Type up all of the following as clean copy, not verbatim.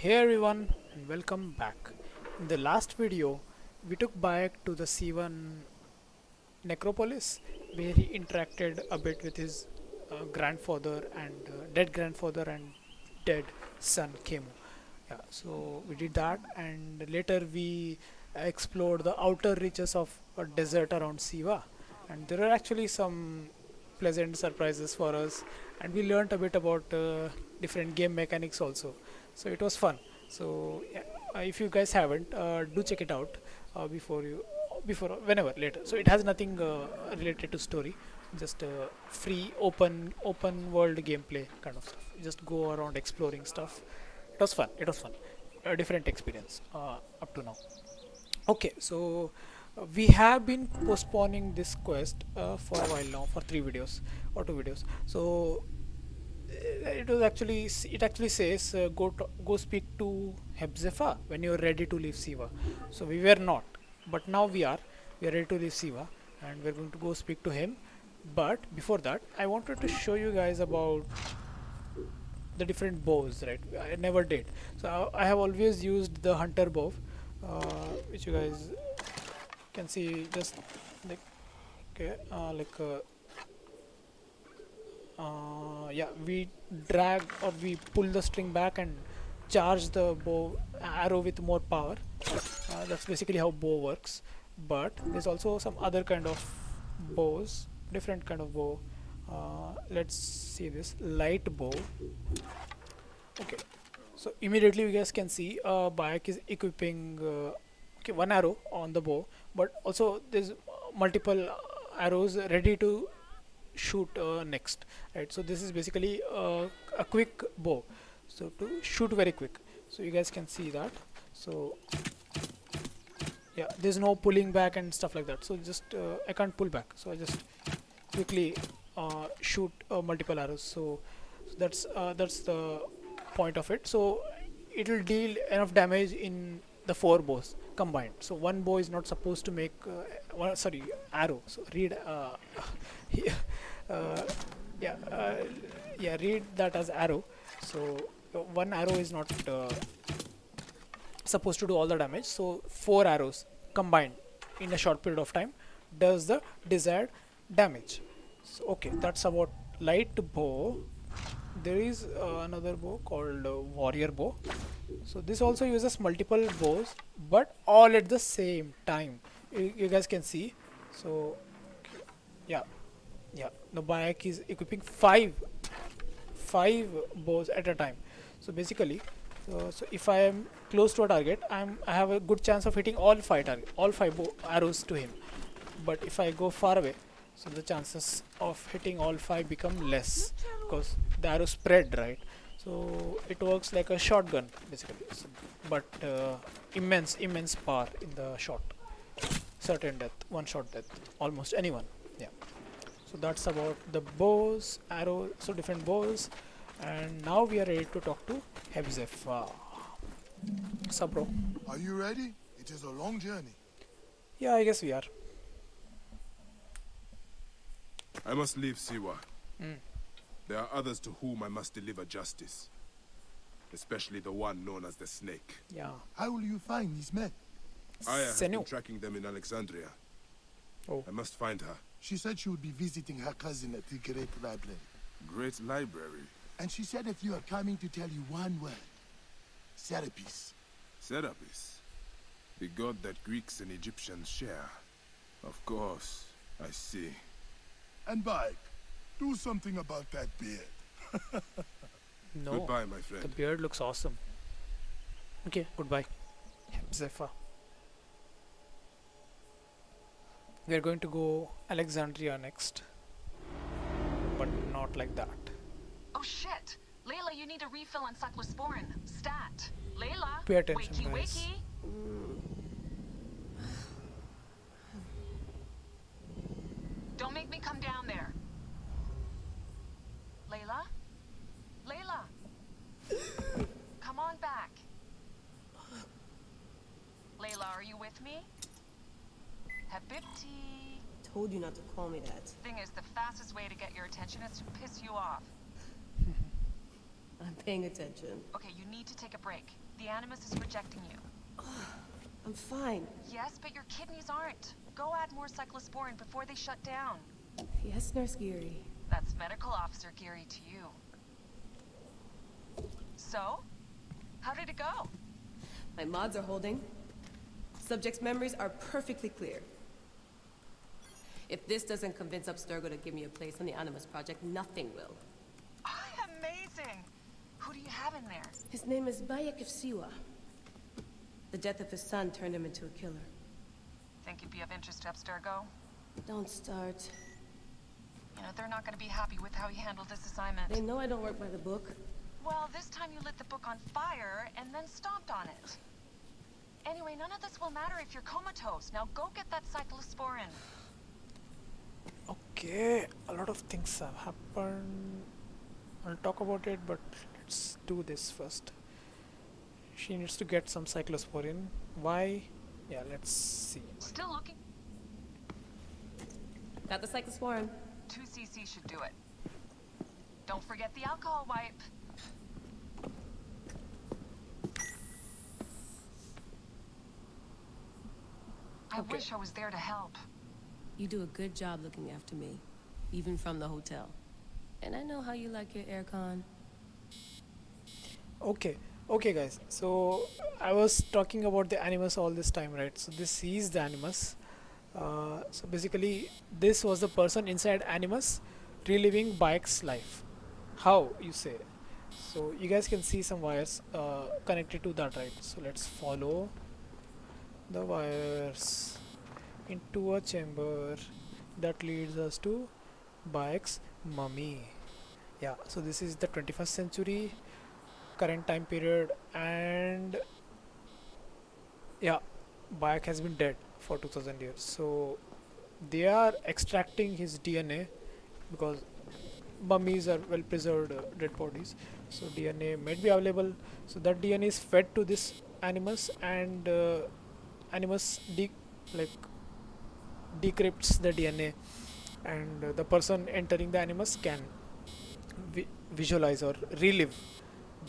Hey everyone and welcome back. In the last video, we took Bayek to the Siwa necropolis where he interacted a bit with his grandfather and dead grandfather and dead son Kemu. Yeah, so we did that and later we explored the outer reaches of a desert around Siwa, and there are actually some pleasant surprises for us, and we learned a bit about different game mechanics also. So it was fun. So yeah, if you guys haven't, do check it out before whenever later. So it has nothing related to story, just free open world gameplay kind of stuff. You just go around exploring stuff. It was fun. It was fun. A different experience up to now. Okay, so we have been postponing this quest for a while now, for 3 videos or 2 videos. So it actually says go speak to Hebzefa when you're ready to leave Siva. So we were not, but now we are ready to leave Siva, and we're going to go speak to him. But before that, I wanted to show you guys about the different bows, right? I never did. So I have always used the hunter bow, which you guys can see just like okay, yeah, we drag or we pull the string back and charge the bow arrow with more power. That's basically how bow works. But there's also some other kind of bows, different kind of bow. Let's see this light bow. Okay, so immediately you guys can see Bayek is equipping okay, one arrow on the bow, but also there's multiple arrows ready to shoot next, right? So this is basically a quick bow, so to shoot very quick. So you guys can see that. So yeah, there's no pulling back and stuff like that. So just I can't pull back, so I just quickly shoot multiple arrows. So that's the point of it. So it will deal enough damage in the 4 bows combined. So one bow is not supposed to make sorry, arrow. So read uh, yeah yeah, read that as arrow. So one arrow is not supposed to do all the damage. So 4 arrows combined in a short period of time does the desired damage. So okay, that's about light bow. There is another bow called warrior bow. So this also uses multiple bows, but all at the same time. You guys can see. So yeah, yeah, the Bayek is equipping five bows at a time. So basically, so if I am close to a target, I have a good chance of hitting all five arrows to him. But if I go far away, so the chances of hitting all 5 become less because the arrow spread, right? So it works like a shotgun basically. So, but immense power in the shot, certain death, one shot death, almost anyone. Yeah. So that's about the bows, arrows, so different bows, and now we are ready to talk to Hebzef. Sup, bro? Are you ready? It is a long journey. Yeah, I guess we are. I must leave Siwa. Mm. There are others to whom I must deliver justice. Especially the one known as the Snake. Yeah. How will you find these men? Aya has been Senu. tracking them in Alexandria. Oh. I must find her. She said she would be visiting her cousin at the Great Library. Great library. And she said if you are coming to tell you one word, Serapis. Serapis. The god that Greeks and Egyptians share. Of course, I see. And Bayek, do something about that beard. No. Goodbye, my The friend. beard looks awesome. Okay, goodbye. Zephyr. We are going to go Alexandria next. But not like that. Oh shit! Layla, you need a refill on cyclosporin. Stat. Layla! Pay attention, wakey, guys. wakey! Don't make me come down there. Layla? Layla! Come on back. Layla, are you with me? Habibti. Told you not to call me that. Thing is, the fastest way to get your attention is to piss you off. I'm paying attention. Okay, you need to take a break. The Animus is rejecting you. I'm fine. Yes, but your kidneys aren't. Go add more cyclosporin before they shut down. Yes, Nurse Geary. That's Medical Officer Geary to you. So? How did it go? My mods are holding. Subject's memories are perfectly clear. If this doesn't convince Abstergo to give me a place on the Animus Project, nothing will. Amazing! Who do you have in there? His name is Bayek of Siwa. The death of his son turned him into a killer. Think it'd be of interest to Abstergo? Don't start. You know, they're not gonna be happy with how he handled this assignment. They know I don't work by the book. Well, this time you lit the book on fire and then stomped on it. Anyway, none of this will matter if you're comatose. Now go get that cyclosporin. Okay, a lot of things have happened. I'll talk about it, but let's do this first. She needs to get some cyclosporin. Why? Yeah, let's see. Still looking? Got the cyclosporin. 2 cc should do it. Don't forget the alcohol wipe. I Okay. wish I was there to help. You do a good job looking after me, even from the hotel. And I know how you like your aircon. Okay, guys. So I was talking about the Animus all this time, right? So this is the Animus. So basically, this was the person inside Animus reliving Bayek's life. How, you say? So you guys can see some wires connected to that, right? So let's follow the wires into a chamber that leads us to Bayek's mummy. Yeah, so this is the 21st century, current time period, and yeah, Bayek has been dead for 2000 years. So they are extracting his DNA because mummies are well preserved dead bodies. So DNA might be available. So that DNA is fed to this Animus, and Animus like decrypts the DNA, and the person entering the Animus can visualize or relive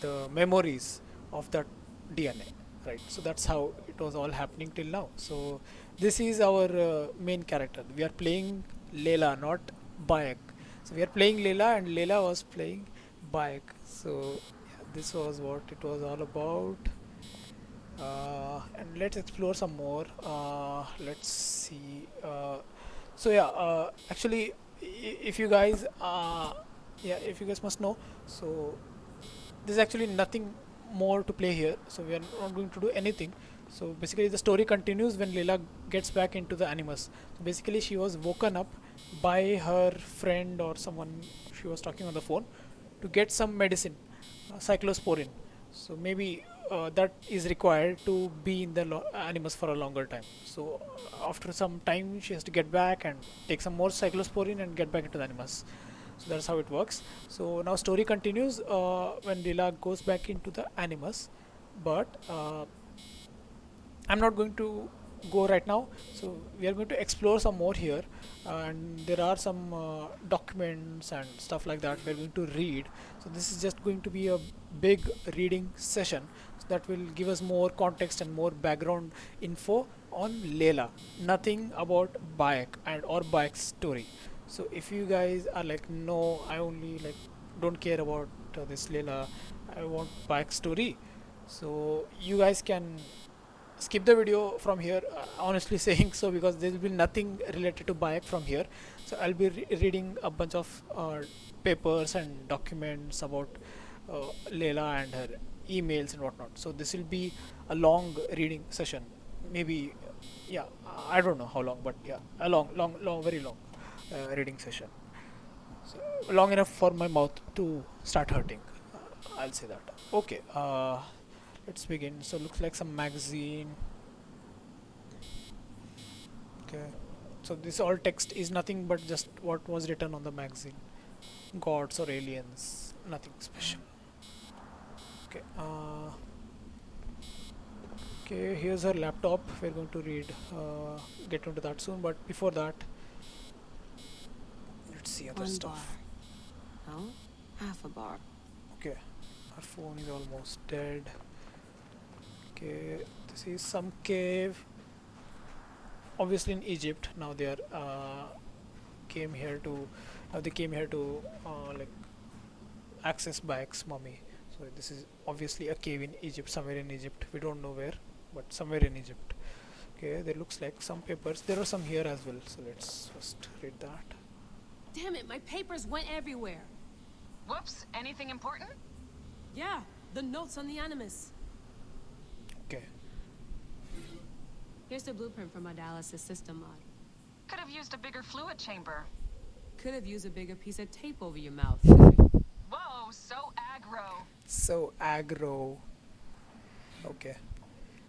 the memories of that DNA, right? So that's how it was all happening till now. So this is our main character. We are playing Layla, not Bayek. So we are playing Layla, and Layla was playing Bayek. So yeah, this was what it was all about. And let's explore some more. Let's see. So yeah, actually, if you guys, yeah, if you guys must know, so there's actually nothing more to play here. So we are not going to do anything. So basically, the story continues when Leela gets back into the Animus. So basically, she was woken up by her friend or someone she was talking on the phone to get some medicine, cyclosporin. So maybe that is required to be in the Animus for a longer time. So after some time, she has to get back and take some more cyclosporin and get back into the Animus. So that's how it works. So now story continues when Leela goes back into the Animus, but I'm not going to go right now. So we are going to explore some more here, and there are some documents and stuff like that we're going to read. So this is just going to be a big reading session, so that will give us more context and more background info on Layla. Nothing about Bayek and or Bayek's story. So if you guys are like, no, I only like don't care about this Layla, I want Bayek's story, so you guys can skip the video from here, honestly saying so, because there will be nothing related to Bayek from here. So I'll be reading a bunch of papers and documents about Layla and her emails and whatnot. So this will be a long reading session, maybe, yeah, I don't know how long, but yeah, a long, very long reading session. So long enough for my mouth to start hurting. I'll say that. Okay. Let's begin. So looks like some magazine. Okay. So this all text is nothing but just what was written on the magazine. Gods or aliens. Nothing special. Okay. Okay. Here's her laptop. We're going to read. Get into that soon. But before that, let's see other One stuff. bar. No? Half a bar. Okay. Her phone is almost dead. Okay, this is some cave, obviously in Egypt. Now they are came here to they came here to like access Bayek's mummy. So this is obviously a cave in Egypt, somewhere in Egypt. We don't know where, but somewhere in Egypt. Okay, there looks like some papers. There are some here as well. So let's first read that. Damn it, my papers went everywhere. Whoops, anything important? Yeah, the notes on the Animus. Okay, Here's the blueprint for my dialysis system mod. Could have used a bigger fluid chamber. Could have used a bigger piece of tape over your mouth. Whoa, so aggro. so aggro. Okay,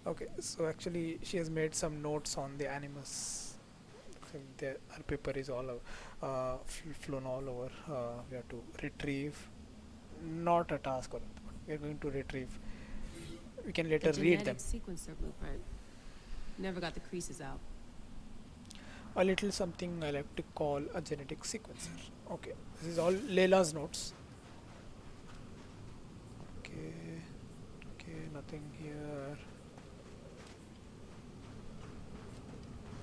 okay. So actually, she has made some notes on the Animus. So her paper is all flown all over. We have to retrieve. Not a task, but we are going to retrieve. We can later The read them. genetic sequencer blueprint. Never got the creases out. A little something I like to call a genetic sequencer. Okay, this is all Layla's notes. Okay, okay, nothing here.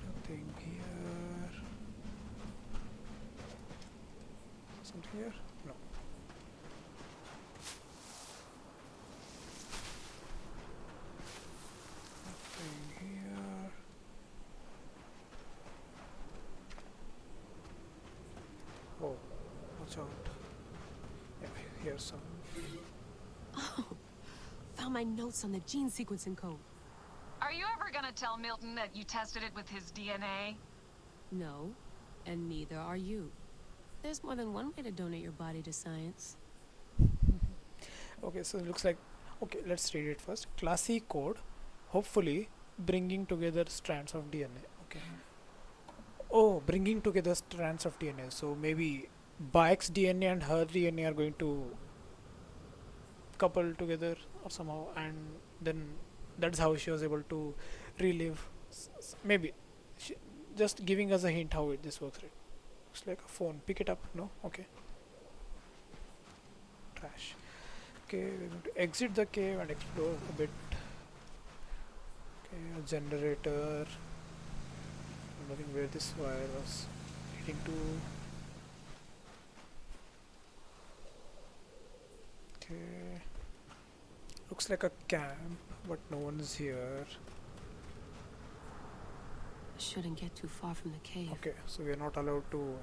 Nothing here. Something here? No. Nothing here. Oh, watch out. Yeah, here's some. Oh, found my notes on the gene sequencing code. Are you ever gonna tell Milton that you tested it with his DNA? No, and neither are you. There's more than one way to donate your body to science. Okay, so it looks like, okay, let's read it first. Classy code, hopefully bringing together strands of DNA. Okay. Oh, bringing together strands of DNA. So maybe Bayek's DNA and her DNA are going to couple together or somehow, and then that's how she was able to relive. Maybe she, just giving us a hint how this works. Right? Looks like a phone. Pick it up. No. Okay. Trash. Okay, we're going to exit the cave and explore a bit. Okay, a generator. Wondering where this wire was leading to. Okay. Looks like a camp, but no one's here. Shouldn't get too far from the cave. Okay, so we are not allowed to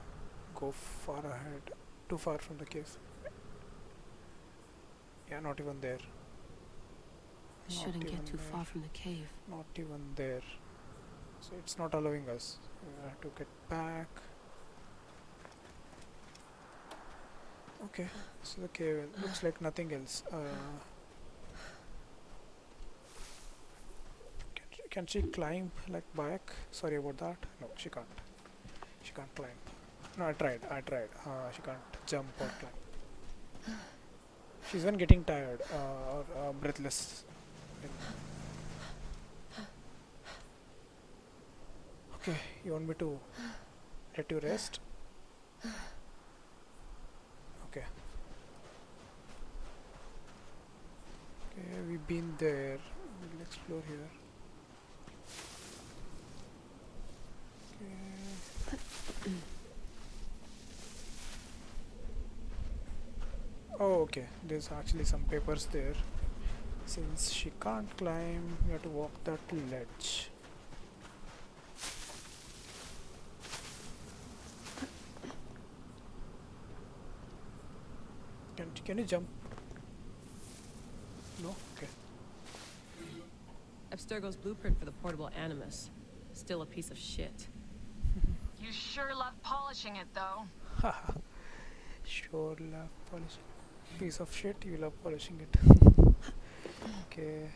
go far ahead, too far from the cave. Yeah, not even there. Shouldn't Not get even too there. far from the cave. Not even there. So it's not allowing us. We have to get back. Okay, so the cave looks like nothing else. Can she climb like Bayek? Sorry about that. No, she can't. She can't climb. No, I tried. She can't jump or climb. She's even getting tired or breathless. Okay, you want me to let you rest? Okay. Okay, we've been there. We'll explore here. Okay. Oh, okay. There's actually some papers there. Since she can't climb, we have to walk that ledge. Can you jump? No? Okay. Abstergo's blueprint for the portable Animus. Still a piece of shit. You sure love polishing it, though. Haha. Sure love polishing. Piece of shit, you love polishing it. Okay.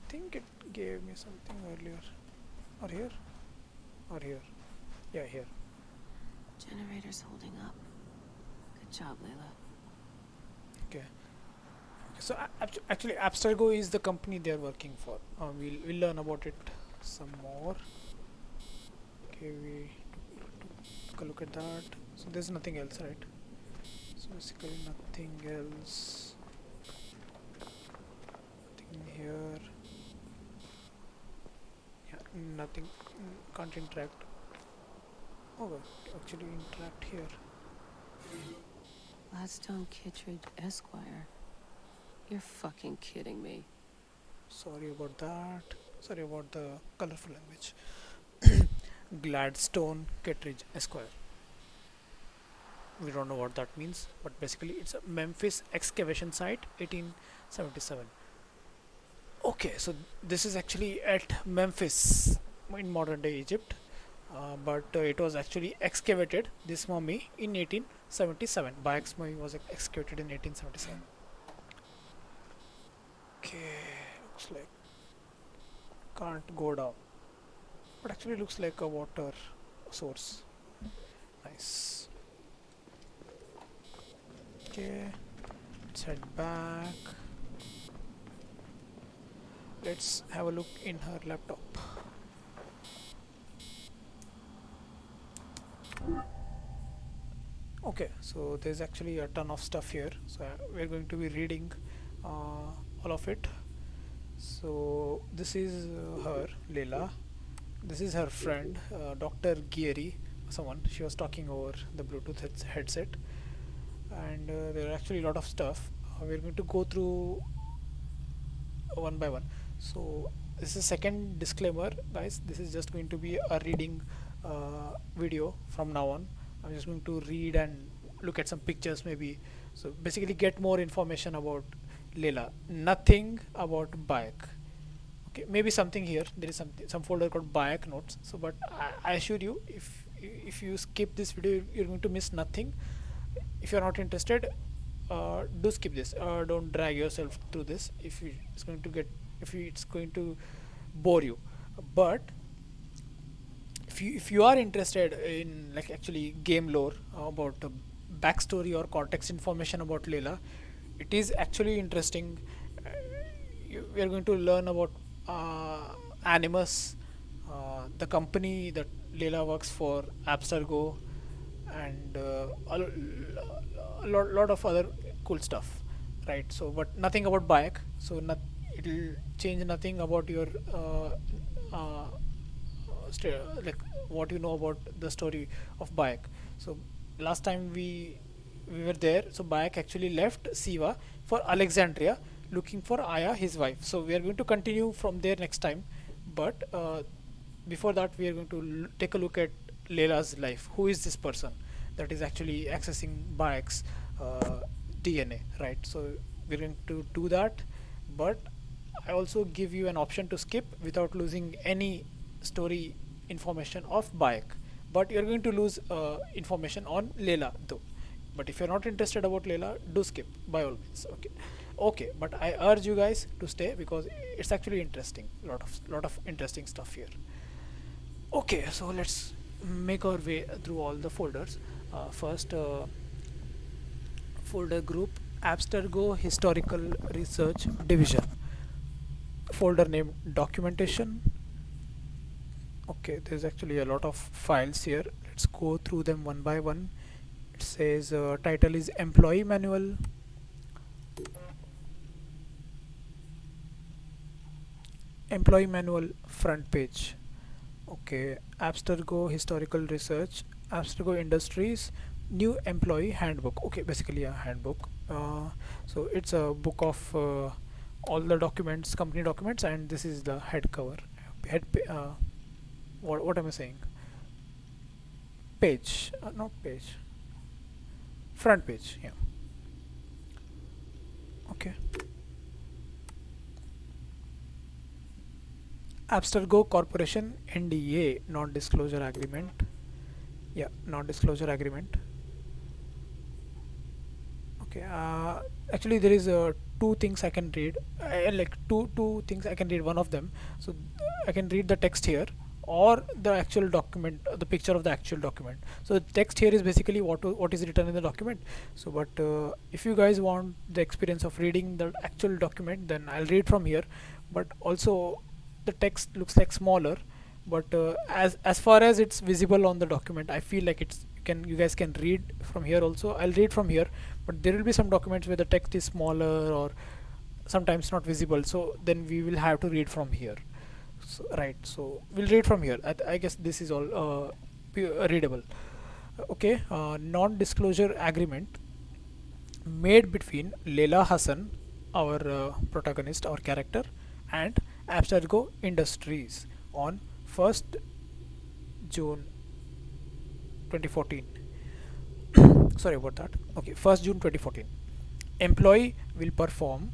Think it gave me something earlier. Or here? Or here? Yeah, here. Generator's holding up. Good job, Layla. Okay. So actually, Abstergo is the company they are working for. We'll learn about it some more. Okay, we took a look at that. So there's nothing else, right? So basically nothing else. in here. Yeah, nothing. Can't interact. Oh, actually interact here. Gladstone Kittredge Esquire. You're fucking kidding me. Sorry about that. Sorry about the colorful language. Gladstone Kittredge Esquire. We don't know what that means, but basically it's a Memphis excavation site, 1877. Okay, so this is actually at Memphis in modern day Egypt, but it was actually excavated, this mummy, in 1877. Bayek's mummy was excavated in 1877. Okay, looks like can't go down, but actually looks like a water source. Nice. Okay, let's head back. Let's have a look in her laptop. Okay, so there's actually a ton of stuff here, so we're going to be reading all of it. So this is her, Layla. This is her friend, Dr. Geary, someone. She was talking over the Bluetooth headset, and there are actually a lot of stuff. We're going to go through one by one. So this is second disclaimer, guys. This is just going to be a reading video from now on. I'm just going to read and look at some pictures maybe. So basically get more information about Layla. Nothing about Bayek. Okay, maybe something here. There is some folder called Bayek Notes. So, but I assure you, if you skip this video, you're going to miss nothing. If you're not interested, do skip this. Don't drag yourself through this. If it's going to bore you. But if you are interested in like actually game lore about backstory or context information about Layla, it is actually interesting. We are going to learn about Animus, the company that Layla works for, Abstergo, and a lot of other cool stuff, right? So, but nothing about Bayek. So, it'll change nothing about your like what you know about the story of Bayek. So, last time we were there, so Bayek actually left Siwa for Alexandria, looking for Aya, his wife. So we are going to continue from there next time, but before that we are going to take a look at Layla's life. Who is this person that is actually accessing Bayek's DNA, right? So we're going to do that, but I also give you an option to skip without losing any story information of Bayek, but you're going to lose information on Layla though. But if you're not interested about Layla, do skip by all means. Okay, but I urge you guys to stay because it's actually interesting. Lot of interesting stuff here. Okay, so let's make our way through all the folders. First, folder group Abstergo Historical Research Division. Folder name Documentation. Okay, there's actually a lot of files here. Let's go through them one by one. It says title is Employee Manual. Employee Manual front page. Okay, Abstergo Historical Research, Abstergo Industries, New Employee Handbook. Okay, basically a handbook. So it's a book of all the documents, company documents, and this is the head cover. What am I saying? Page, not page. Front page, yeah. Okay. Abstergo Corporation NDA, non-disclosure agreement. Yeah, non-disclosure agreement. Okay. Actually, there is two things I can read. Like two things I can read. One of them. So I can read the text here, or the actual document, the picture of the actual document. So the text here is basically what is written in the document. So, but if you guys want the experience of reading the actual document, then I'll read from here. But also, the text looks like smaller, but as far as it's visible on the document, I feel like you guys can read from here also. I'll read from here, but there will be some documents where the text is smaller or sometimes not visible, so then we will have to read from here. So, right, so we'll read from here. I guess this is all readable. Okay, non-disclosure agreement made between Layla Hassan, our protagonist, our character, and Abstergo Industries on 1st June 2014. Sorry about that. Okay, 1st June 2014. Employee will perform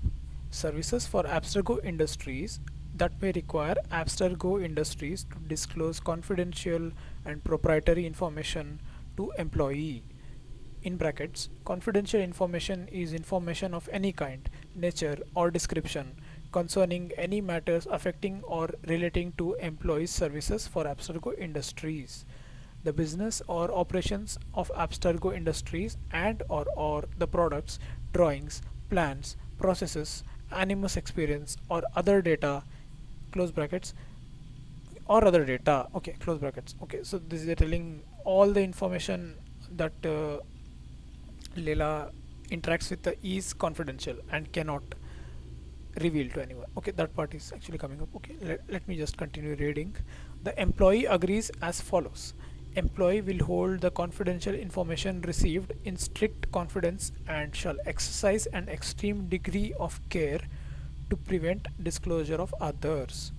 services for Abstergo Industries that may require Abstergo Industries to disclose confidential and proprietary information to employee. In brackets, confidential information is information of any kind, nature, or description concerning any matters affecting or relating to employees' services for Abstergo Industries, the business or operations of Abstergo Industries, and or the products, drawings, plans, processes, Animus experience, or other data, close brackets, or other data, okay, close brackets. Okay, so this is telling all the information that Layla interacts with the is confidential and cannot reveal to anyone. Okay, that part is actually coming up. Okay, let me just continue reading. The employee agrees as follows. Employee will hold the confidential information received in strict confidence and shall exercise an extreme degree of care to prevent disclosure of others.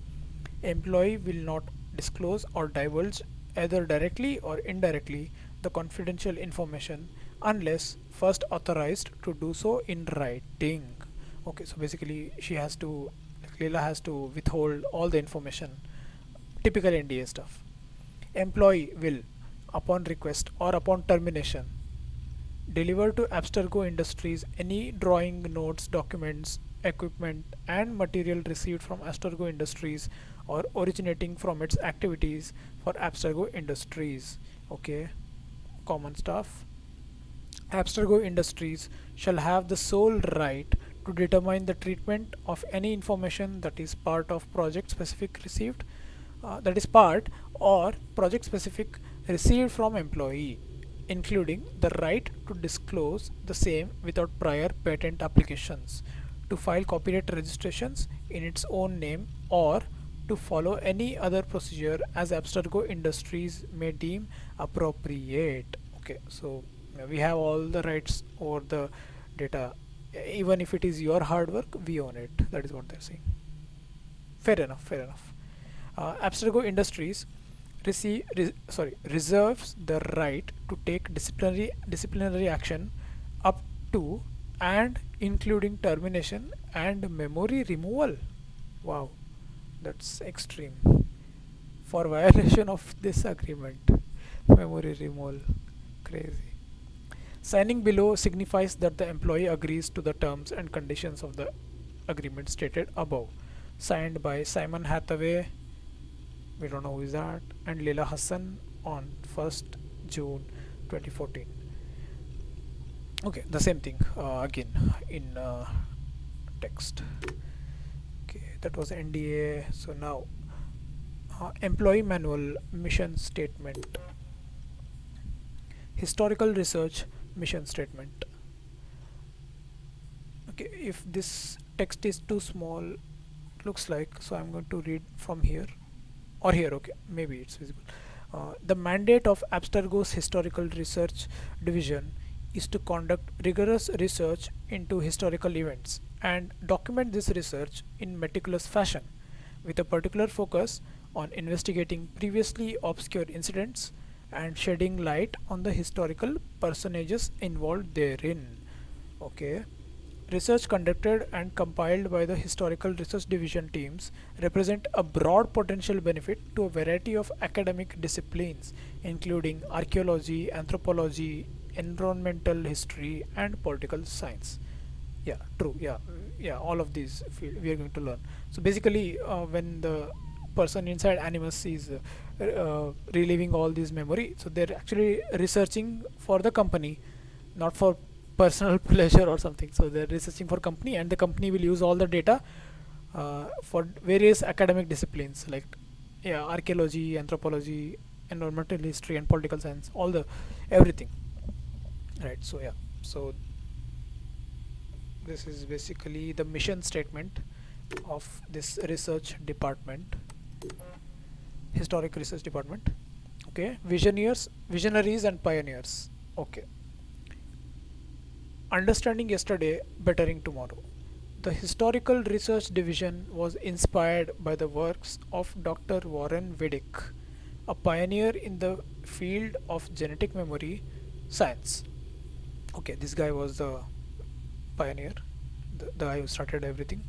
Employee will not disclose or divulge either directly or indirectly the confidential information unless first authorized to do so in writing. Okay, so basically she has to, like Leela has to withhold all the information, typical NDA stuff. Employee will, upon request or upon termination, deliver to Abstergo Industries any drawing, notes, documents, equipment, and material received from Abstergo Industries or originating from its activities for Abstergo Industries. Okay, common stuff. Abstergo Industries shall have the sole right to determine the treatment of any information that is part of project specific received, that is part or project specific received from employee, including the right to disclose the same without prior patent applications, to file copyright registrations in its own name, or to follow any other procedure as Abstergo Industries may deem appropriate. Okay, so we have all the rights over the data. Even if it is your hard work, we own it. That is what they're saying. Fair enough, fair enough. Abstergo Industries reserves the right to take disciplinary action up to and including termination and memory removal. Wow, that's extreme. For violation of this agreement, memory removal, crazy. Signing below signifies that the employee agrees to the terms and conditions of the agreement stated above. Signed by Simon Hathaway, we don't know who is that, and Layla Hassan on 1st June 2014. Okay, the same thing again in text. Okay, that was NDA. So now employee manual, mission statement, historical research, mission statement. Okay, if this text is too small, looks like, so I'm going to read from here or here. Okay, maybe it's visible. The mandate of Abstergo's historical research division is to conduct rigorous research into historical events and document this research in meticulous fashion, with a particular focus on investigating previously obscure incidents and shedding light on the historical personages involved therein. Okay. Research conducted and compiled by the Historical Research Division teams represent a broad potential benefit to a variety of academic disciplines, including archaeology, anthropology, environmental history, and political science. Yeah, true. Yeah, all of these we are going to learn. So basically, when the person inside Animus is reliving all this memory, so they're actually researching for the company, not for personal pleasure or something. So they're researching for company, and the company will use all the data for various academic disciplines like archaeology, anthropology, environmental history, and political science, all the everything, right? So yeah, so This is basically the mission statement of this research department, historic research department. Okay, visionaries and pioneers. Okay, understanding yesterday, bettering tomorrow. The Historical Research Division was inspired by the works of Dr. Warren Vidic, a pioneer in the field of genetic memory science. Okay, this guy was the pioneer, the guy who started everything.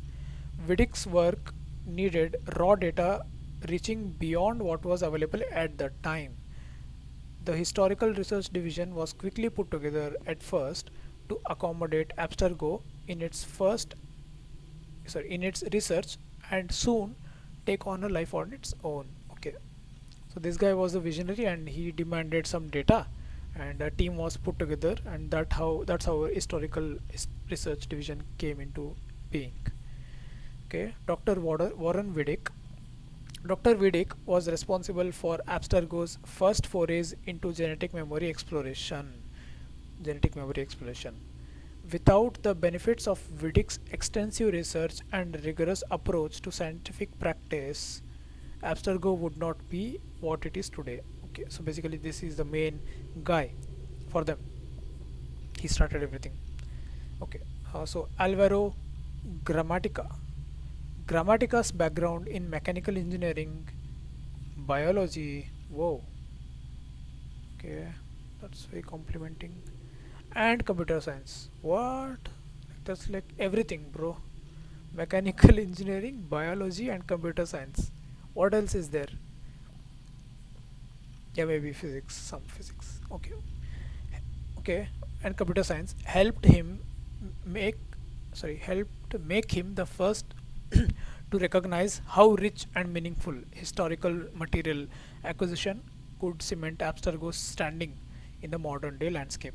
Vidic's work needed raw data reaching beyond what was available at the time. The Historical Research Division was quickly put together at first to accommodate Abstergo in its research, and soon take on a life on its own. Okay, so this guy was a visionary and he demanded some data, and a team was put together, and that's how historical research division came into being. Okay, Warren Vidic. Dr. Vidic was responsible for Abstergo's first forays into genetic memory exploration. Without the benefits of Vidic's extensive research and rigorous approach to scientific practice, Abstergo would not be what it is today. Okay, so basically this is the main guy for them. He started everything. Okay, so Alvaro Grammatica. Grammatica's background in mechanical engineering, biology. Whoa. Okay, that's very complimenting. And computer science. What? That's like everything, bro. Mechanical engineering, biology, and computer science. What else is there? Yeah, maybe physics, some physics. Okay, okay. And computer science make, helped make him the first to recognize how rich and meaningful historical material acquisition could cement Abstergo's standing in the modern day landscape.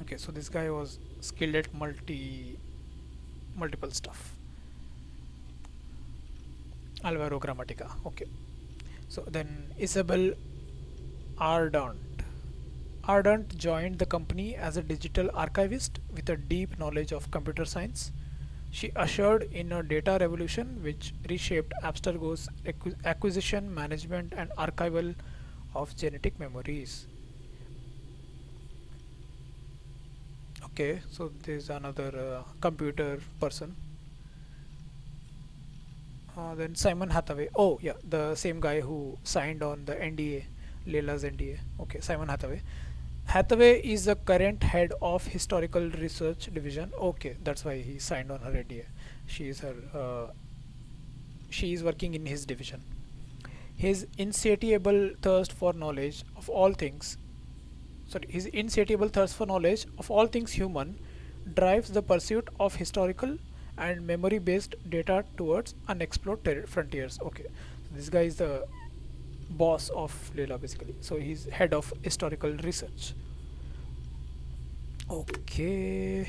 Okay, so this guy was skilled at multiple stuff. Alvaro Grammatica. Okay, so then Isabelle Ardant. Ardant joined the company as a digital archivist with a deep knowledge of computer science. She ushered in a data revolution which reshaped Abstergo's acquisition, management, and archival of genetic memories. Okay, so there's another computer person. Then Simon Hathaway. Oh, yeah, the same guy who signed on the NDA, Layla's NDA. Okay, Simon Hathaway. Hathaway is the current head of historical research division. Okay, that's why he signed on her NDA. She is her. She is working in his division. His insatiable thirst for knowledge of all things. Sorry, his insatiable thirst for knowledge of all things human drives the pursuit of historical and memory-based data towards unexplored frontiers. Okay, so this guy is the boss of Layla basically. So he's head of historical research. Okay,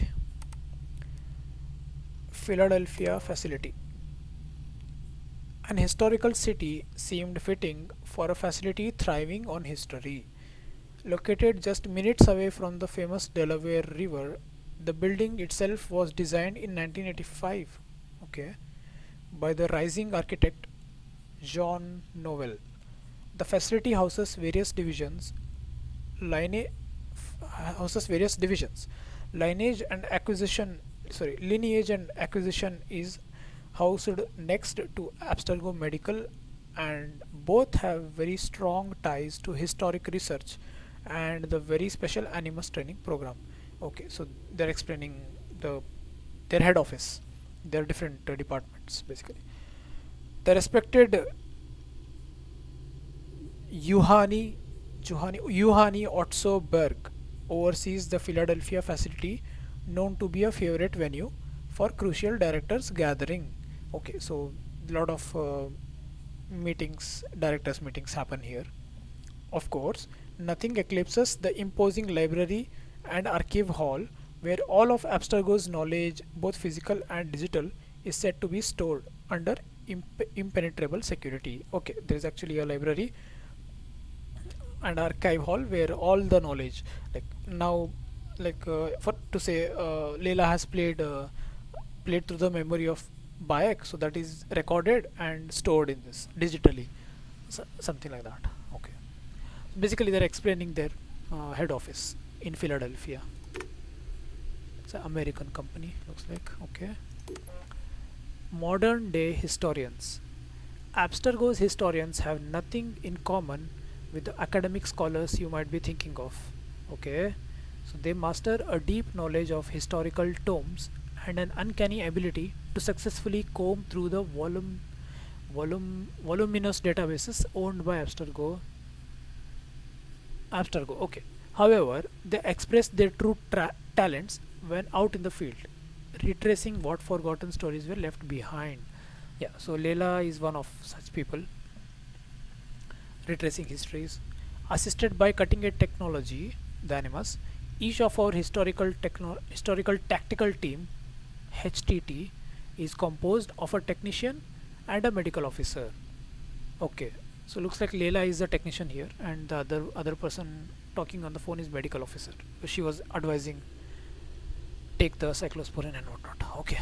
Philadelphia facility. An historical city seemed fitting for a facility thriving on history. Located just minutes away from the famous Delaware River, the building itself was designed in 1985, okay, by the rising architect John Novell. The facility line houses various divisions. Lineage and acquisition, lineage and acquisition is housed next to Abstergo Medical, and both have very strong ties to historic research and the very special Animus training program. Okay, so they're explaining their head office, their different departments basically. The respected Juhani Otso Berg oversees the Philadelphia facility, known to be a favorite venue for crucial directors gathering. Okay, so a lot of directors meetings happen here. Of course, nothing eclipses the imposing library and archive hall where all of Abstergo's knowledge, both physical and digital, is said to be stored under impenetrable security. Okay, there is actually a library and archive hall where all the knowledge, like now like for to say Layla has played through the memory of Bayek, so that is recorded and stored in this digitally, something like that. Okay. Basically, they're explaining their head office in Philadelphia. It's an American company, looks like. Okay. Modern day historians. Abstergo's historians have nothing in common with the academic scholars you might be thinking of. Okay, so they master a deep knowledge of historical tomes and an uncanny ability to successfully comb through the voluminous databases owned by Abstergo. Okay. However, they express their true talents when out in the field, retracing what forgotten stories were left behind. Yeah, so Layla is one of such people, retracing histories, assisted by cutting-edge technology, the Animus. Each of our historical tactical team (HTT) is composed of a technician and a medical officer. Okay, so looks like Layla is the technician here, and the other person talking on the phone is medical officer. She was advising take the cyclosporin and whatnot. Okay.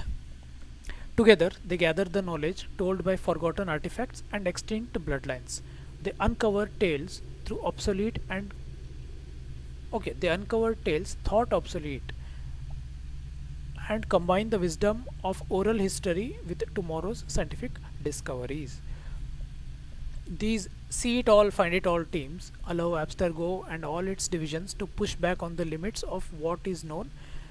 Together, they gather the knowledge told by forgotten artifacts and extinct bloodlines. They uncover tales through obsolete and they uncover tales thought obsolete and combine the wisdom of oral history with tomorrow's scientific discoveries. These see it all, find it all teams allow Abstergo and all its divisions to push back on the limits of what is known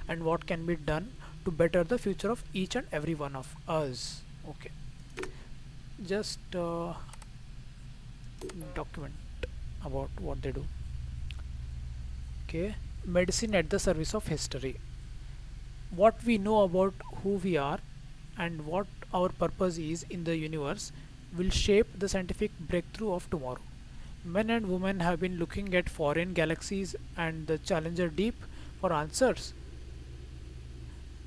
and what can be done to better the future of each and every one of us. Okay, just document about what they do. Okay, medicine at the service of history. What we know about who we are and what our purpose is in the universe will shape the scientific breakthrough of tomorrow. Men and women have been looking at foreign galaxies and the Challenger Deep for answers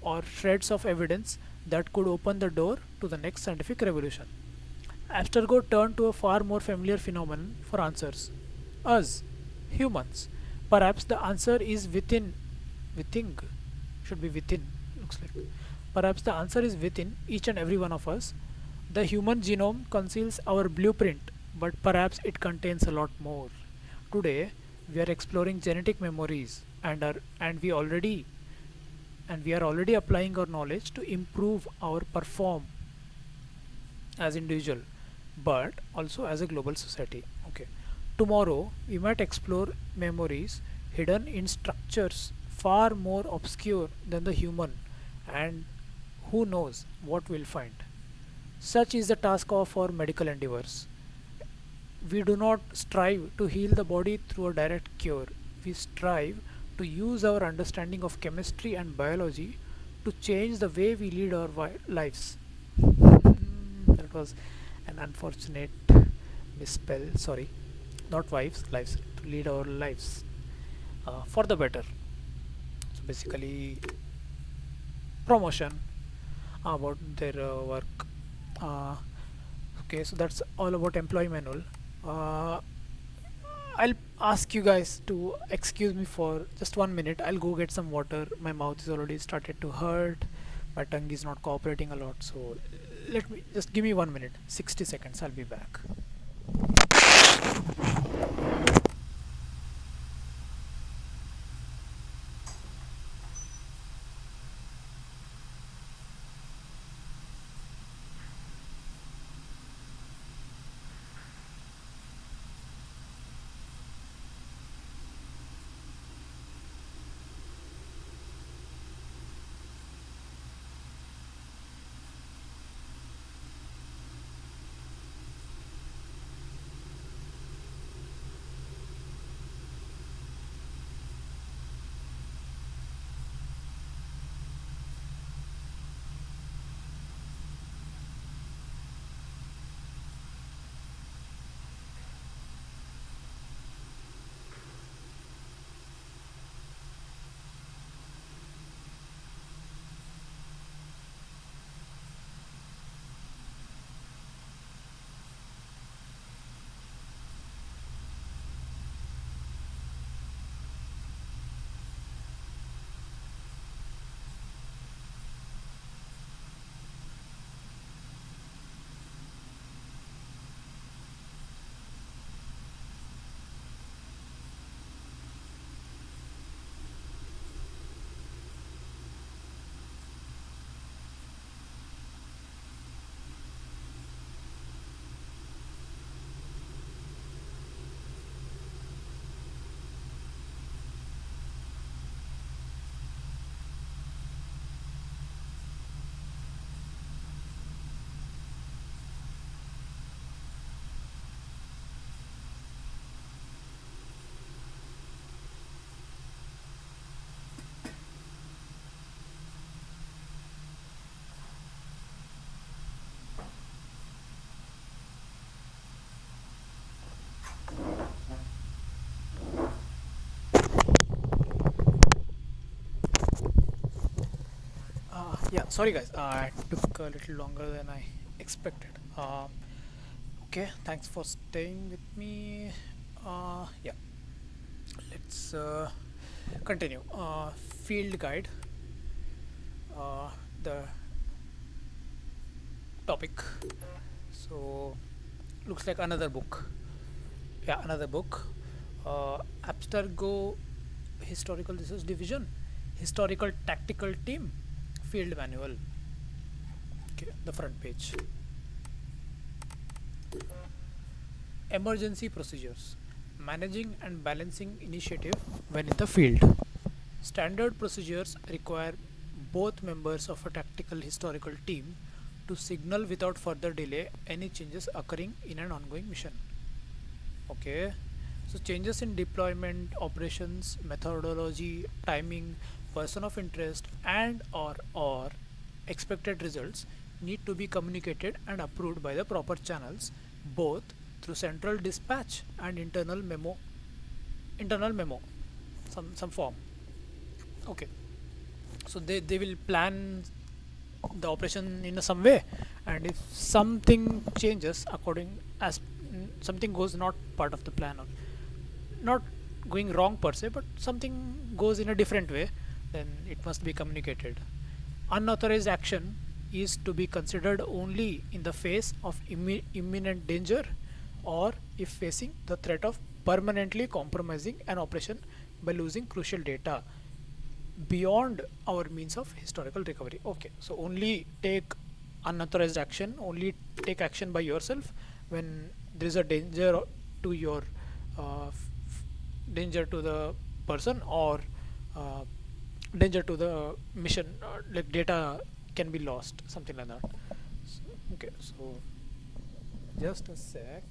or shreds of evidence that could open the door to the next scientific revolution. Abstergo turned to a far more familiar phenomenon for answers. Us, humans. Perhaps the answer is within, should be within, looks like. Perhaps the answer is within each and every one of us. The human genome conceals our blueprint, but perhaps it contains a lot more. Today, we are exploring genetic memories and we are already applying our knowledge to improve our perform as individual but also as a global society. Okay, tomorrow we might explore memories hidden in structures far more obscure than the human, and who knows what we'll find. Such is the task of our medical endeavors. We do not strive to heal the body through a direct cure. We strive to use our understanding of chemistry and biology to change the way we lead our lives. That was an unfortunate misspell. Sorry, not wives, lives. To lead our lives for the better. So basically, promotion about their work. Uh, okay, so that's all about employee manual. Uh, I'll ask you guys to excuse me for just 1 minute. I'll go get some water. My mouth is already started to hurt. My tongue is not cooperating a lot. So let me just give me 1 minute, 60 seconds. I'll be back. Yeah, sorry guys, I took a little longer than I expected. Okay, thanks for staying with me. Yeah, let's continue. Field guide, the topic. So, looks like another book. Yeah, another book. Abstergo Historical Research Division, Historical Tactical Team, Field Manual. Okay, the front page. Emergency procedures. Managing and balancing initiative when in the field. Standard procedures require both members of a tactical historical team to signal without further delay any changes occurring in an ongoing mission. Okay, so changes in deployment, operations, methodology, timing, person of interest, and or expected results need to be communicated and approved by the proper channels, both through central dispatch and internal memo, some form. Okay, so they will plan the operation in some way, and if something changes according as something goes not part of the plan, or not going wrong per se, but something goes in a different way, then it must be communicated. Unauthorized action is to be considered only in the face of imminent danger, or if facing the threat of permanently compromising an operation by losing crucial data beyond our means of historical recovery. Okay, so only take unauthorized action, only take action by yourself when there is a danger to your danger to the person, or uh, danger to the mission, like data can be lost, something like that. So, okay, so just a sec.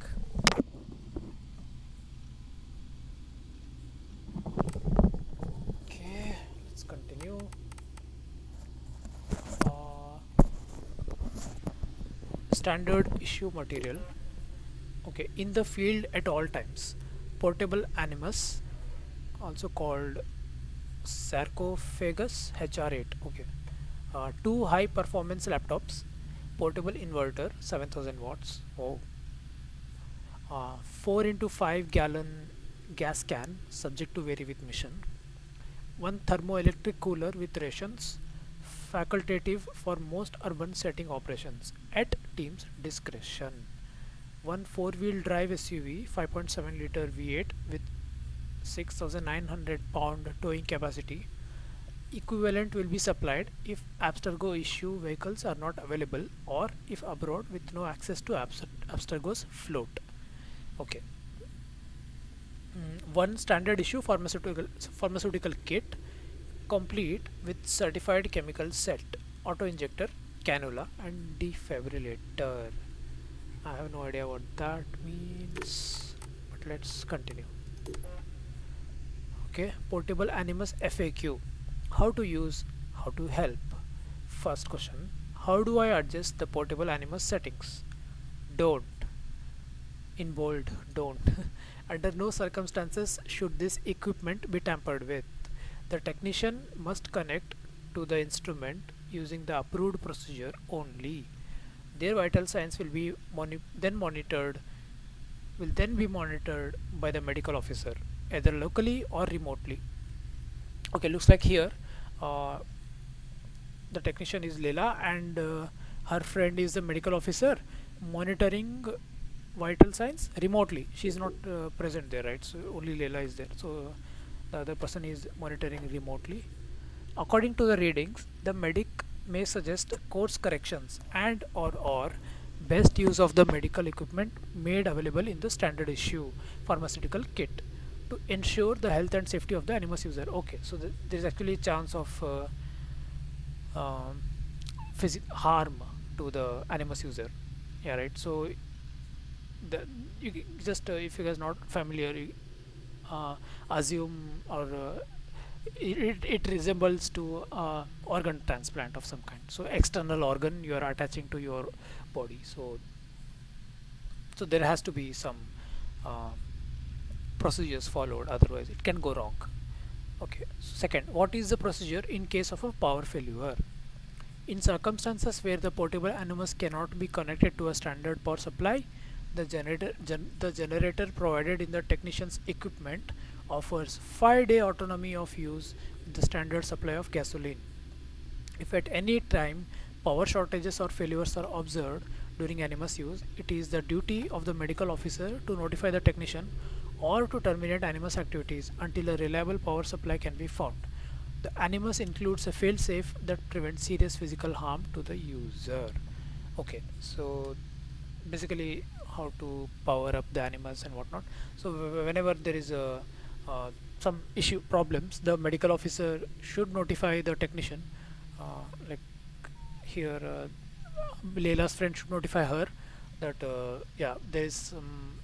Okay, let's continue. Standard issue material. Okay, in the field at all times, portable Animus, also called sarcophagus HR8. Okay, two high performance laptops, portable inverter 7000 watts. Oh, 4 into 5 gallon gas can subject to vary with mission, one thermoelectric cooler with rations, facultative for most urban setting operations at team's discretion, one four-wheel drive SUV 5.7 liter V8 with 6,900 pound towing capacity. Equivalent will be supplied if Abstergo issue vehicles are not available, or if abroad with no access to Abstergo's float. Okay. One standard issue pharmaceutical kit complete with certified chemical set, auto injector, cannula, and defibrillator. I have no idea what that means, but let's continue. Okay, portable Animus FAQ. How to use, how to help. First question: how do I adjust the portable Animus settings? Don't. In bold, don't. Under no circumstances should this equipment be tampered with. The technician must connect to the instrument using the approved procedure only. Their vital signs will be then be monitored by the medical officer, either locally or remotely. Okay, looks like here uh, the technician is Layla, and her friend is the medical officer monitoring vital signs remotely. She is not present there, right? So only Layla is there. So the other person is monitoring remotely. According to the readings, the medic may suggest course corrections and or best use of the medical equipment made available in the standard issue pharmaceutical kit to ensure the health and safety of the Animus user. Okay, so there is actually a chance of um, harm to the Animus user. Yeah, right. So just if you guys not familiar, assume, or it resembles to organ transplant of some kind. So external organ you are attaching to your body. So there has to be some uh, procedures followed, otherwise it can go wrong. Okay, second, what is the procedure in case of a power failure? In circumstances where the portable animus cannot be connected to a standard power supply, the generator provided in the technician's equipment offers 5-day autonomy of use with the standard supply of gasoline. If at any time power shortages or failures are observed during Animus use, it is the duty of the medical officer to notify the technician or to terminate Animus activities until a reliable power supply can be found. The Animus includes a fail-safe that prevents serious physical harm to the user. Okay, so basically how to power up the Animus and whatnot. So whenever there is a some issue problems, the medical officer should notify the technician. Like here, Layla's friend should notify her that yeah, there is some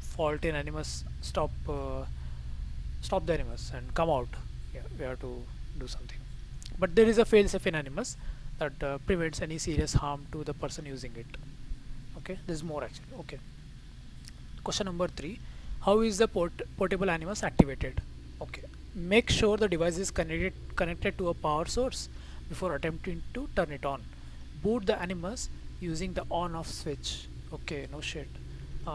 fault in Animus. Stop the Animus and come out. Yeah, we have to do something. But there is a fail-safe in Animus that prevents any serious harm to the person using it. Okay, there's more actually. Okay. Question number 3: how is the portable Animus activated? Okay, make sure the device is connected to a power source before attempting to turn it on. Boot the Animus using the on-off switch. Okay, no shit.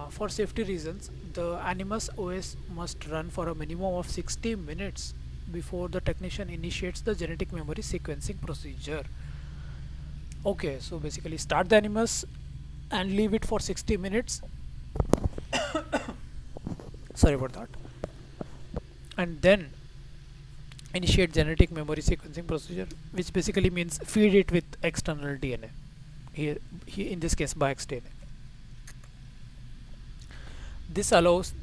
For safety reasons, the Animus OS must run for a minimum of 60 minutes before the technician initiates the genetic memory sequencing procedure. Okay, so basically start the Animus and leave it for 60 minutes. Sorry about that. And then initiate genetic memory sequencing procedure, which basically means feed it with external DNA. Here in this case, Bayek's DNA. This allows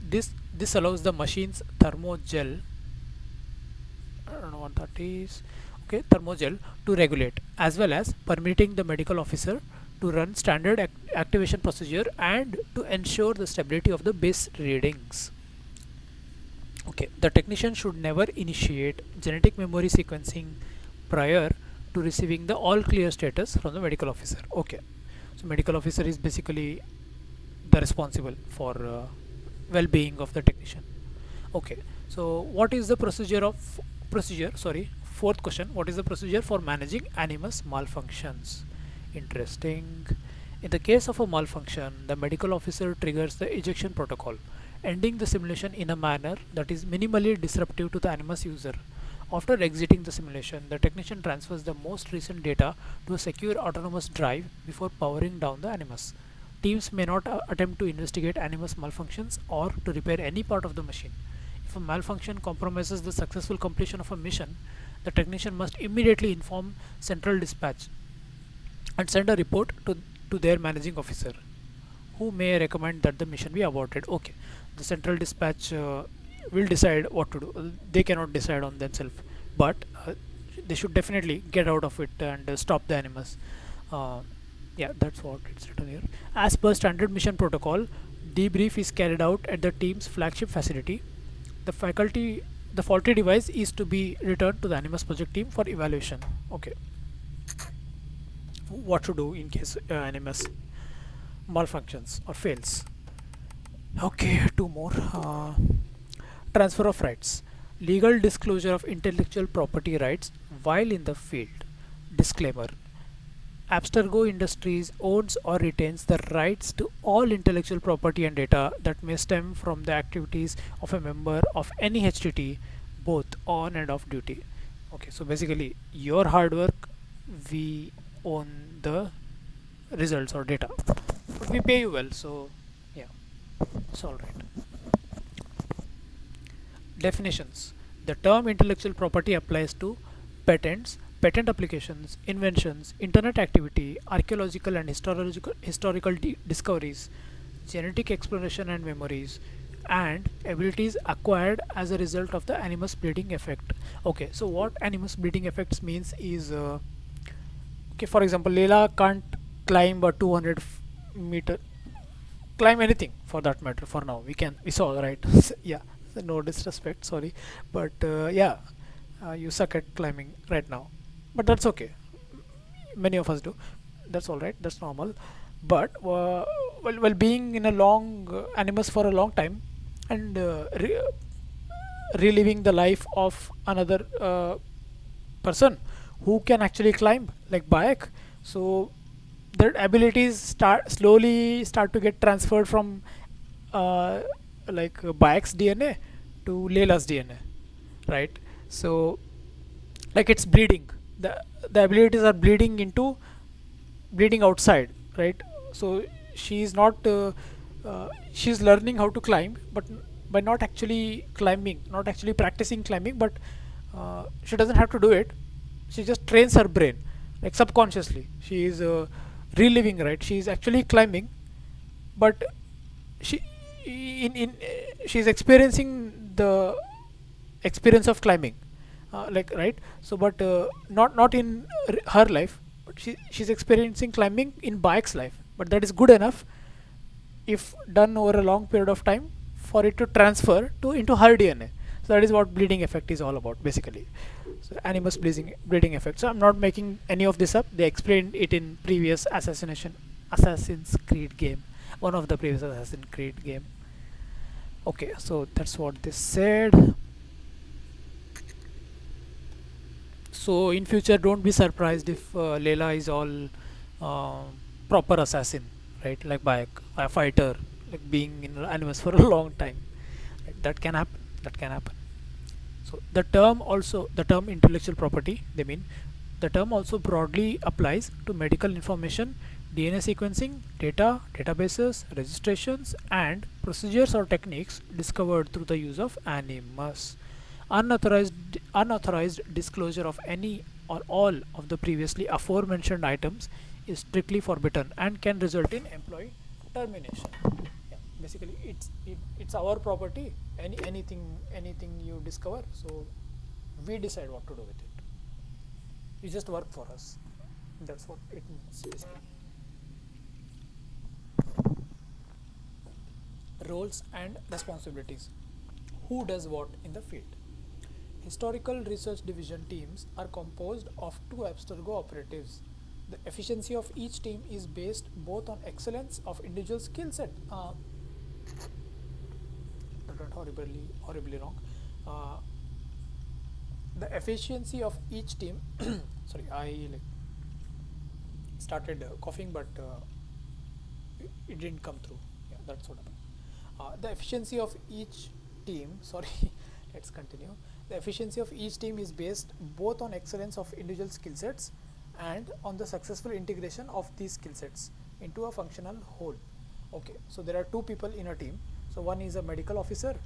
the machine's thermogel. I don't know what that is. Okay, thermogel to regulate, as well as permitting the medical officer to run standard activation procedure and to ensure the stability of the base readings. Okay, the technician should never initiate genetic memory sequencing prior to receiving the all clear status from the medical officer. Okay, so medical officer is basically the responsible for well-being of the technician. Okay, so what is the procedure? Sorry, fourth question: what is the procedure for managing Animus malfunctions? Interesting. In the case of a malfunction, the medical officer triggers the ejection protocol, ending the simulation in a manner that is minimally disruptive to the Animus user. After exiting the simulation, the technician transfers the most recent data to a secure autonomous drive before powering down the Animus. Teams may not attempt to investigate Animus malfunctions or to repair any part of the machine. If a malfunction compromises the successful completion of a mission, the technician must immediately inform central dispatch and send a report to their managing officer, who may recommend that the mission be aborted. Okay, the central dispatch will decide what to do. They cannot decide on themselves, but they should definitely get out of it and stop the Animus. Yeah, that's what it's written here. As per standard mission protocol, debrief is carried out at the team's flagship facility. The faulty device is to be returned to the Animus project team for evaluation. Okay, what to do in case Animus malfunctions or fails. Okay, two more. Transfer of rights. Legal disclosure of intellectual property rights while in the field. Disclaimer: Abstergo Industries owns or retains the rights to all intellectual property and data that may stem from the activities of a member of any HTT, both on and off duty. Okay, so basically, your hard work, we own the results or data, but we pay you well, so yeah, it's all right. Definitions. The term intellectual property applies to patents, patent applications, inventions, internet activity, archaeological and historical discoveries, genetic exploration and memories, and abilities acquired as a result of the Animus bleeding effect. Okay, so what Animus bleeding effects means is, okay, for example, Layla can't climb a 200 meter, climb anything for that matter. For now, we saw, right? Yeah, no disrespect, sorry, but yeah, you suck at climbing right now, but that's okay. Many of us do. That's all right. That's normal. But well, being in a long Animus for a long time and reliving the life of another person who can actually climb like Bayek. So their abilities start to get transferred from uh, Bayek's DNA to Layla's DNA, right? So like it's bleeding. The abilities are bleeding outside, right? So she's not she's learning how to climb, but by not actually climbing, not actually practicing climbing, but she doesn't have to do it. She just trains her brain, like subconsciously. She is reliving, right? She is actually climbing, but she in she's experiencing the experience of climbing, like, right? So but not in her life, but she's experiencing climbing in Bayek's life, but that is good enough if done over a long period of time for it to transfer to into her DNA. So that is what bleeding effect is all about, basically. So Animus bleeding effect. So I'm not making any of this up. They explained it in previous Assassin's Creed game, one of the previous Assassin's Creed game. Okay, so that's what they said. So in future, don't be surprised if Layla is all proper assassin, right? Like Bayek, a fighter, like being in Animus for a long time. Right? That can happen. That can happen. So the term intellectual property, they mean, the term also broadly applies to medical information, DNA sequencing, databases, registrations, and procedures or techniques discovered through the use of Animus. Unauthorized disclosure of any or all of the previously aforementioned items is strictly forbidden and can result in employee termination. Yeah, basically it's our property. Anything you discover, so we decide what to do with it. You just work for us. That's what it means, basically. Roles and responsibilities. Who does what in the field? Historical research division teams are composed of two abstergo operatives. The efficiency of each team is based both on excellence of individual skill set. That went horribly wrong. Uh, the efficiency of each team. Sorry, I started coughing, but it didn't come through. Yeah, that's what happened. The efficiency of each team. Sorry, let's continue. The efficiency of each team is based both on excellence of individual skill sets and on the successful integration of these skill sets into a functional whole. Okay, so there are two people in a team. So one is a medical officer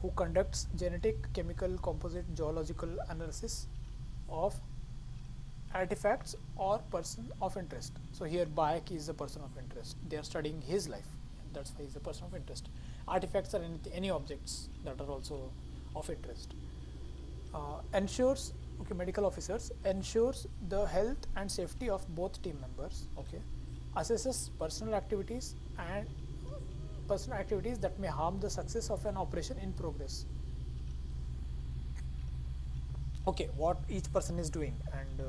who conducts genetic, chemical, composite, geological analysis of artifacts or person of interest. So here Bayek is the person of interest. They are studying his life. That's why he is the person of interest. Artifacts are any objects that are also of interest. Ensures, okay, medical officers ensures the health and safety of both team members. Okay, assesses personal activities that may harm the success of an operation in progress. Okay, what each person is doing and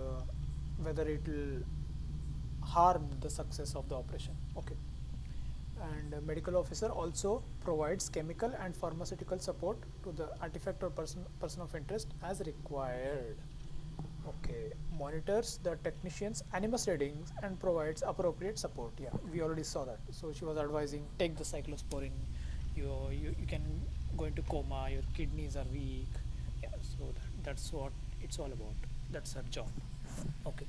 whether it will harm the success of the operation. Okay, and medical officer also provides chemical and pharmaceutical support to the artifact or person of interest as required. Okay, monitors the technician's Animus readings and provides appropriate support. Yeah, we already saw that. So she was advising, take the cyclosporin, you can go into coma, your kidneys are weak. Yeah, so that's what it's all about. That's her job. Okay,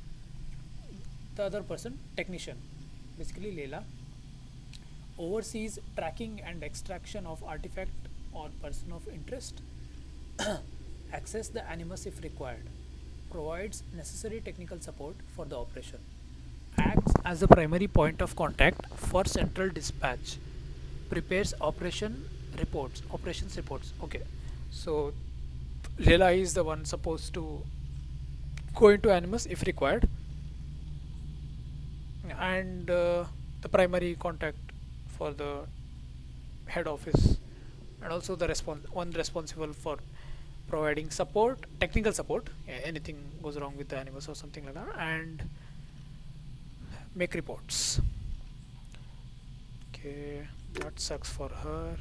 the other person, technician, basically Layla, oversees tracking and extraction of artifact or person of interest, access the Animus if required, provides necessary technical support for the operation, acts as the primary point of contact for central dispatch, prepares operations reports. Okay, so Layla is the one supposed to go into Animus if required, and the primary contact for the head office, and also the one responsible for providing support, technical support. Yeah, anything goes wrong with the Animus or something like that, and make reports. Okay, that sucks for her,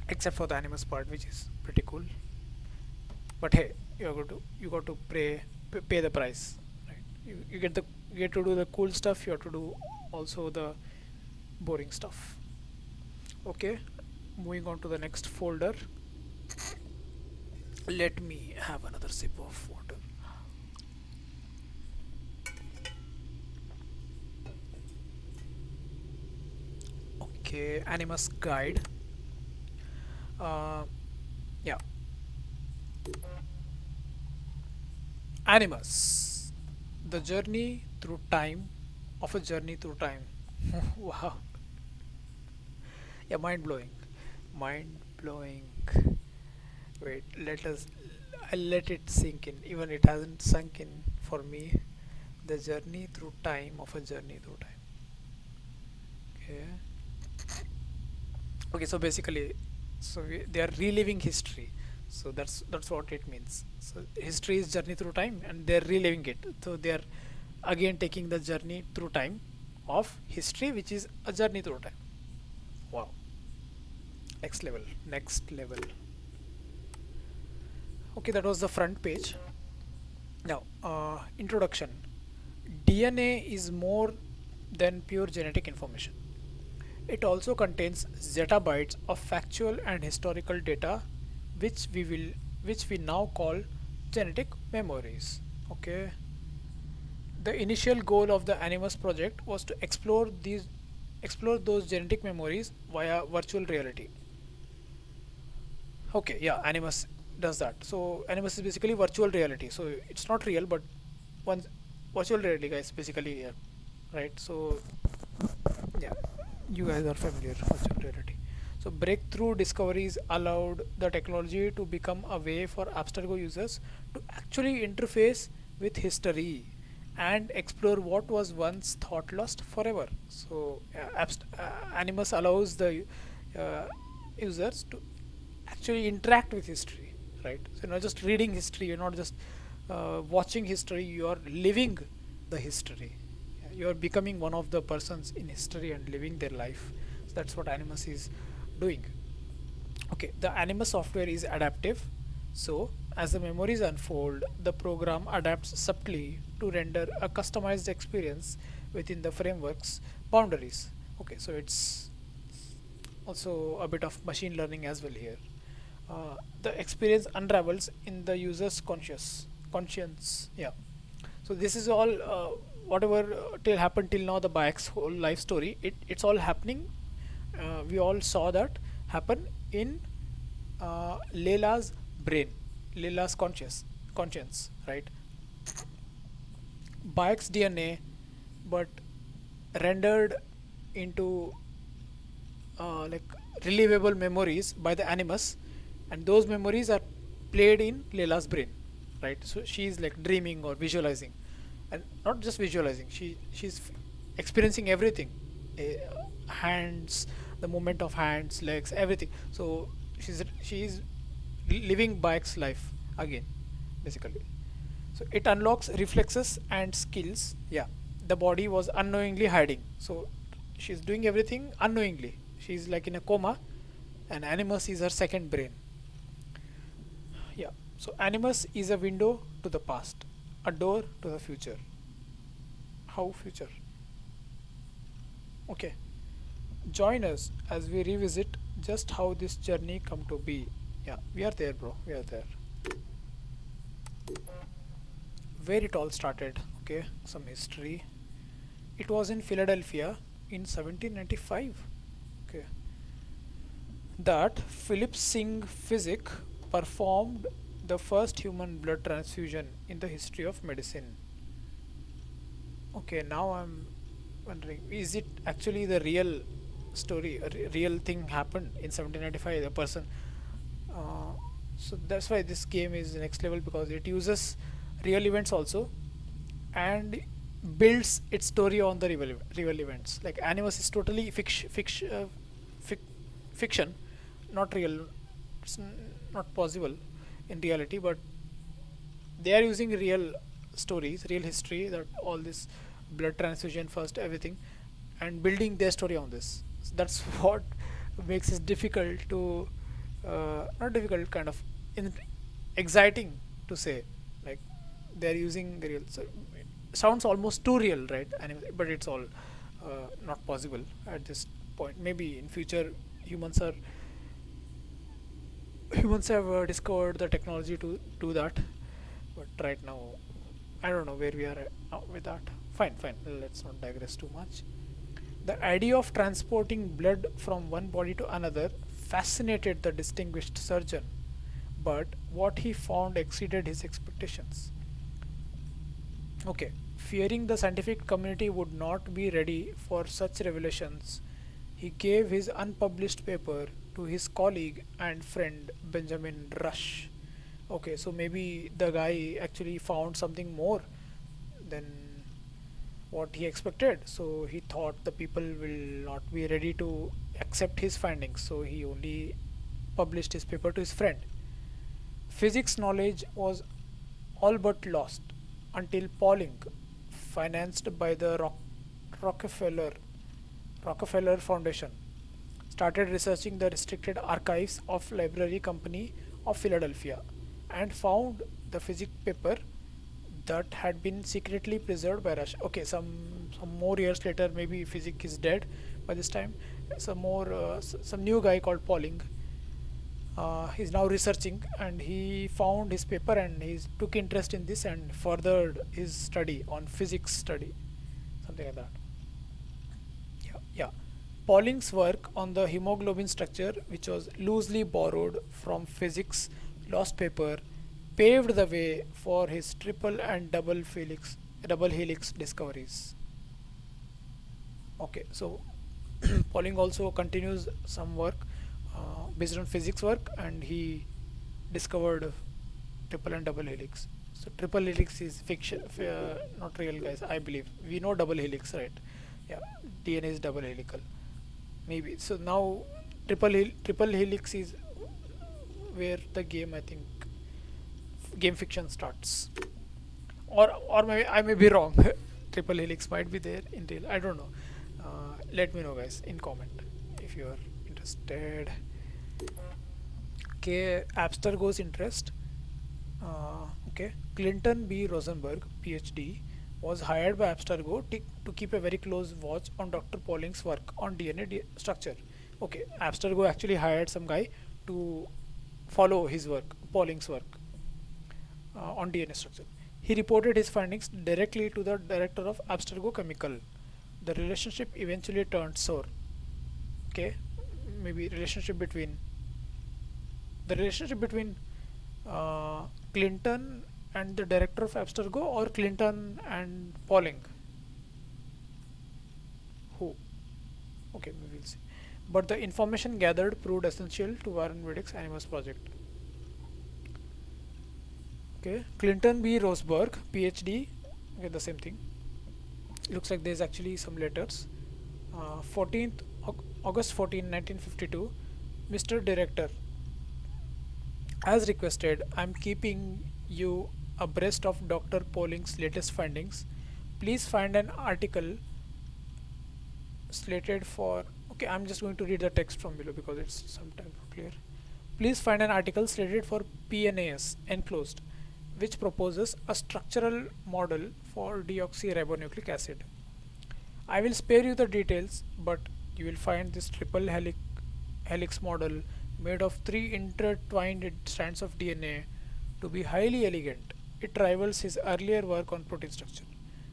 except for the Animus part, which is pretty cool. But hey, you got to pay the price, right? You get to do the cool stuff. You have to do also the boring stuff. Okay, moving on to the next folder. Let me have another sip of water. Okay, Animus Guide. Uh, yeah, Animus. The journey through time of a journey through time. Wow. Yeah, mind blowing. Mind blowing. Wait, I'll let it sink in. Even it hasn't sunk in for me. The journey through time of a journey through time. Okay. Okay, so basically, they are reliving history. So that's what it means. So history is journey through time, and they're reliving it. So they are again taking the journey through time of history, which is a journey through time. Wow. Next level. Next level. Okay, that was the front page. Now, introduction. DNA is more than pure genetic information. It also contains zettabytes of factual and historical data, which which we now call genetic memories. Okay. The initial goal of the Animus project was to explore those genetic memories via virtual reality. Okay, yeah, Animus does that. So Animus is basically virtual reality. So it's not real, but one virtual reality, guys, basically, yeah, right? So yeah, you guys are familiar with virtual reality. So breakthrough discoveries allowed the technology to become a way for Abstergo users to actually interface with history and explore what was once thought lost forever. So Animus allows the uh, users to actually interact with history, right? So you're not just reading history, you're not just watching history, you are living the history. Yeah, you are becoming one of the persons in history and living their life. So that's what Animus is doing. Okay, the Animus software is adaptive. So as the memories unfold, the program adapts subtly to render a customized experience within the framework's boundaries. Okay, so it's also a bit of machine learning as well here. The experience unravels in the user's conscience. Yeah. So this is all whatever till happened till now, the Bayek's whole life story. It's all happening. We all saw that happen in Layla's brain, Layla's conscience, right? Bayek's DNA, but rendered into like relivable memories by the Animus, and those memories are played in Layla's brain, right? So she's like dreaming or visualizing, and not just visualizing. She's experiencing everything, hands, the movement of hands, legs, everything. So she's living Bayek's life again, basically. So it unlocks reflexes and skills. Yeah, the body was unknowingly hiding. So she's doing everything unknowingly. She's like in a coma, and Animus is her second brain. Yeah. So Animus is a window to the past, a door to the future. How future? Okay. Join us as we revisit just how this journey come to be. Yeah, we are there, bro. We are there. Where it all started. Okay, some history. It was in Philadelphia in 1795. Okay, that Philip Singh Physic performed the first human blood transfusion in the history of medicine. Okay, now I'm wondering, is it actually the real story? A real thing happened in 1795. The person. Uh, so that's why this game is next level, because it uses real events also and builds its story on the real events. Like Animus is totally fiction, not real. It's not possible in reality, but they are using real stories, real history, that all this blood transfusion first, everything, and building their story on this. So that's what makes it difficult to, not difficult, kind of exciting to say. Like they're using real. So it sounds almost too real, right? But it's all not possible at this point. Maybe in future humans are humans have discovered the technology to do that, but right now I don't know where we are with that. Fine, fine. Let's not digress too much. The idea of transporting blood from one body to another fascinated the distinguished surgeon, but what he found exceeded his expectations. Okay, fearing the scientific community would not be ready for such revelations, he gave his unpublished paper to his colleague and friend Benjamin Rush. Okay, so maybe the guy actually found something more than what he expected. So he thought the people will not be ready to accept his findings. So he only published his paper to his friend. Physics knowledge was all but lost until Pauling, financed by the Rockefeller Rockefeller Foundation, started researching the restricted archives of Library Company of Philadelphia and found the physics paper that had been secretly preserved by Rush. Okay, some more years later, maybe physics is dead by this time. Some new guy called Pauling. He's now researching, and he found his paper, and he took interest in this and furthered his study on physics study, something like that. Yeah, yeah. Pauling's work on the hemoglobin structure, which was loosely borrowed from physics lost paper, paved the way for his triple and double helix discoveries. Okay, so Pauling also continues some work based on physics work, and he discovered triple and double helix. So triple helix is fiction, not real, guys. I believe we know double helix, right? Yeah, DNA is double helical. Maybe so now triple helix is where the game, I think, game fiction starts. Or maybe I may be wrong. Triple helix might be there in real. I don't know. Let me know, guys, in comment if you are interested. Okay, Abstergo's interest. Okay, Clinton B. Rosenberg, PhD, was hired by Abstergo to keep a very close watch on Dr. Pauling's work on DNA structure. Okay, Abstergo actually hired some guy to follow his work, Pauling's work on DNA structure. He reported his findings directly to the director of Abstergo Chemical. The relationship eventually turned sour. Okay, maybe the relationship between Clinton and the director of Abstergo, or Clinton and Pauling. Who? Okay, we will see. But the information gathered proved essential to Warren Beatty's Animus project. Okay, Clinton B. Roseberg, PhD. Okay, the same thing. Looks like there's actually some letters. 14th August 14, 1952. Mr. Director, as requested, I'm keeping you abreast of Dr. Pauling's latest findings. Please find an article slated for. Okay, I'm just going to read the text from below because it's sometimes not clear. Please find an article slated for PNAS enclosed, which proposes a structural model for deoxyribonucleic acid. I will spare you the details, but you will find this triple helix model made of 3 intertwined strands of DNA to be highly elegant. It rivals his earlier work on protein structure.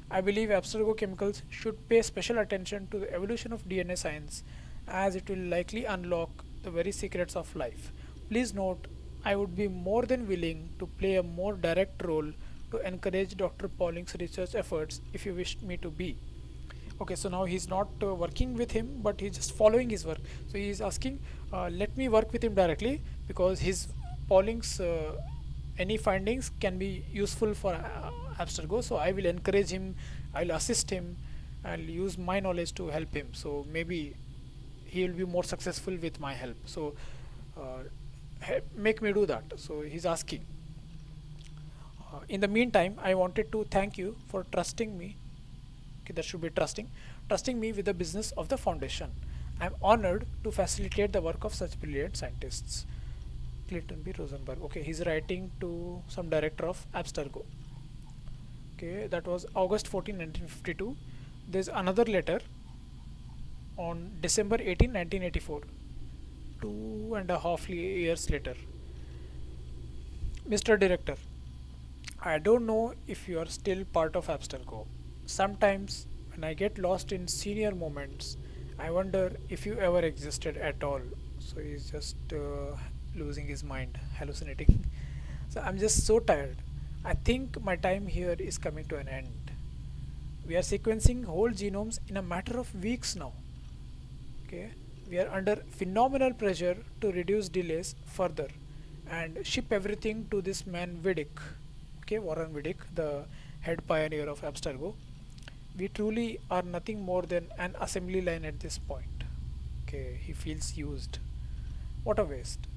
I believe Abstergo Chemicals should pay special attention to the evolution of DNA science, as it will likely unlock the very secrets of life. Please note, I would be more than willing to play a more direct role to encourage Dr. Pauling's research efforts if you wish me to be. Okay, so now he's not working with him, but he's just following his work. So he's asking, let me work with him directly, because his Pauling's any findings can be useful for Abstergo. So I will encourage him, I'll assist him, I'll use my knowledge to help him. So maybe he will be more successful with my help. So make me do that. So he's asking. In the meantime, I wanted to thank you for trusting me. Okay, that should be trusting me with the business of the foundation. I am honored to facilitate the work of such brilliant scientists. Clinton B. Rosenberg. Okay, he's writing to some director of Abstergo. Okay, that was August 14, 1952. There's another letter on December 18, 1984, 2.5 years later. Mr. Director, I don't know if you are still part of Abstergo. Sometimes, when I get lost in senior moments, I wonder if you ever existed at all. So he's just losing his mind, hallucinating. So I'm just so tired. I think my time here is coming to an end. We are sequencing whole genomes in a matter of weeks now. Okay, we are under phenomenal pressure to reduce delays further and ship everything to this man Vidic. Okay, Warren Vidic, the head pioneer of Abstergo. We truly are nothing more than an assembly line at this point. Okay, he feels used. What a waste.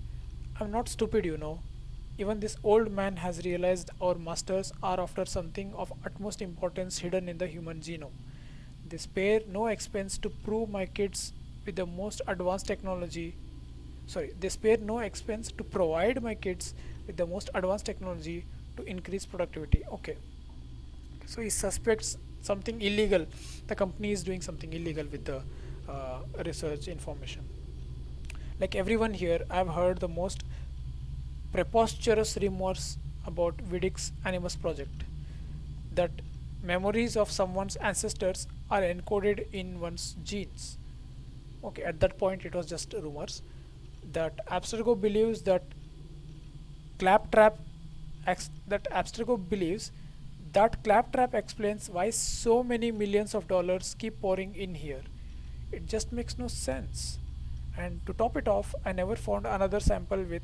I'm not stupid, you know. Even this old man has realized our masters are after something of utmost importance hidden in the human genome. They spare no expense to prove my kids with the most advanced technology. Sorry, they spare no expense to provide my kids with the most advanced technology to increase productivity. Okay, so he suspects something illegal. The company is doing something illegal with the research information. Like everyone here, I've heard the most preposterous rumors about Vidic's Animus project, that memories of someone's ancestors are encoded in one's genes. Okay, at that point it was just rumors. That Abstergo believes that claptrap that Abstergo believes that claptrap explains why so many millions of dollars keep pouring in here. It just makes no sense. And to top it off, I never found another sample with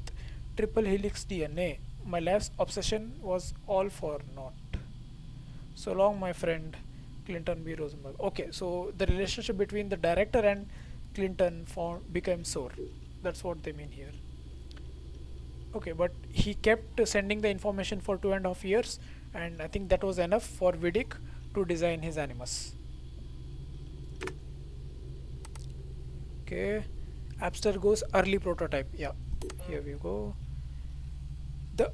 triple helix DNA. My life's obsession was all for naught. So long, my friend, Clinton B. Rosenberg. Okay, so the relationship between the director and Clinton became sore. That's what they mean here. Okay, but he kept sending the information for 2.5 years, and I think that was enough for Vidic to design his Animus. Okay, Abstergo's early prototype. Yeah, here we go. The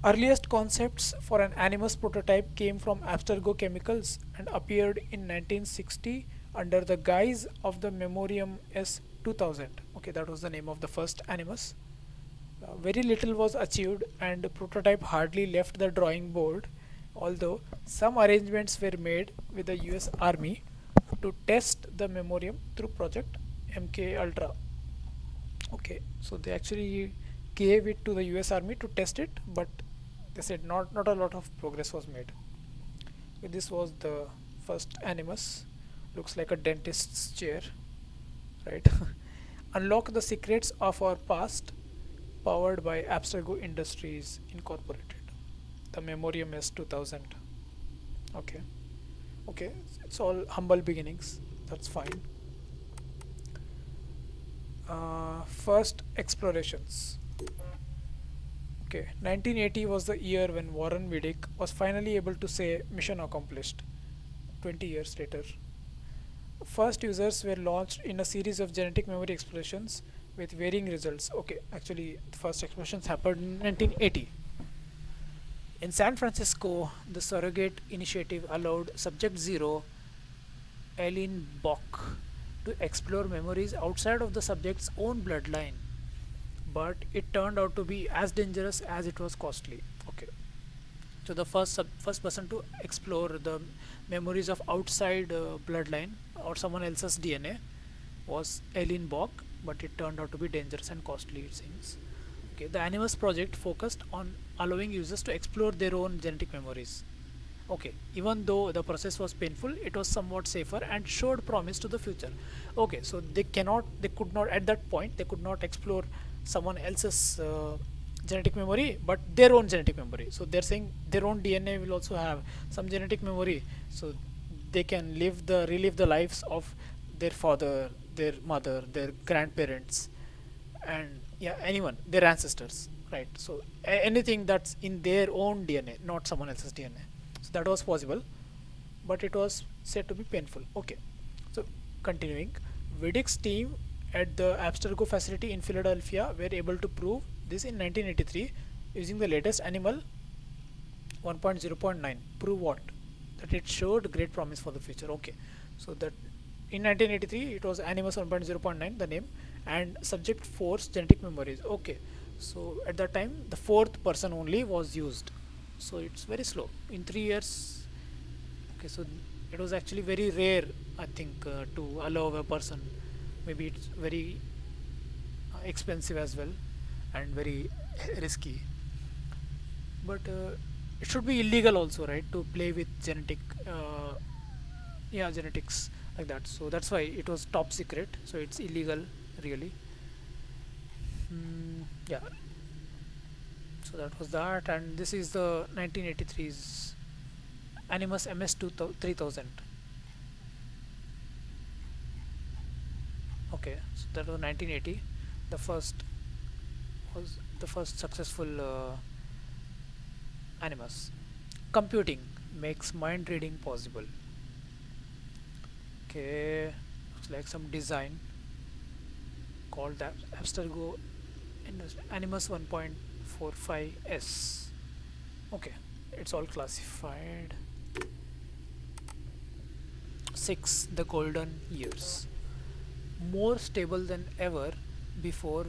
earliest concepts for an Animus prototype came from Abstergo Chemicals and appeared in 1960 under the guise of the Memoriam S2000. Okay, that was the name of the first Animus. Very little was achieved and the prototype hardly left the drawing board, although some arrangements were made with the US Army to test the Memoriam through Project MK Ultra. Okay, so they actually gave it to the US Army to test it, but they said not a lot of progress was made. Okay, this was the first Animus. Looks like a dentist's chair, right? Unlock the secrets of our past, powered by Abstergo Industries Incorporated. The Memoriam S2000. Okay, okay, it's all humble beginnings. That's fine. First explorations. Okay, 1980 was the year when Warren Vidic was finally able to say mission accomplished. 20 years later, first users were launched in a series of genetic memory explorations with varying results. Okay, actually, the first explorations happened in 1980. In San Francisco, the surrogate initiative allowed Subject Zero, Eileen Bock, to explore memories outside of the subject's own bloodline, but it turned out to be as dangerous as it was costly. Okay, so the first person to explore the memories of outside bloodline or someone else's DNA was Eileen Bock, but it turned out to be dangerous and costly, it seems. Okay, the Animus project focused on allowing users to explore their own genetic memories. Okay, even though the process was painful, it was somewhat safer and showed promise to the future. Okay, so they could not at that point, they could not explore someone else's genetic memory, but their own genetic memory. So they're saying their own DNA will also have some genetic memory, so they can relive the lives of their father, their mother, their grandparents, and yeah, anyone, their ancestors, right? So anything that's in their own DNA, not someone else's DNA. So that was possible, but it was said to be painful. Okay, so continuing, Vidic's team at the Abstergo facility in Philadelphia were able to prove this in 1983 using the latest Animal 1.0.9. Prove what? That it showed great promise for the future. Okay, so that in 1983 it was Animus 1.0.9 the name, and subject force genetic memories. Okay, so at that time the fourth person only was used, so it's very slow in 3 years. Okay, so it was actually very rare, I think, to allow a person. Maybe it's very expensive as well and very risky, but it should be illegal also, right, to play with genetics like that. So that's why it was top secret, so it's illegal really. Yeah, so that was that, and this is the 1983's Animus MS 3000. Okay, so that was 1980. The first was the first successful Animus. Computing makes mind reading possible. Okay, looks like some design called that Abstergo Animus 1.45S. Okay, it's all classified. 6. The golden years. More stable than ever before,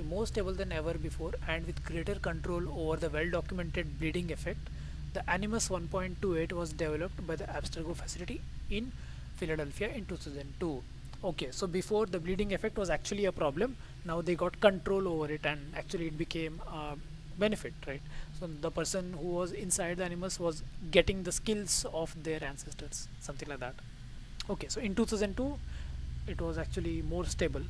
more stable than ever before, and with greater control over the well-documented bleeding effect, the Animus 1.28 was developed by the Abstergo facility in Philadelphia in 2002. Okay, so before the bleeding effect was actually a problem, now they got control over it, and actually it became a benefit, right? So the person who was inside the Animus was getting the skills of their ancestors, something like that. Okay, so in 2002 it was actually more stable.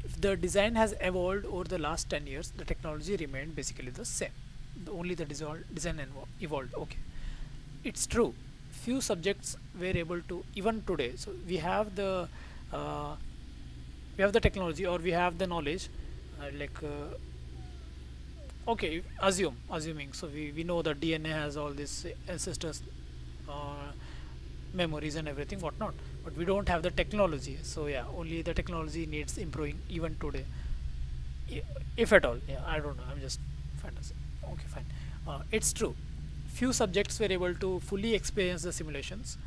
If the design has evolved over the last 10 years, the technology remained basically the same. Only the design evolved. Okay, it's true. Few subjects were able to, even today. So uh, we have the technology, or we have the knowledge, okay, assuming. So we know that DNA has all these ancestors, uh, memories and everything whatnot, but we don't have the technology. So yeah, only the technology needs improving even today, if at all. Yeah, I don't know, I'm just fantasy. Okay, fine. It's true, few subjects were able to fully experience the simulations,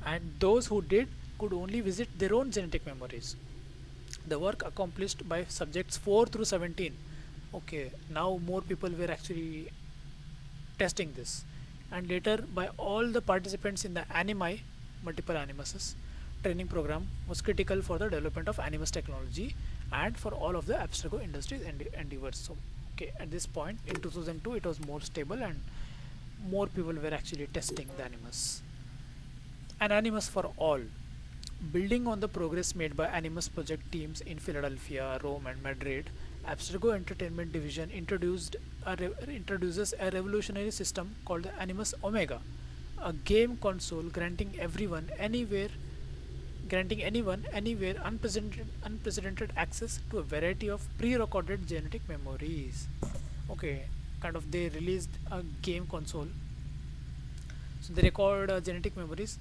and those who did could only visit their own genetic memories. The work accomplished by subjects 4 through 17. Okay, now more people were actually testing this, and later by all the participants in the Animi, multiple Animuses, training program was critical for the development of Animus technology and for all of the Abstergo industries and endeavors. So okay, at this point in 2002 it was more stable, and more people were actually testing the Animus. An Animus for all. Building on the progress made by Animus project teams in Philadelphia, Rome, and Madrid, Abstergo Entertainment Division introduces a revolutionary system called the Animus Omega, a game console granting anyone anywhere unprecedented access to a variety of pre-recorded genetic memories. Okay, kind of they released a game console, so they record genetic memories.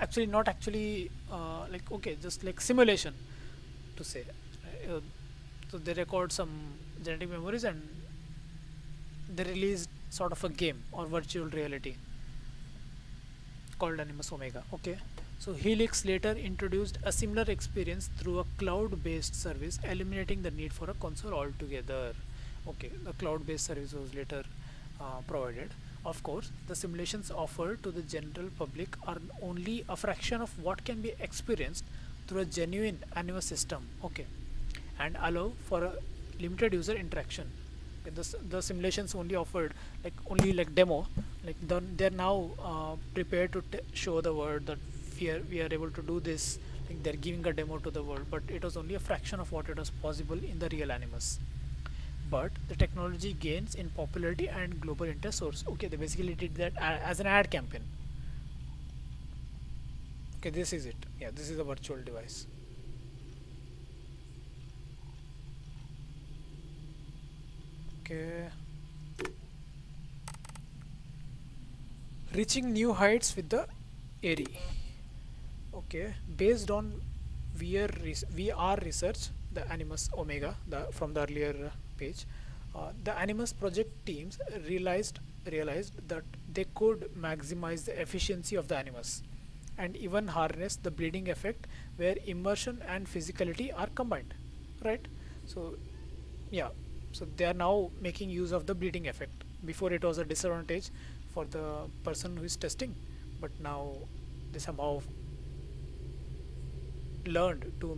Actually, not actually okay, just like simulation to say. Uh, so they record some genetic memories, and they released sort of a game or virtual reality called Animus Omega. Okay, so Helix later introduced a similar experience through a cloud-based service, eliminating the need for a console altogether. Okay, the cloud-based service was later provided. Of course, the simulations offered to the general public are only a fraction of what can be experienced through a genuine Animus system. Okay, and allow for a limited user interaction. Okay, the simulations only offered only like demo, they're now prepared to show the world that we are able to do this. Like they're giving a demo to the world, but it was only a fraction of what it was possible in the real Animus. But the technology gains in popularity and global interest source. Okay, they basically did that as an ad campaign. Okay, this is it. Yeah, this is a virtual device. Okay, reaching new heights with the ARI. Okay, based on VR research, the Animus Omega, from the earlier page. The Animus project teams realized that they could maximize the efficiency of the Animus and even harness the bleeding effect where immersion and physicality are combined, right? So yeah, so they are now making use of the bleeding effect. Before it was a disadvantage for the person who is testing, but now they somehow learned to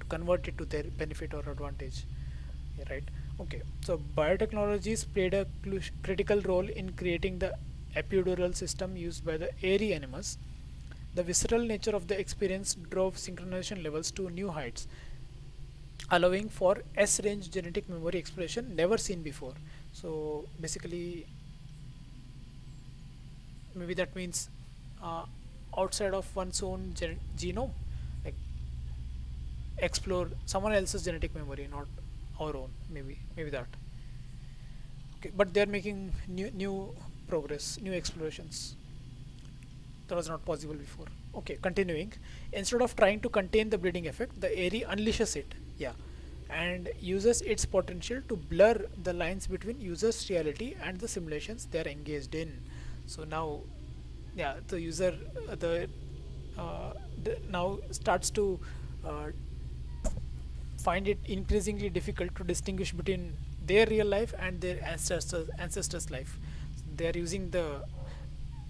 convert it to their benefit or advantage. Yeah, right. Okay, so biotechnologies played a critical role in creating the epidural system used by the airy animals. The visceral nature of the experience drove synchronization levels to new heights, allowing for S-range genetic memory exploration never seen before. So basically, maybe that means uh, outside of one's own genome, like explore someone else's genetic memory, not our own. Maybe that. Okay, but they're making new progress, new explorations. That was not possible before. Okay, continuing. Instead of trying to contain the bleeding effect, the Airy unleashes it. Yeah, and uses its potential to blur the lines between users' reality and the simulations they are engaged in. So now, yeah, the user uh, now starts to uh, find it increasingly difficult to distinguish between their real life and their ancestors life. They are using the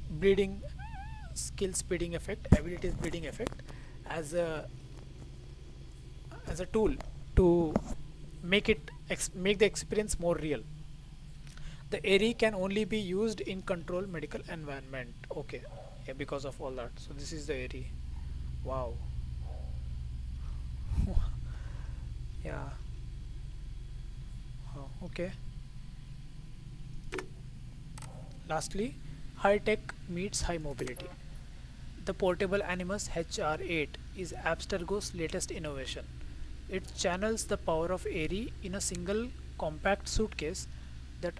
bleeding skill speeding effect, abilities bleeding effect, as a tool to make the experience more real. The ARI can only be used in controlled medical environment. Okay, yeah, because of all that. So this is the ARI. Wow. Yeah. Oh, okay. Lastly, high tech meets high mobility. The portable Animus HR8 is Abstergo's latest innovation. It channels the power of ARI in a single compact suitcase that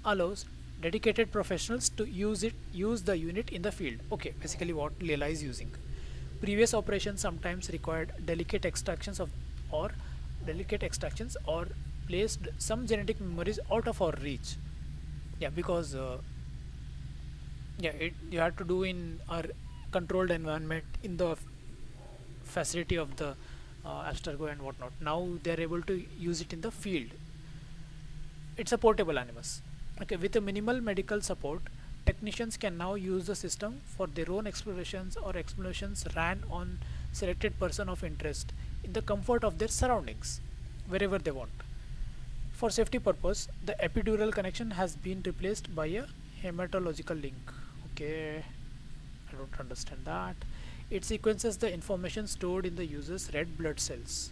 allows dedicated professionals to use the unit in the field. Okay, basically what Layla is using. Previous operations sometimes required or delicate extractions or placed some genetic memories out of our reach. Yeah, because yeah, you had to do in our controlled environment in the facility of the Abstergo and whatnot. Now they are able to use it in the field. It's a portable Animus. Okay, with a minimal medical support, technicians can now use the system for their own explorations or explorations ran on selected person of interest in the comfort of their surroundings, wherever they want. For safety purpose, the epidural connection has been replaced by a hematological link. Okay, I don't understand that. It sequences the information stored in the user's red blood cells.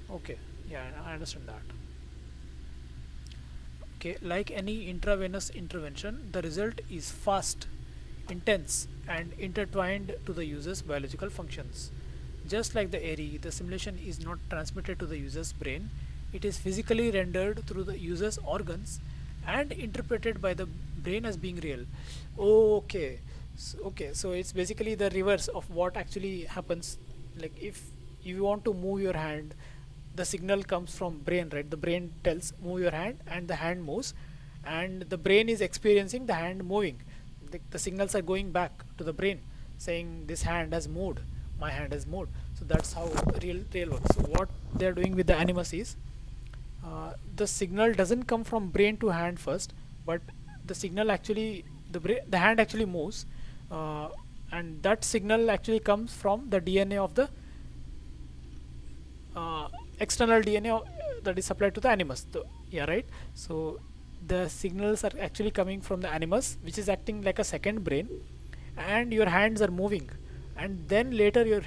Okay, yeah, I understand that. Okay, like any intravenous intervention, the result is fast, intense, and intertwined to the user's biological functions. Just like the ARI, the simulation is not transmitted to the user's brain, it is physically rendered through the user's organs and interpreted by the brain as being real. Okay, so it's basically the reverse of what actually happens. Like if you want to move your hand, the signal comes from brain, right? The brain tells move your hand and the hand moves, and the brain is experiencing the hand moving. The signals are going back to the brain saying this hand has moved, my hand has moved. So that's how real works. So what they're doing with the Animus is the signal doesn't come from brain to hand first, but the signal actually the hand actually moves, uh, and that signal actually comes from the DNA of the uh, external DNA that is supplied to the Animus. Yeah, right. So the signals are actually coming from the Animus, which is acting like a second brain, and your hands are moving, and then later your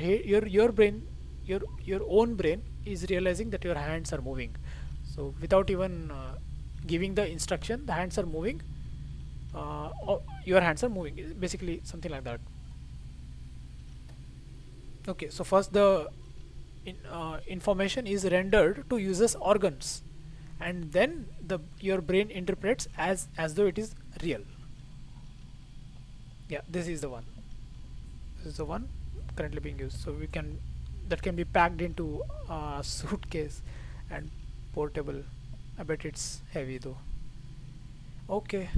brain, your own brain is realizing that your hands are moving. So without even giving the instruction, the hands are moving. Or your hands are moving. Basically, something like that. Okay. So first the information is rendered to users organs, and then your brain interprets as though it is real. Yeah, this is the one. This is the one currently being used. So we can that can be packed into a suitcase and Portable. I bet it's heavy though. Okay,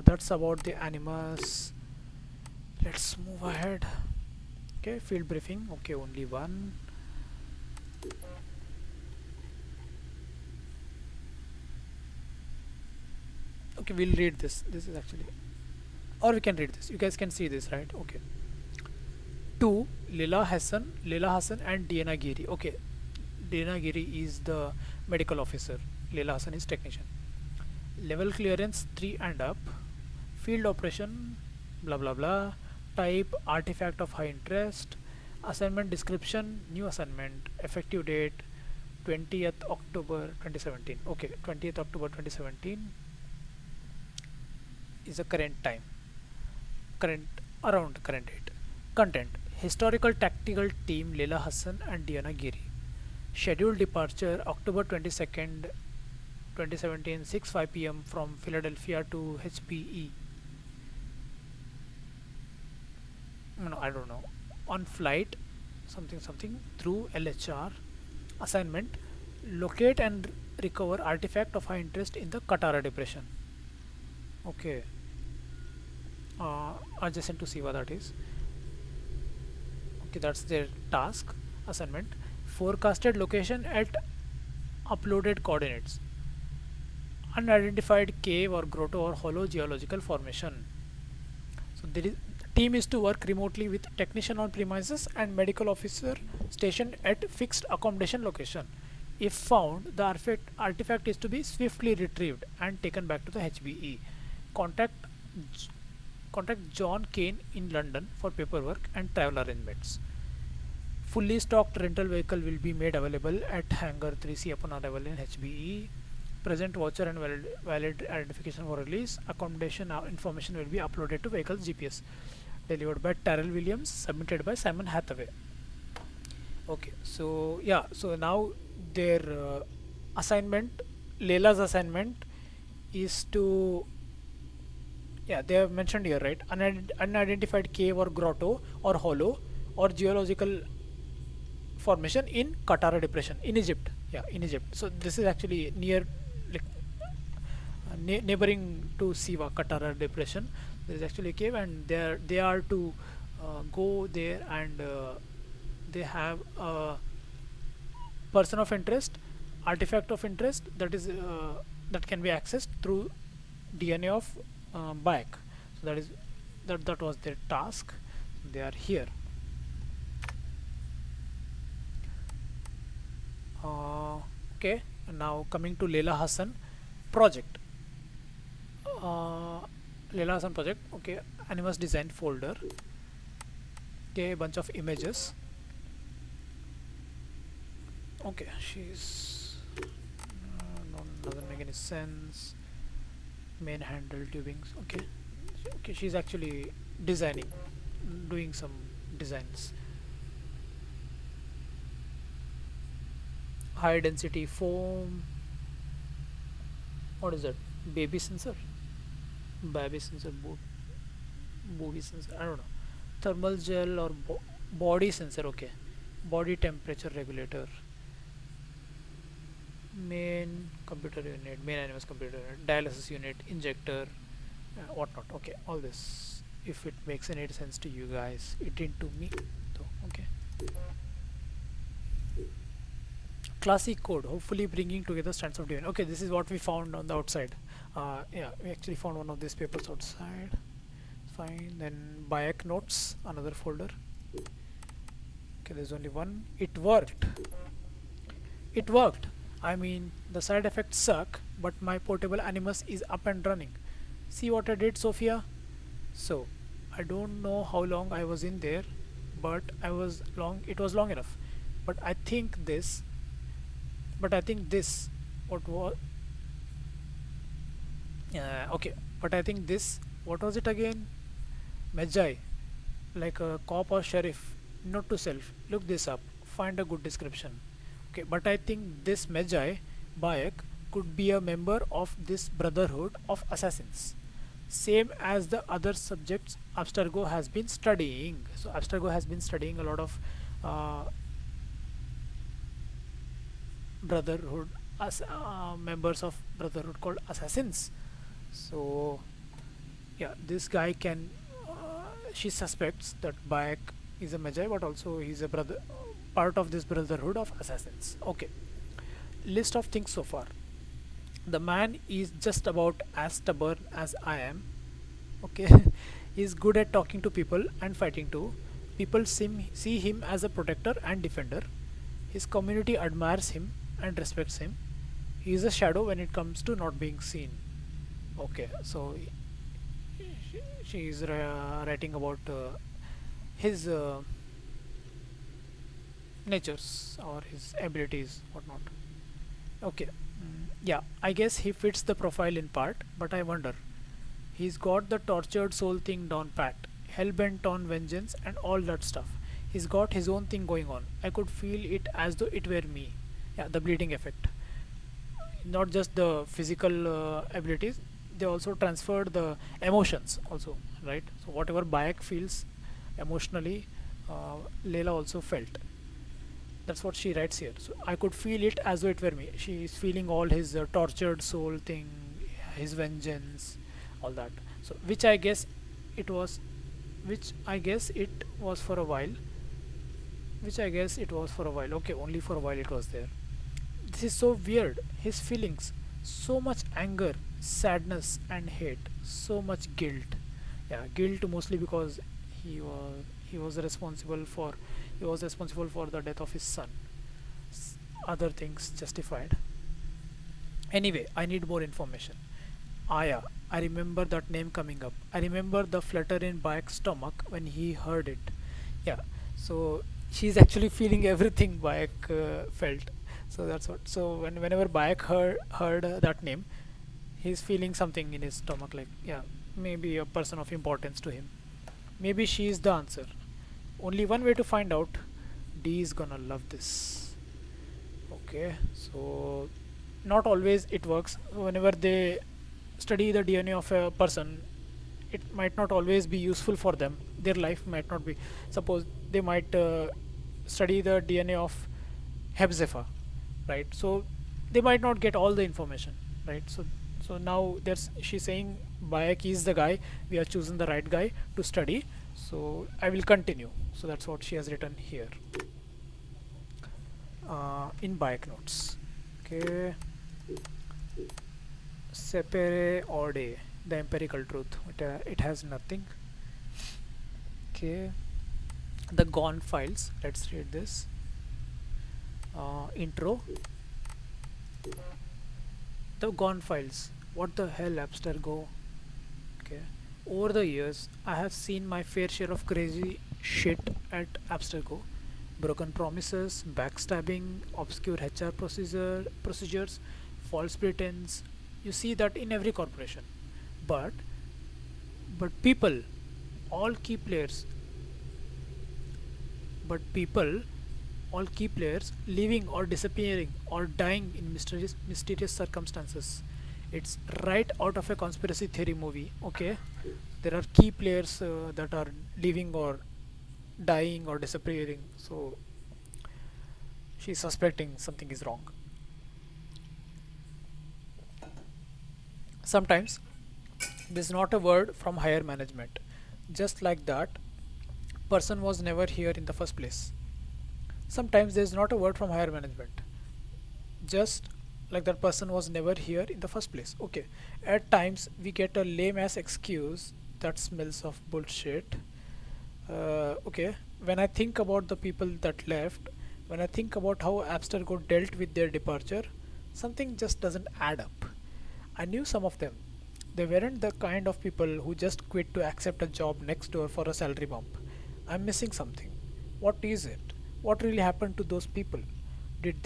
that's about the Animus. Let's move ahead. Okay, field briefing. Okay, only one. Okay, we'll read this. This is actually, or we can read this. You guys can see this, right? Okay. Two, Layla Hassan and Diana Giri. Okay, Diana Giri is the medical officer. Layla Hassan is technician. Level clearance 3 and up. Field operation, blah blah blah. Type artifact of high interest. Assignment description, new assignment. Effective date 20th October 2017. Okay, 20th October 2017 is the current time. Current around current date. Content: Historical Tactical Team Layla Hassan and Diana Giri. Scheduled departure October 22nd, 2017, 6:05 p.m. from Philadelphia to HPE. No, I don't know. On flight, something something through LHR. Assignment: Locate and recover artifact of high interest in the Katara Depression. Okay. Adjacent to Siwa, that is. Okay, that's their task. Assignment: Forecasted location at uploaded coordinates. Unidentified cave or grotto or hollow geological formation. So there is team is to work remotely with technician on premises and medical officer stationed at fixed accommodation location. If found, the artifact is to be swiftly retrieved and taken back to the HBE. Contact J- Contact John Kane in London for paperwork and travel arrangements. Fully stocked rental vehicle will be made available at Hangar 3C upon arrival in HBE. Present voucher and valid identification for release. Accommodation information will be uploaded to vehicle's GPS. Delivered by Terrell Williams, submitted by Simon Hathaway. Okay, so yeah, so now their assignment, Layla's assignment is to, yeah, they have mentioned here, right? Unidentified cave or grotto or hollow or geological formation in Katara Depression in Egypt. Yeah, in Egypt. So this is actually near, like, neighboring to Siwa, Katara Depression. There is actually a cave, and they are to go there, and they have a person of interest, artifact of interest, that is that can be accessed through DNA of Bayek. So that was their task. They are here. Okay, now coming to Layla Hassan project. Layla Hassan project. Okay, Animus Design folder. Okay, a bunch of images. Okay, she's no, doesn't make any sense. Main handle tubings. Okay, okay, she's actually designing, doing some designs. High density foam. What is that? Baby sensor? Baby sensor, booby sensor. I don't know. Thermal gel or body sensor. Okay, body temperature regulator. Main computer unit, main animus computer unit, dialysis unit, injector, whatnot. Okay, all this. If it makes any sense to you guys, it didn't to me. So, okay. Classic code, hopefully bringing together strands of DNA. Okay, this is what we found on the outside. Yeah, we actually found one of these papers outside. Fine. Then Bayek Notes, another folder. Okay, there's only one. It worked. It worked. I mean, the side effects suck, but my portable Animus is up and running. See what I did, Sophia? So, I don't know how long I was in there, but it was long enough. But I think this, what was, okay, but I think this, what was it again? Magi, like a cop or sheriff, note to self, look this up, find a good description. Okay, but I think this Magi, Bayek, could be a member of this brotherhood of assassins, same as the other subjects Abstergo has been studying. So Abstergo has been studying a lot of brotherhood members of Brotherhood called assassins. So yeah, this guy can. She suspects that Bayek is a Magi, but also he's a brother, part of this Brotherhood of Assassins. Okay, list of things so far. The man is just about as stubborn as I am. Okay, he's good at talking to people and fighting too. People see him as a protector and defender. His community admires him and respects him. He is a shadow when it comes to not being seen. Okay, so she is writing about his natures or his abilities, whatnot. Okay, yeah, I guess he fits the profile in part, but I wonder. He's got the tortured soul thing down pat, hell bent on vengeance and all that stuff. He's got his own thing going on. I could feel it as though it were me. Yeah, the bleeding effect. Not just the physical abilities, they also transferred the emotions also, right? So whatever Bayek feels emotionally, Layla also felt. That's what she writes here. So I could feel it as though it were me. She is feeling all his tortured soul thing, his vengeance, all that. So it was which I guess it was for a while. Which I guess it was for a while. Okay, only for a while it was there. This is so weird. His feelings, so much anger, sadness and hate, so much guilt. Yeah, guilt mostly because he was he was responsible for he was responsible for the death of his son. Other things justified. Anyway, I need more information. Aya, I remember that name coming up. I remember the flutter in Bayek's stomach when he heard it. Yeah, so she's actually feeling everything Bayek felt. So that's what. So whenever Bayek heard that name, he's feeling something in his stomach, like yeah, maybe a person of importance to him. Maybe she is the answer. Only one way to find out. D is gonna love this. Okay, so not always it works. Whenever they study the DNA of a person, it might not always be useful for them. Their life might not be. Suppose they might study the DNA of Hebzefa, right? So they might not get all the information, right? So now there's she's saying Bayek is the guy. We have chosen the right guy to study. So I will continue. So that's what she has written here in Bayek Notes. Okay. Separe orde, the empirical truth. It has nothing. Okay. The gone files. Let's read this. Intro. The gone files. What the hell, Abstergo? Okay. Over the years, I have seen my fair share of crazy shit at Abstergo. Broken promises, backstabbing, obscure HR procedures, false pretense. You see that in every corporation. But people, all key players, but people, all key players, living or disappearing or dying in mysterious circumstances. It's right out of a conspiracy theory movie. Okay, there are key players that are living or dying or disappearing. So she's suspecting something is wrong. Sometimes there's not a word from higher management. Just like that person was never here in the first place. Sometimes there's not a word from higher management. Just like that person was never here in the first place. Okay. At times we get a lame ass excuse that smells of bullshit. Okay. When I think about the people that left, when I think about how Abstergo dealt with their departure, something just doesn't add up. I knew some of them. They weren't the kind of people who just quit to accept a job next door for a salary bump. I'm missing something. What is it? What really happened to those people? Did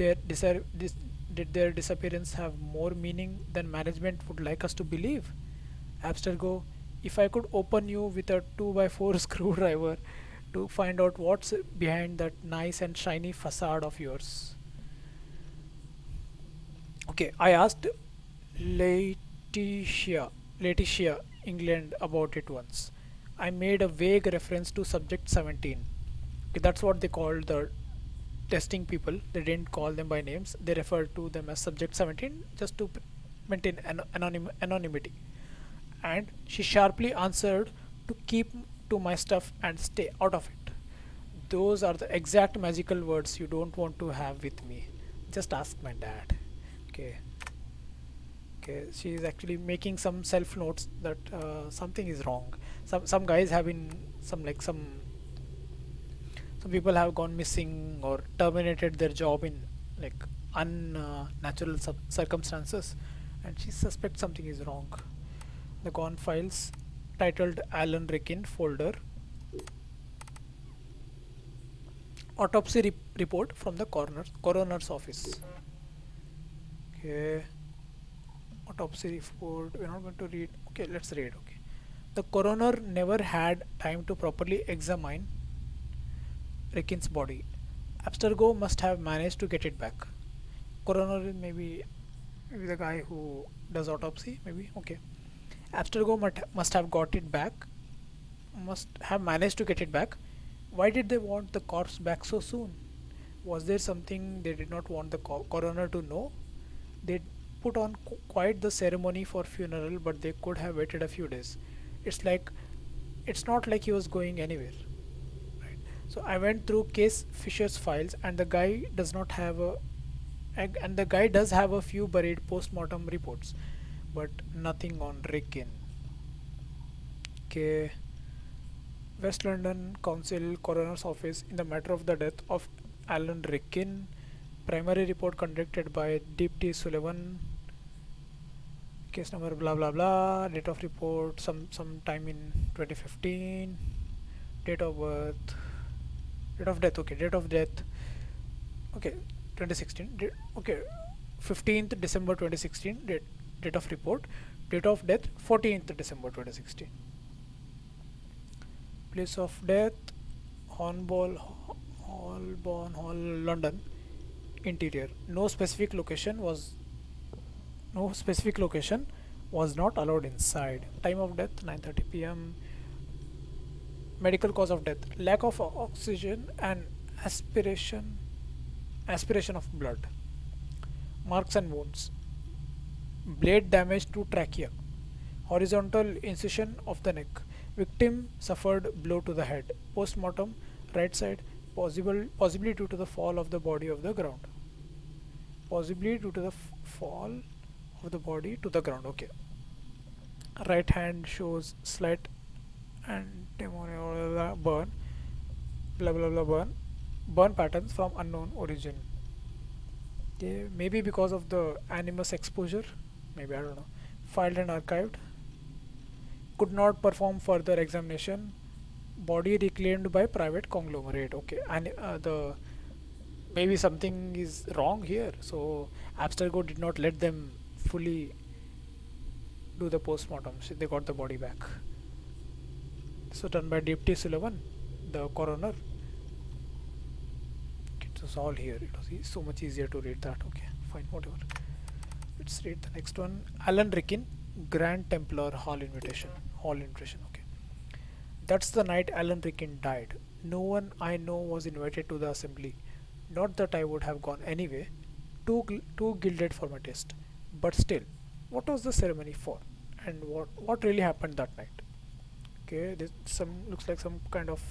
did their disappearance have more meaning than management would like us to believe? Abstergo, if I could open you with a 2 by 4 screwdriver to find out what's behind that nice and shiny facade of yours. Okay, I asked Letitia England about it once. I made a vague reference to subject 17. Okay, that's what they called the testing people. They didn't call them by names. They referred to them as Subject 17 just to maintain anonymity. And she sharply answered to keep to my stuff and stay out of it. Those are the exact magical words you don't want to have with me. Just ask my dad. Okay. Okay, she is actually making some self notes that something is wrong. Some guys have been some people have gone missing or terminated their job in like unnatural circumstances, and she suspects something is wrong. The gone files titled Alan Rikkin folder. Autopsy report from the coroner's office. Okay. Autopsy report. We're not going to read. Okay, let's read. Okay. The coroner never had time to properly examine Rickin's body. Abstergo must have managed to get it back. Coroner is maybe the guy who does autopsy. Maybe okay. Abstergo must have got it back. Must have managed to get it back. Why did they want the corpse back so soon? Was there something they did not want the coroner to know? They put on quite the ceremony for funeral, but they could have waited a few days. It's like it's not like he was going anywhere. Right. So I went through Case Fisher's files, and the guy does not have and the guy does have a few buried post-mortem reports, but nothing on Rikkin. Okay. West London Council Coroner's Office in the matter of the death of Alan Rikkin. Primary report conducted by Deputy Sullivan. Case number blah blah blah. Date of report some time in 2015. Date of birth. Date of death. Okay. Date of death. Okay. 2016. Okay. 15th December 2016. Date of report. Date of death 14th December 2016. Place of death Holborn Hall, London. Interior. No specific location was not allowed inside. Time of death 9:30 p.m. Medical cause of death lack of oxygen and aspiration of blood. Marks and wounds. Blade damage to trachea. Horizontal incision of the neck. Victim suffered blow to the head. Post-mortem right side, possibly due to the fall of the body of the ground. Possibly due to the fall of the body to the ground. Okay. Right hand shows slight antimonial burn. Blah blah blah burn. Burn patterns from unknown origin. Okay. Maybe because of the animus exposure. Maybe, I don't know. Filed and archived. Could not perform further examination. Body reclaimed by private conglomerate. Okay, and the maybe something is wrong here. So Abstergo did not let them fully do the postmortem. So they got the body back. So done by Deputy Sullivan, the coroner. It was all here. It was so much easier to read that. Okay, fine, whatever. Let's read the next one. Alan Rikkin, Grand Templar Hall invitation. Okay. That's the night Alan Rikkin died. No one I know was invited to the assembly. Not that I would have gone anyway. Too gilded for my taste. But still, what was the ceremony for? And what really happened that night? Okay, this looks like some kind of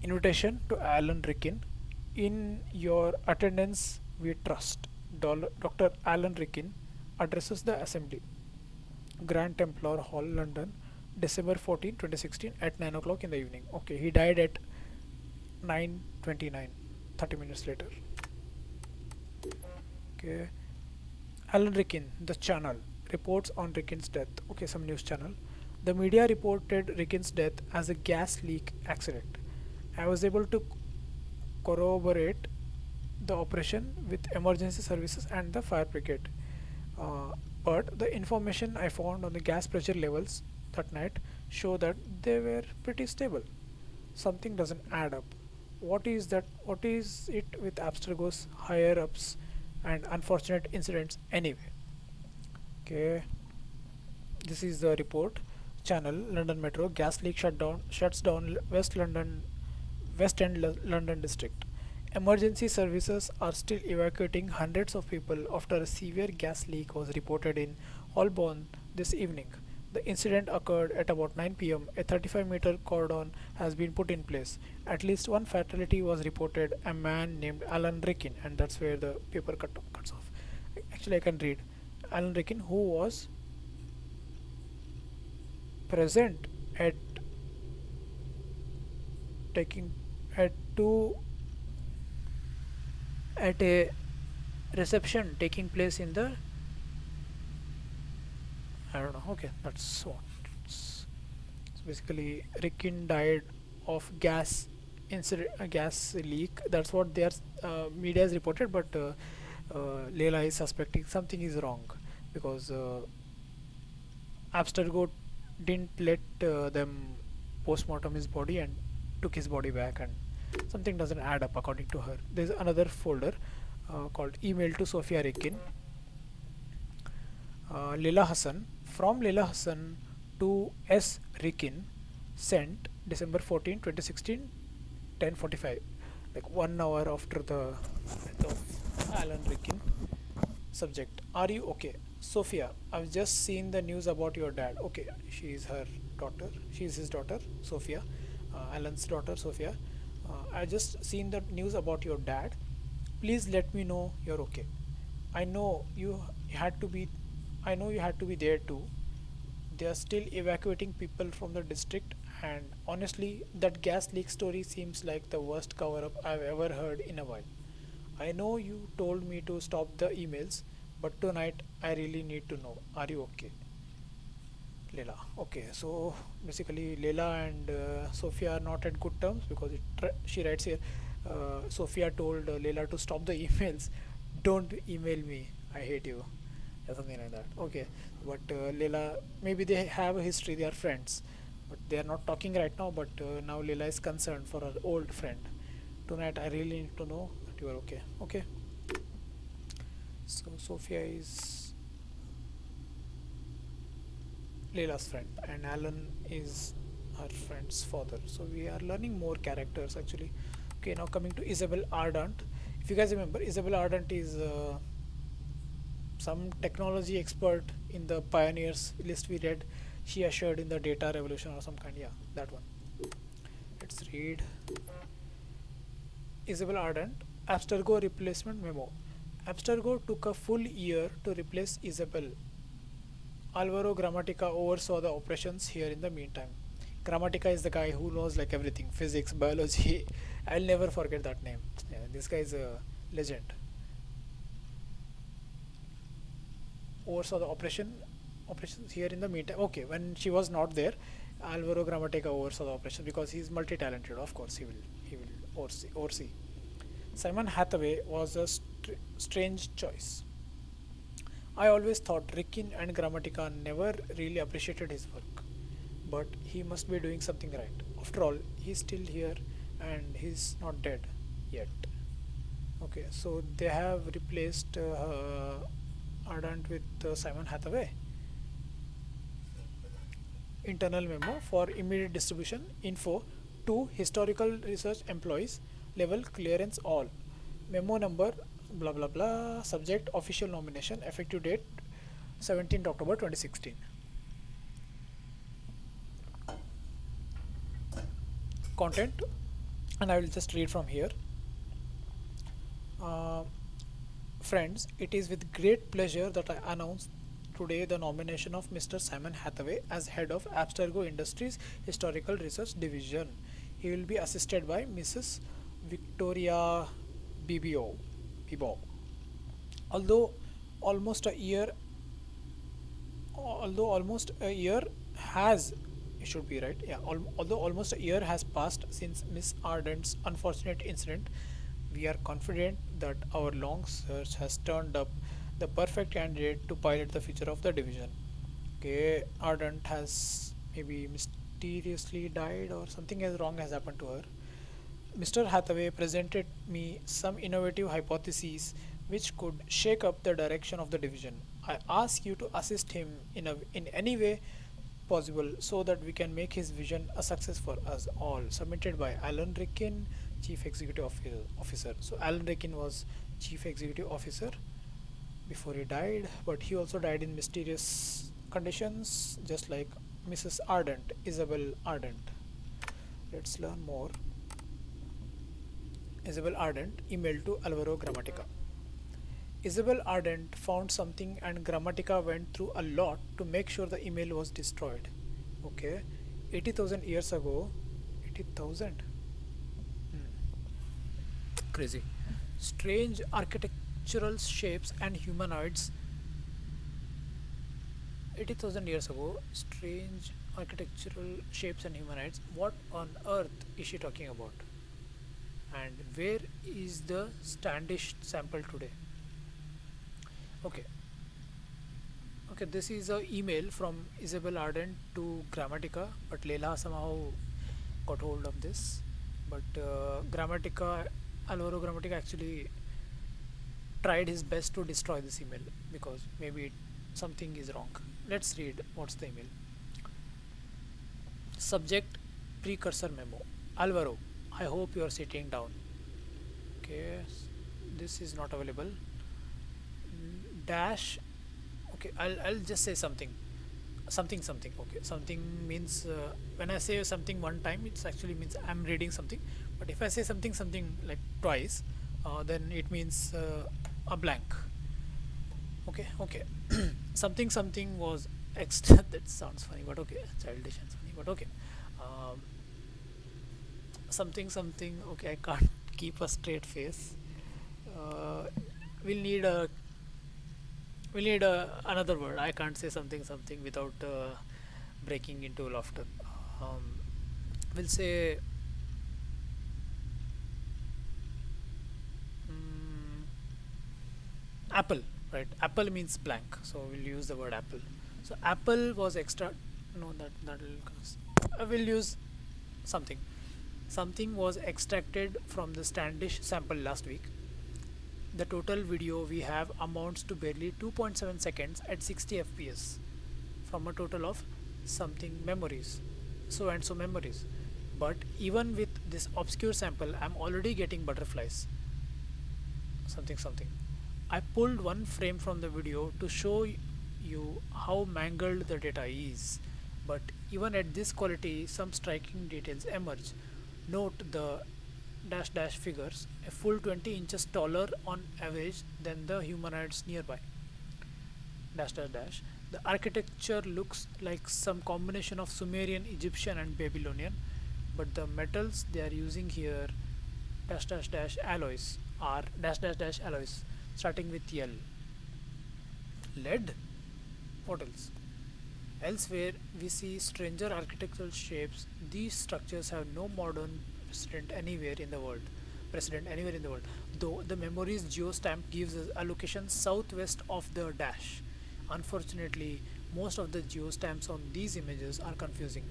invitation to Alan Rikkin. In your attendance, we trust. Dr. Alan Rikkin addresses the assembly. Grand Templar Hall, London, December 14, 2016 at 9 o'clock in the evening. Okay, he died at 9:29, 30 minutes later. Okay. Alan Rikkin, the channel, reports on Rickin's death. Okay, some news channel. The media reported Rickin's death as a gas leak accident. I was able to corroborate the operation with emergency services and the fire brigade. But the information I found on the gas pressure levels that night show that they were pretty stable. Something doesn't add up. What is that? What is it with Abstergo's higher ups and unfortunate incidents anyway? Okay, this is the report. Channel London Metro gas leak shuts down West End London district. Emergency services are still evacuating hundreds of people after a severe gas leak was reported in Holborn this evening. The incident occurred at about 9 p.m. A 35-meter cordon has been put in place. At least one fatality was reported, a man named Alan Rikkin, and that's where the paper cuts off. Actually, I can read. Alan Rikkin, who was present at taking at two at a reception taking place in the I don't know. Okay, that's what. So basically, Rikkin died of gas incident, gas leak. That's what their media has reported. But Layla is suspecting something is wrong because Abstergo didn't let them postmortem his body and took his body back, and something doesn't add up according to her. There's another folder called email to Sophia Rikkin. Layla Hassan, from Layla Hassan to S. Rikkin, sent December 14, 2016, 10:45, like 1 hour after the death of Alan Rikkin. Subject: Are you okay? Sophia, I've just seen the news about your dad. Okay, she is her daughter. She is his daughter, Sophia, Alan's daughter, Sophia. I just seen the news about your dad. Please let me know you're okay. I know you had to be. I know you had to be there too. They are still evacuating people from the district, and honestly, that gas leak story seems like the worst cover up I've ever heard in a while. I know you told me to stop the emails, but tonight I really need to know. Are you okay? Leila. Okay, so basically, Leila and Sophia are not at good terms because she writes here Sophia told Leila to stop the emails. Don't email me. I hate you. Or something like that. Okay, but Leila, maybe they have a history, they are friends, but they are not talking right now. But now Leila is concerned for her old friend. Tonight, I really need to know that you are okay. Okay, so Sophia is Leila's friend, and Alan is her friend's father. So we are learning more characters actually. Okay, now coming to Isabelle Ardant. If you guys remember, Isabelle Ardant is some technology expert in the pioneers list we read. She assured in the data revolution or some kind. Yeah, that one. Let's read. Isabelle Ardant, Abstergo replacement memo. Abstergo took a full year to replace Isabelle. Alvaro Grammatica oversaw the operations here in the meantime. Grammatica is the guy who knows like everything, physics, biology. I'll never forget that name. Yeah, this guy is a legend. Oversaw the operations here in the meantime. Okay, when she was not there, Alvaro Grammatica oversaw the operation because he's multi-talented. Of course, he will oversee. Simon Hathaway was a strange choice. I always thought Rikkin and Grammatica never really appreciated his work, but he must be doing something right. After all, he's still here and he's not dead yet. Okay, so they have replaced Ardant with Simon Hathaway. Internal memo for immediate distribution info to historical research employees level clearance all. Memo number blah blah blah, subject official nomination, effective date 17th October 2016. Content, and I will just read from here. Uh, Friends, it is with great pleasure that I announce today the nomination of Mr. Simon Hathaway as head of Abstergo Industries Historical Research Division. He will be assisted by Mrs. Victoria Bibio. Bibo. Although almost a year, although almost a year has, it should be right, yeah. Although almost a year has passed since Miss Ardant's unfortunate incident, we are confident that our long search has turned up the perfect candidate to pilot the future of the division. Okay, Ardant has maybe mysteriously died or something as wrong has happened to her. Mr. Hathaway presented me some innovative hypotheses which could shake up the direction of the division. I ask you to assist him in any way possible so that we can make his vision a success for us all. Submitted by Alan Rikkin, chief executive officer. So Alan Rikkin was chief executive officer before he died, but he also died in mysterious conditions, just like Mrs. Ardant, Isabelle Ardant. Let's learn more. Isabelle Ardant emailed to Alvaro Grammatica. Isabelle Ardant found something and Grammatica went through a lot to make sure the email was destroyed. Okay, 80,000 years ago, 80,000? Crazy. Strange architectural shapes and humanoids. 80,000 years ago, strange architectural shapes and humanoids. What on earth is she talking about? And where is the Standish sample today? Okay, okay, this is a email from Isabelle Ardant to Grammatica, but Layla somehow got hold of this. But Alvaro Grammatica actually tried his best to destroy this email because maybe something is wrong. Let's read what's the email. Subject, precursor memo. Alvaro, I hope you are sitting down. Okay, this is not available. Dash. Okay, I'll just say something. Something. Okay, something means when I say something one time, it actually means I'm reading something. But if I say something like twice, then it means a blank. Okay. Something was extra. That sounds funny, but okay, childish and funny, but okay. Um, something. Okay, I can't keep a straight face. Uh, we'll need a another word. I can't say something without breaking into laughter. Um, we'll say mm, apple, right? Apple means blank, so we'll use the word apple. So apple was extra. No, I will use something. Something was extracted from the Standish sample last week. The total video we have amounts to barely 2.7 seconds at 60 fps from a total of something memories. So and so memories. But even with this obscure sample, I'm already getting butterflies. Something. I pulled one frame from the video to show you how mangled the data is. But even at this quality, some striking details emerge. Note the dash figures, a full 20 inches taller on average than the humanoids nearby. Dash. The architecture looks like some combination of Sumerian, Egyptian, and Babylonian, but the metals they are using here alloys are alloys starting with L. Lead? What else? Elsewhere, we see stranger architectural shapes. These structures have no modern precedent anywhere in the world. Though the memories geostamp gives us a location southwest of the dash. Unfortunately, most of the geostamps on these images are confusing.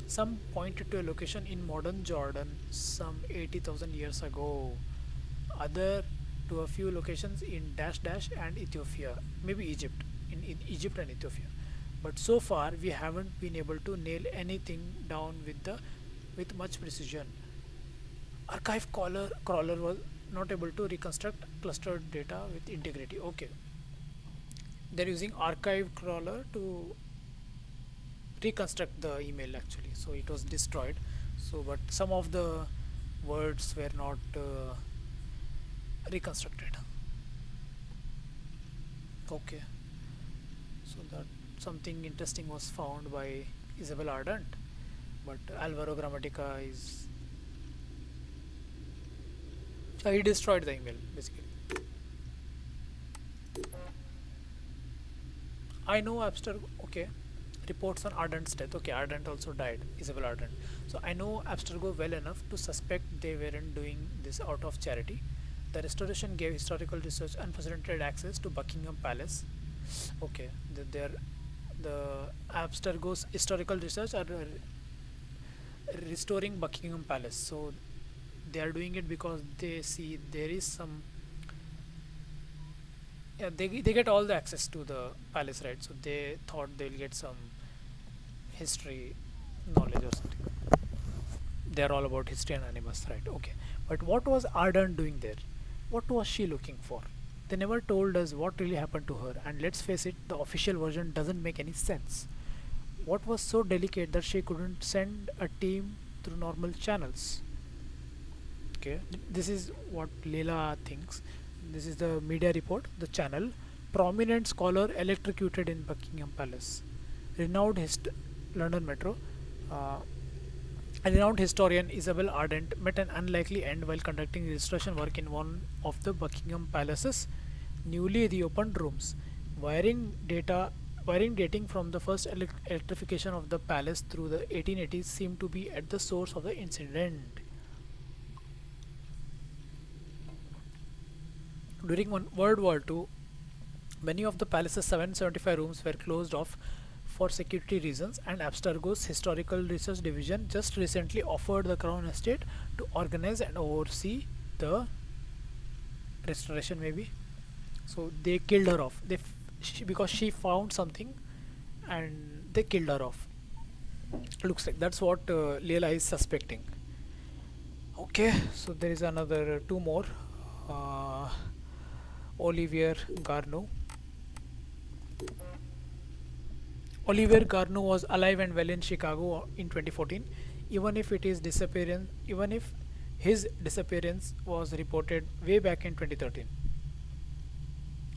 Some pointed to a location in modern Jordan some 80,000 years ago. Other to a few locations in and Ethiopia, maybe Egypt, in Egypt and Ethiopia. But so far we haven't been able to nail anything down with much precision. Archive crawler was not able to reconstruct clustered data with integrity. Okay, they're using archive crawler to reconstruct the email actually. So it was destroyed. So, but some of the words were not reconstructed. Okay, so that something interesting was found by Isabelle Ardant, but Alvaro Grammatica is he destroyed the email basically. I know Abstergo. Okay, reports on Ardant's death. Okay, Ardant also died, Isabelle Ardant. So I know Abstergo well enough to suspect they weren't doing this out of charity. The restoration gave historical research unprecedented access to Buckingham Palace. Okay, the Abstergo's historical research are restoring Buckingham Palace. So they are doing it because they see there is some. Yeah, they get all the access to the palace, right? So they thought they'll get some history knowledge or something. they're all about history and animus, right? Okay, but what was Ardern doing there? What was she looking for? They never told us what really happened to her, and let's face it, the official version doesn't make any sense. What was so delicate that she couldn't send a team through normal channels? Okay, this is what Layla thinks. This is the media report, the channel. Prominent scholar electrocuted in Buckingham Palace. Renowned London Metro. Uh, a renowned historian, Isabelle Ardant, met an unlikely end while conducting restoration work in one of the Buckingham Palace's newly reopened rooms. Wiring data, wiring dating from the first electrification of the palace through the 1880s seemed to be at the source of the incident. During World War II, many of the palace's 775 rooms were closed off for security reasons, and Abstergo's Historical Research Division just recently offered the Crown Estate to organize and oversee the restoration, maybe. So they killed her off. Because she found something, and they killed her off. Looks like that's what Leela is suspecting. Okay, so there is another two more. Uh, Olivier Garneau. Olivier Garneau was alive and well in Chicago in 2014, even if his disappearance was reported way back in 2013.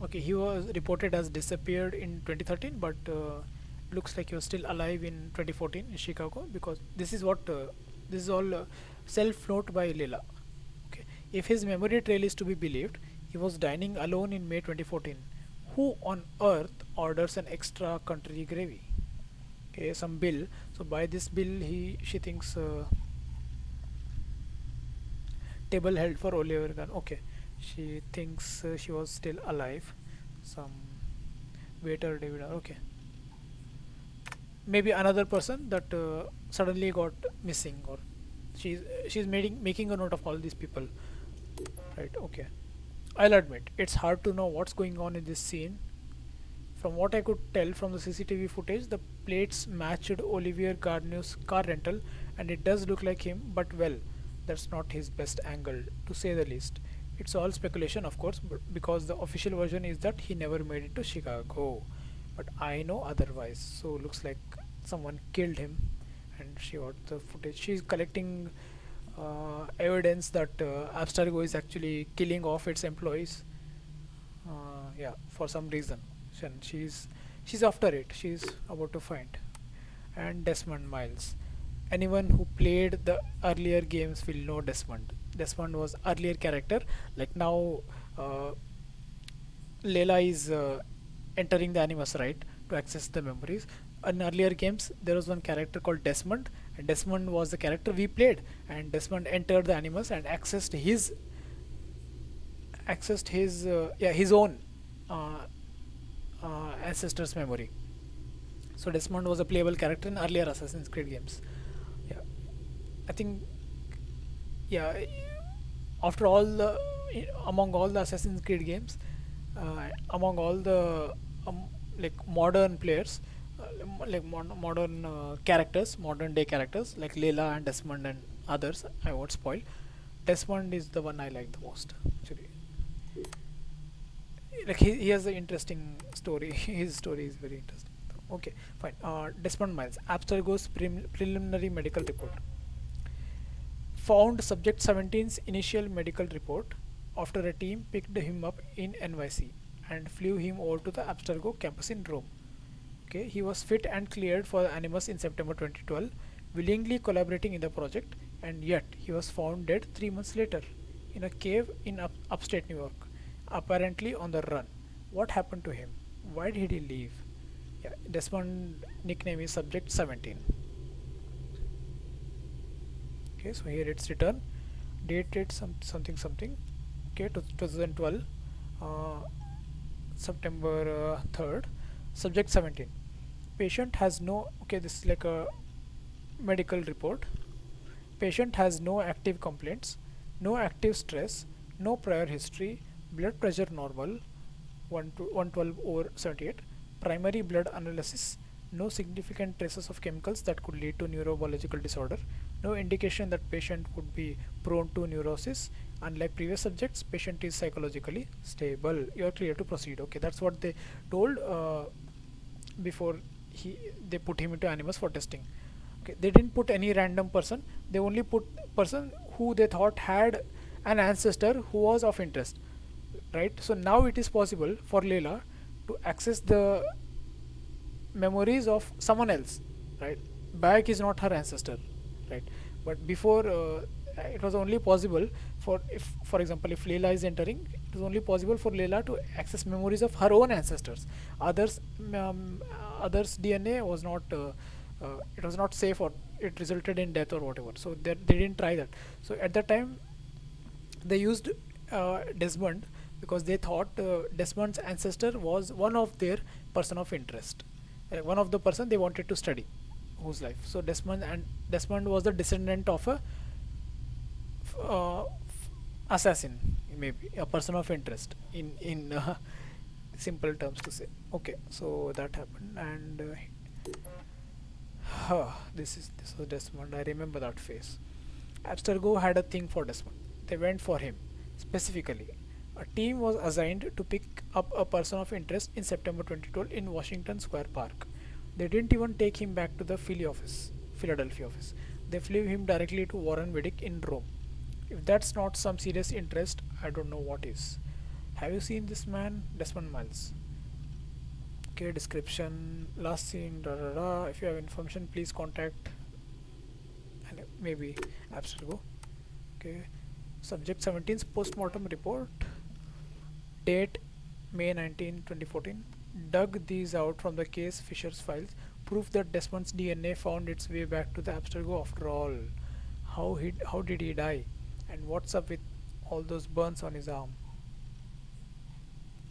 Okay, he was reported as disappeared in 2013, but looks like he was still alive in 2014 in Chicago, because this is all self note by Leela. Okay, if his memory trail is to be believed, he was dining alone in May 2014. Who on earth orders an extra country gravy? Okay, some bill. So by this bill, she thinks table held for Oliver Gunn. Okay, she thinks she was still alive. Some waiter David. Okay, maybe another person that suddenly got missing, or she's making a note of all these people. Right. Okay. I'll admit, it's hard to know what's going on in this scene. From what I could tell from the CCTV footage, the plates matched Olivier Garneau's car rental, and it does look like him, but well, that's not his best angle, to say the least. It's all speculation, of course, but because the official version is that he never made it to Chicago. But I know otherwise, so looks like someone killed him, and she got the footage. She's collecting evidence that Abstergo is actually killing off its employees. Yeah, for some reason. And she's after it. She's about to find. And Desmond Miles. Anyone who played the earlier games will know Desmond. Desmond was earlier character. Like now, Layla is entering the Animus, right, to access the memories. In earlier games, there was one character called Desmond, and Desmond was the character we played. And Desmond entered the Animus and accessed his own ancestor's memory. So Desmond was a playable character in earlier Assassin's Creed games. Yeah, I think, yeah, after all the among all the Assassin's Creed games, among all the like modern players, modern characters, modern day characters like Layla and Desmond and others, I won't spoil. Desmond is the one I like the most, actually. Like he has an interesting story. His story is very interesting. Okay, fine. Desmond Miles, Abstergo's preliminary medical report. Found subject 17's initial medical report after a team picked him up in NYC and flew him over to the Abstergo campus in Rome. Okay, he was fit and cleared for Animus in September 2012, willingly collaborating in the project, and yet he was found dead 3 months later in a cave in upstate New York, apparently on the run. What happened to him? Why did he leave? Yeah, Desmond nickname is Subject 17. Okay, so here it's written, dated something. Okay, 2012, September 3rd. Subject 17. Patient has no. Okay, this is like a medical report. Patient has no active complaints, no active stress, no prior history, blood pressure normal, 112/78, primary blood analysis No significant traces of chemicals that could lead to neurobiological disorder. No indication that patient would be prone to neurosis. Unlike previous subjects, patient is psychologically stable. You are clear to proceed. Okay, that's what they told before they put him into animals for testing. Okay, they didn't put any random person. They only put person who they thought had an ancestor who was of interest, right? So now it is possible for Layla to access the memories of someone else, right? Bayek is not her ancestor, right? But before, it was only possible for, if for example, if Layla is entering, it was only possible for Layla to access memories of her own ancestors. Others others DNA was not it was not safe, or it resulted in death or whatever, so they didn't try that. So at that time they used Desmond, because they thought Desmond's ancestor was one of their person of interest, one of the person they wanted to study, whose life. So Desmond was the descendant of a assassin, maybe a person of interest in simple terms to say. Okay, so that happened, and this was Desmond. I remember that face. Abstergo had a thing for Desmond. They went for him specifically. A team was assigned to pick up a person of interest in September 2012 in Washington Square Park. They didn't even take him back to the Philadelphia office. They flew him directly to Warren Vidic in Rome. If that's not some serious interest, I don't know what is. Have you seen this man? Desmond Miles. Okay, description, last seen, da da da. If you have information, please contact, and maybe Abstergo. Okay, subject 17's postmortem report, date May 19, 2014. Dug these out from the case Fisher's files. Proof that Desmond's DNA found its way back to the Abstergo after all. How did he die? And what's up with all those burns on his arm?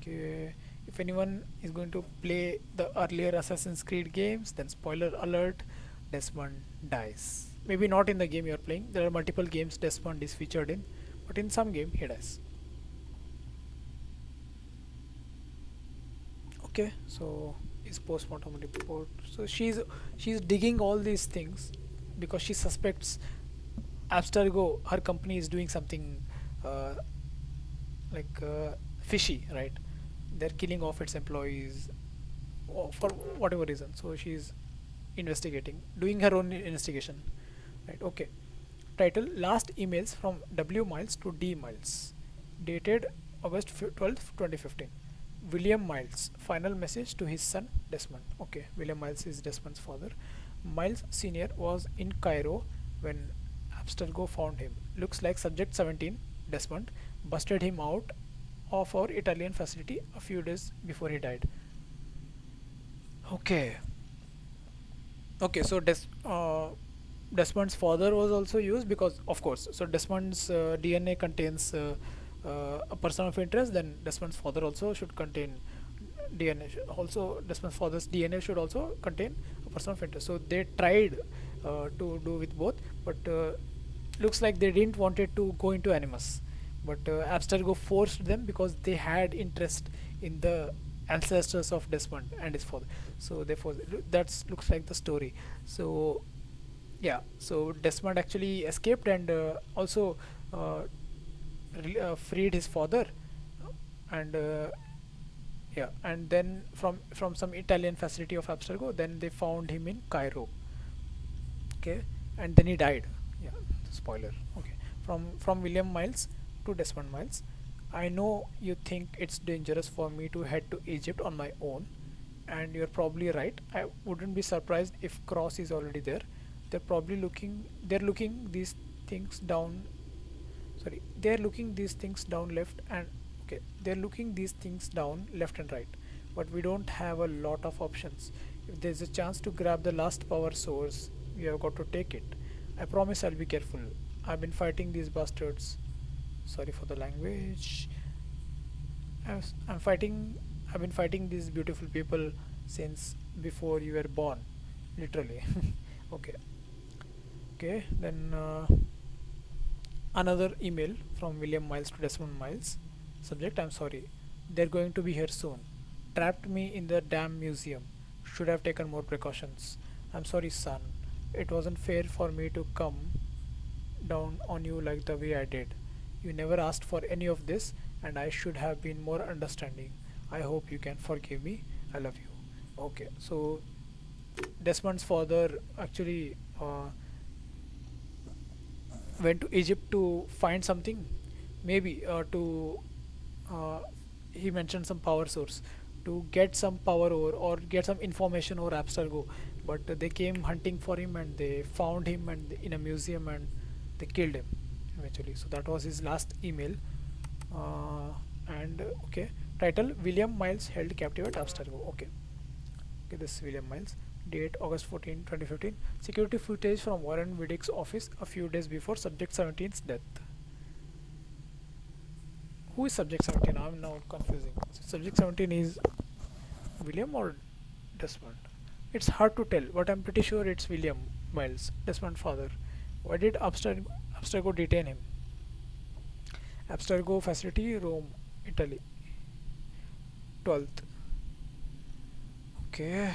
Okay, if anyone is going to play the earlier Assassin's Creed games, then spoiler alert, Desmond dies. Maybe not in the game you are playing. There are multiple games Desmond is featured in, but in some game he dies. Okay, so his postmortem report. So she's digging all these things because she suspects Abstergo, her company, is doing something uh, fishy, right? They're killing off its employees for whatever reason. So she's investigating, doing her own investigation, right? Okay. Title: Last emails from W. Miles to D. Miles, dated August 12th, 2015. William Miles, final message to his son Desmond. Okay, William Miles is Desmond's father. Miles Sr. was in Cairo when Abstergo found him. Looks like subject 17, Desmond, busted him out of our Italian facility a few days before he died. Okay. Okay, so Desmond's father was also used because, of course, so Desmond's DNA contains a person of interest, then Desmond's father also should contain DNA. Also, Desmond's father's DNA should also contain a person of interest. So they tried to do with both, but looks like they didn't wanted to go into Animus. But Abstergo forced them because they had interest in the ancestors of Desmond and his father. So therefore, that looks like the story. So yeah, so Desmond actually escaped and also freed his father, and yeah, and then from some Italian facility of Abstergo, then they found him in Cairo. Okay, and then he died. Yeah, spoiler. Okay, from William Miles to Desmond Miles. I know you think it's dangerous for me to head to Egypt on my own, and you're probably right. I wouldn't be surprised if Cross is already there. They're looking these things down. Sorry, they're looking these things down left and okay. They're looking these things down left and right, but we don't have a lot of options. If there's a chance to grab the last power source, we have got to take it. I promise I'll be careful. I've been fighting these bastards. Sorry for the language. I'm fighting. I've been fighting these beautiful people since before you were born, literally. Okay. Okay. Then another email from William Miles to Desmond Miles. Subject: I'm sorry. They're going to be here soon. Trapped me in the damn museum. Should have taken more precautions. I'm sorry, son. It wasn't fair for me to come down on you like the way I did. You never asked for any of this, and I should have been more understanding. I hope you can forgive me. I love you. Okay, so Desmond's father actually went to Egypt to find something, maybe to uh, he mentioned some power source to get some power or get some information over Abstergo, but they came hunting for him and they found him and in a museum and they killed him eventually. So that was his last email. And okay, title William Miles held captive at Abstergo. Okay, okay, this is William Miles. Date August 14, 2015. Security footage from Warren Viddick's office a few days before Subject 17's death. Who is Subject 17? I'm now confusing. Subject 17 is William or Desmond? It's hard to tell, but I'm pretty sure it's William Miles, Desmond's father. Why did Abstergo detain him? Abstergo facility, Rome, Italy. 12th. Okay.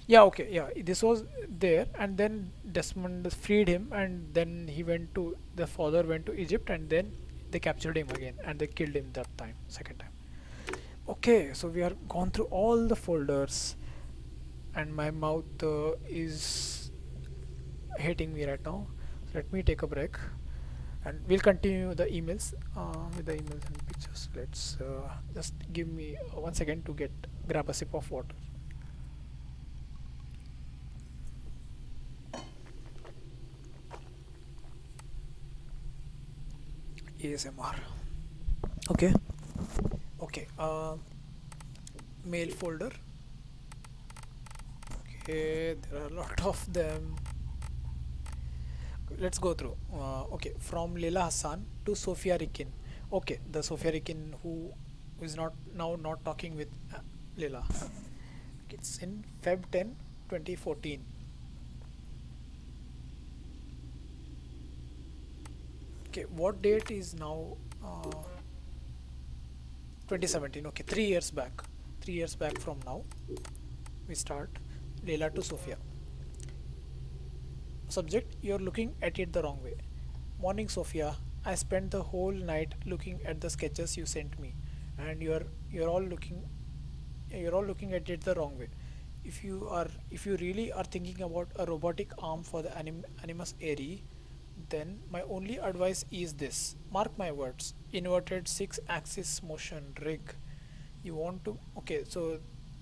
Yeah, okay, yeah. This was there, and then Desmond freed him, and then the father went to Egypt, and then they captured him again, and they killed him that time, second time. Okay, so we are gone through all the folders, and my mouth is hating me right now. So let me take a break, and we'll continue the emails with the emails and pictures. Let's just give me 1 second to grab a sip of water. ASMR. Okay. Okay. Mail folder. Okay, there are a lot of them. Let's go through. Okay, from Layla Hassan to Sophia Rikkin. Okay, the Sophia Rikkin who is not talking with Layla. It's in Feb 10, 2014. Okay, what date is now? 2017. Okay, 3 years back. 3 years back from now, we start. Layla to Sophia. Subject: you're looking at it the wrong way. Morning, Sophia. I spent the whole night looking at the sketches you sent me, and you're all looking at it the wrong way. If you really are thinking about a robotic arm for the Animus Aerie, then my only advice is this. Mark my words. Inverted 6-axis motion rig. You want to okay, so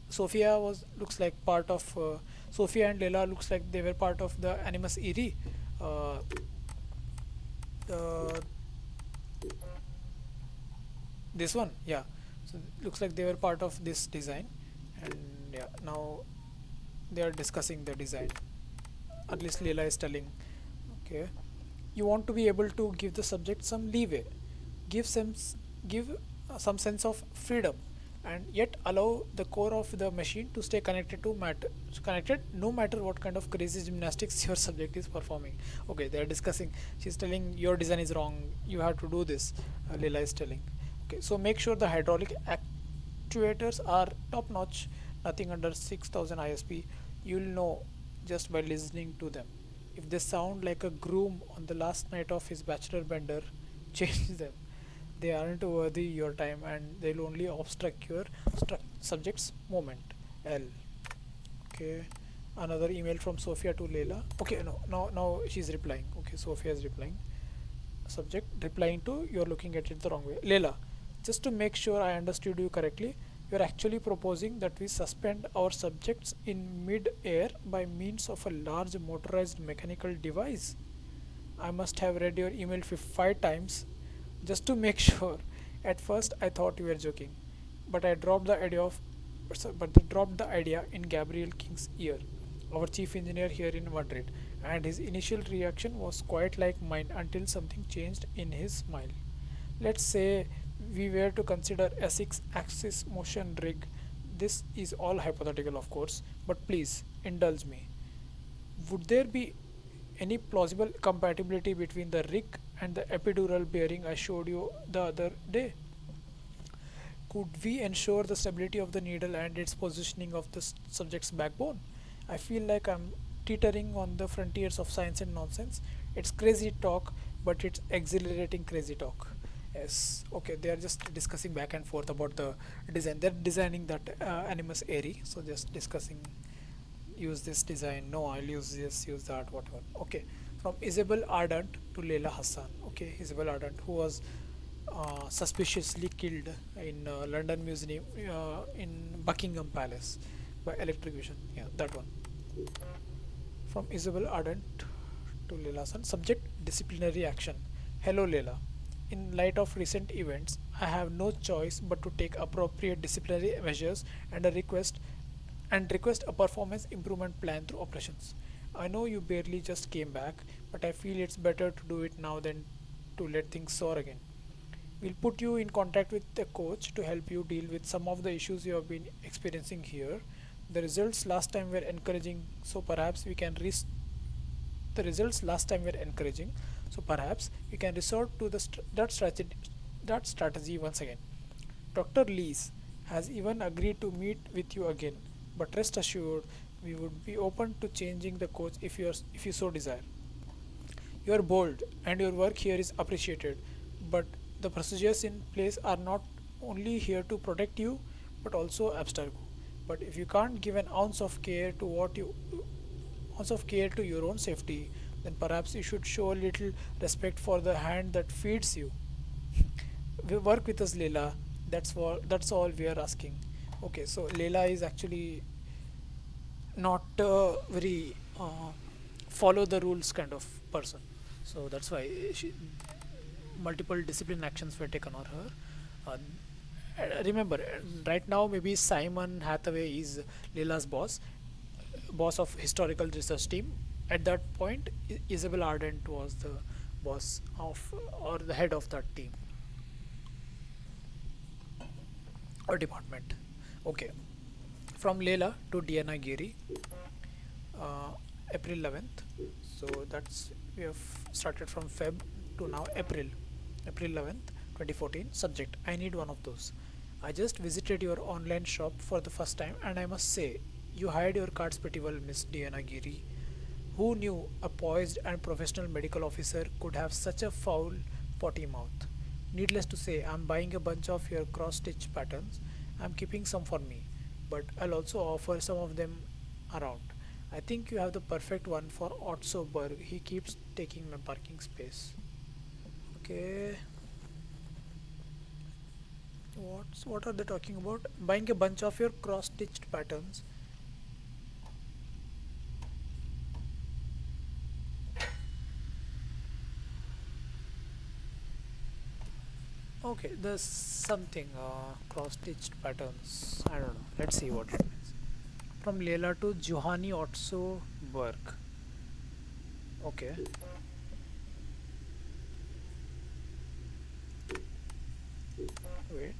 Sophia was looks like part of Sophia and Layla looks like they were part of the Animus Aerie. Uh, the this one, yeah. So looks like they were part of this design, and yeah, now they are discussing the design. At least Layla is telling. Okay, you want to be able to give the subject some leeway, give some sense of freedom, and yet allow the core of the machine to stay connected no matter what kind of crazy gymnastics your subject is performing. Okay, they are discussing. She's telling your design is wrong, you have to do this. Leela is telling. Okay, so make sure the hydraulic actuators are top notch, nothing under 6000 ISP. You'll know just by listening to them. If they sound like a groom on the last night of his bachelor bender, change them. They aren't worthy your time, and they'll only obstruct your subject's moment. L. Okay. Another email from Sophia to Layla. Okay, no, now she's replying. Okay, Sophia is replying. Subject replying to you're looking at it the wrong way. Layla, just to make sure I understood you correctly, you're actually proposing that we suspend our subjects in mid-air by means of a large motorized mechanical device. I must have read your email 5 times just to make sure. At first I thought you were joking, but I dropped the idea of but they dropped the idea in Gabriel King's ear, our chief engineer here in Madrid, and his initial reaction was quite like mine until something changed in his smile. Let's say we were to consider a 6-axis motion rig. This is all hypothetical, of course, but please indulge me. Would there be any plausible compatibility between the rig and the epidural bearing I showed you the other day? Could we ensure the stability of the needle and its positioning of the subject's backbone? I feel like I'm teetering on the frontiers of science and nonsense. It's crazy talk, but it's exhilarating crazy talk. Yes, okay, they are just discussing back and forth about the design. They're designing that Animus Airy, so just discussing use this design, no, I'll use this, use that, whatever. Okay, from Isabelle Ardant to Layla Hassan. Okay, Isabelle Ardant, who was suspiciously killed in London Museum in Buckingham Palace by electrocution. Yeah, that one. From Isabelle Ardant to Layla Hassan. Subject disciplinary action. Hello Layla. In light of recent events, I have no choice but to take appropriate disciplinary measures and request a performance improvement plan through operations. I know you barely just came back, but I feel it's better to do it now than to let things soar again. We'll put you in contact with a coach to help you deal with some of the issues you have been experiencing here. The results last time were encouraging, so perhaps we can the results last time were encouraging, so perhaps we can resort to that strategy once again. Dr. Lees has even agreed to meet with you again, but rest assured, we would be open to changing the coach if you so desire. You are bold, and your work here is appreciated, but the procedures in place are not only here to protect you, but also abstergo. But if you can't give an ounce of care to your own safety, then perhaps you should show a little respect for the hand that feeds you. We work with us, Leila. That's all we are asking. Okay, so Leila is actually not very follow the rules kind of person. So that's why multiple discipline actions were taken on her. Remember, right now maybe Simon Hathaway is Leila's boss of historical research team. At that point, Isabel Ardant was the boss of or the head of that team or department. Okay, from Leila to Diana Giri, uh, April 11th. So that's we have started from Feb to now April 11th, 2014. Subject: I need one of those. I just visited your online shop for the first time, and I must say, you hide your cards pretty well, Miss Diana Giri. Who knew a poised and professional medical officer could have such a foul, potty mouth? Needless to say, I'm buying a bunch of your cross stitch patterns. I'm keeping some for me, but I'll also offer some of them around. I think you have the perfect one for Otso Berg. He keeps taking my parking space. Okay, what are they talking about? Buying a bunch of your cross stitched patterns. Okay, there's something cross-stitched patterns. I don't know. Let's see what it means. From Leila to Johanny Otso Berg. Okay. Wait.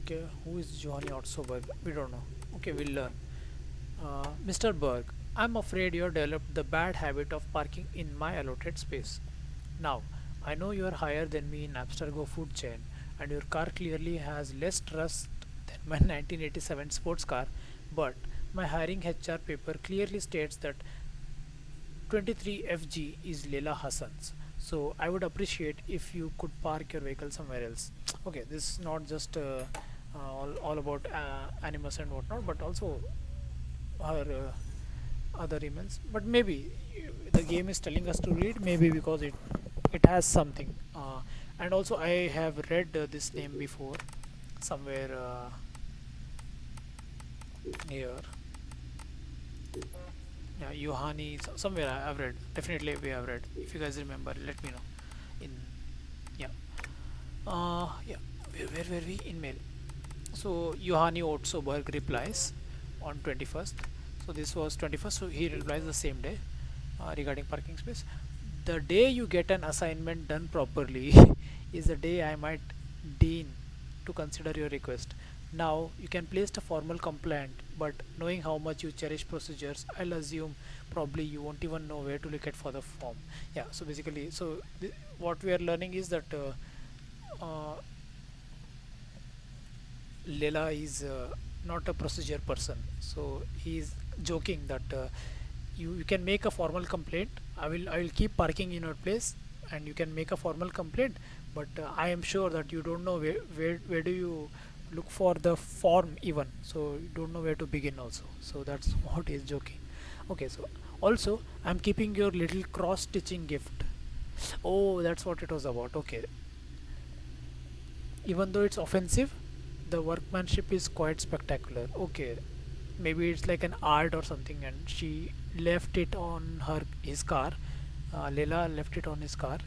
Okay, who is Johanny Otso Berg? We don't know. Okay, we'll learn. Mr. Berg, I'm afraid you have developed the bad habit of parking in my allotted space. Now, I know you are higher than me in Abstergo food chain, and your car clearly has less trust than my 1987 sports car, but my hiring HR paper clearly states that 23FG is Leila Hassan's. So I would appreciate if you could park your vehicle somewhere else. Okay, this is not just all about Animus and whatnot, but also her other emails. But maybe the game is telling us to read, maybe because it has something. And also I have read this name before somewhere here. Yeah, Yohani, somewhere I've read. Definitely we have read. If you guys remember, let me know. In yeah, yeah. Where were we in mail? So Yohani Otsoberg replies on 21st. So this was 21st. So he replies the same day regarding parking space. The day you get an assignment done properly is the day I might deign to consider your request. Now you can place the formal complaint, but knowing how much you cherish procedures, I'll assume probably you won't even know where to look at for the form. Yeah, so basically, what we are learning is that Layla is not a procedure person, so he's joking that you can make a formal complaint. I will keep parking in your place, and you can make a formal complaint. But I am sure that you don't know where do you look for the form even. So you don't know where to begin also. So that's what he's joking. Okay, so also I'm keeping your little cross stitching gift. Oh, that's what it was about. Okay, even though it's offensive, the workmanship is quite spectacular. Okay, maybe it's like an art or something, and she left it on her his car. Layla left it on his car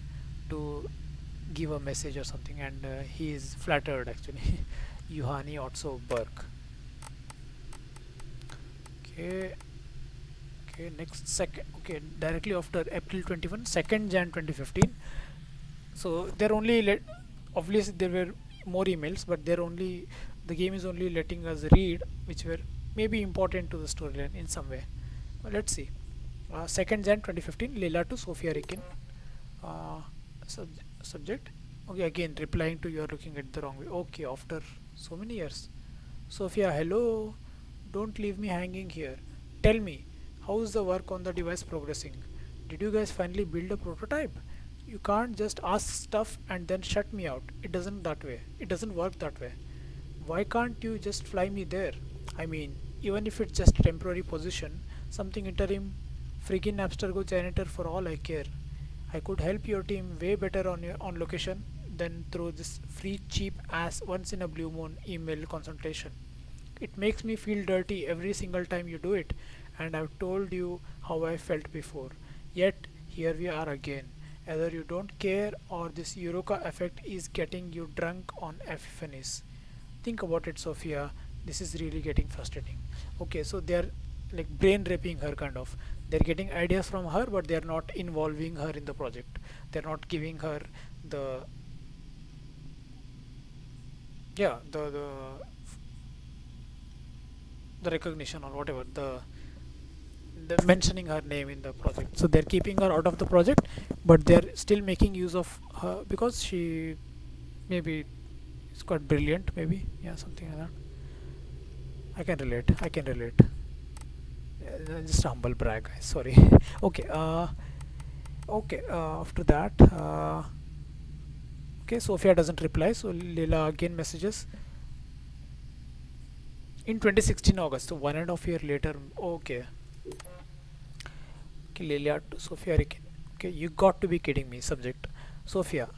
to give a message or something, and he is flattered actually. Yuhani Otso Burke. Okay, okay, next second. Okay, directly after April 21, 2nd Jan 2015. So they're only let, obviously there were more emails, but they're only, the game is only letting us read which were maybe important to the storyline in some way. Well, let's see. 2nd Jan 2015, Leila to Sophia Rikkin. uh, Subject, okay, again replying to you're looking at the wrong way. Okay, after so many years. Sophia, hello, don't leave me hanging here. Tell me, how's the work on the device progressing? Did you guys finally build a prototype? You can't just ask stuff and then shut me out. It doesn't work that way. Why can't you just fly me there? I mean, even if it's just temporary position, something interim, freaking abstergo janitor for all I care. I could help your team way better on location than through this free cheap ass once in a blue moon email consultation. It makes me feel dirty every single time you do it, and I've told you how I felt before. Yet here we are again. Either you don't care or this Eureka effect is getting you drunk on epiphanies. Think about it, Sophia. This is really getting frustrating. Okay, so they're like brain raping her kind of. They're getting ideas from her, but they're not involving her in the project. They're not giving her the, yeah, the recognition or whatever, the mentioning her name in the project. So they're keeping her out of the project, but they're still making use of her because she maybe is quite brilliant, maybe, yeah, something like that. I can relate. Just a humble brag, guys, sorry. Okay, okay, after that, okay, Sophia doesn't reply, so Leela again messages in 2016 August, so 1.5 year later. Okay, okay, Leela to Sophia Rikin. Okay, you got to be kidding me. Subject, Sophia,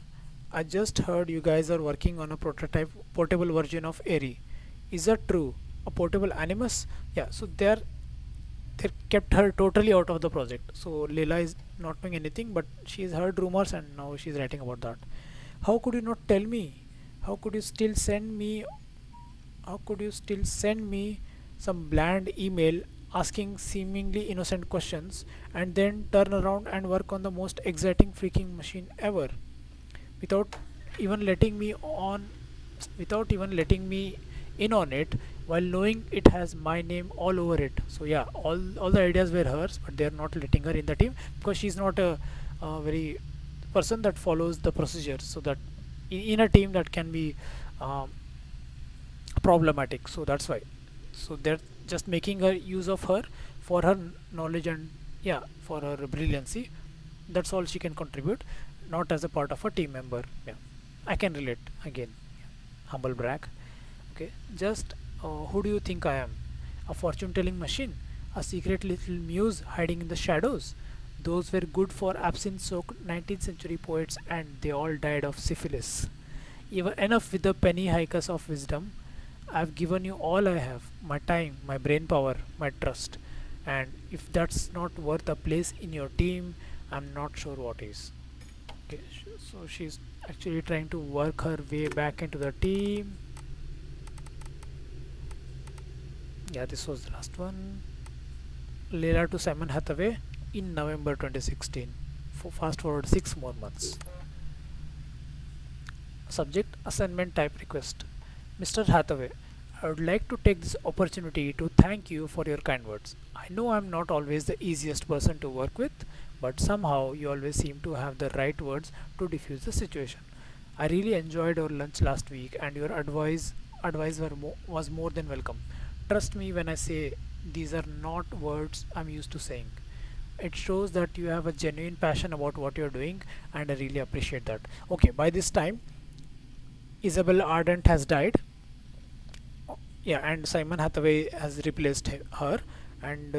I just heard you guys are working on a prototype portable version of Airy. Is that true? A portable Animus? Yeah, so they kept her totally out of the project. So Leila is not doing anything, but she's heard rumors and now she's writing about that. How could you not tell me? How could you still send me? How could you still send me some bland email asking seemingly innocent questions and then turn around and work on the most exciting freaking machine ever without even letting me on, without even letting me in on it, while knowing it has my name all over it. So yeah, all the ideas were hers, but they're not letting her in the team because she's not a very person that follows the procedures. So that in a team that can be um, problematic. So that's why. So they're just making her use of her for her knowledge and, yeah, for her brilliancy. That's all she can contribute, not as a part of a team member. Yeah, I can relate again. Humble brag. Okay, just who do you think I am? A fortune telling machine? A secret little muse hiding in the shadows? Those were good for absinthe soaked 19th century poets, and they all died of syphilis. Even enough with the penny hikers of wisdom. I've given you all I have, my time, my brain power, my trust. And if that's not worth a place in your team, I'm not sure what is. Okay, so she's actually trying to work her way back into the team. Yeah, this was the last one. Layla to Simon Hathaway in November 2016. Fast forward 6 more months. Subject, assignment type request. Mr. Hathaway, I would like to take this opportunity to thank you for your kind words. I know I'm not always the easiest person to work with, but somehow you always seem to have the right words to diffuse the situation. I really enjoyed our lunch last week, and your was more than welcome. Trust me when I say these are not words I'm used to saying. It shows that you have a genuine passion about what you're doing, and I really appreciate that. Okay, by this time, Isabelle Ardant has died. Yeah, and Simon Hathaway has replaced her, and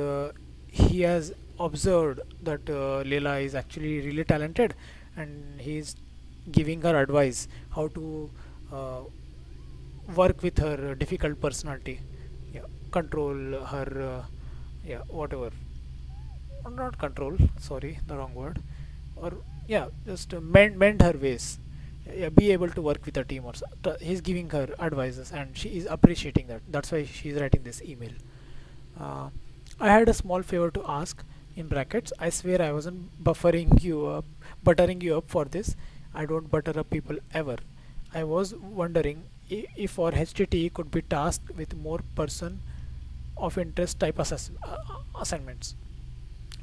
he has observed that Leila is actually really talented, and he's giving her advice how to uh, work with her difficult personality. Yeah, control her. Yeah, whatever. Not control. Sorry, the wrong word. Or yeah, just mend her ways. Yeah, be able to work with a team, or he's giving her advices, and she is appreciating that. That's why she's writing this email. uh, I had a small favor to ask, in brackets. I swear I wasn't buttering you up for this. I don't butter up people ever. I was wondering if our HTT could be tasked with more person of interest type assignments.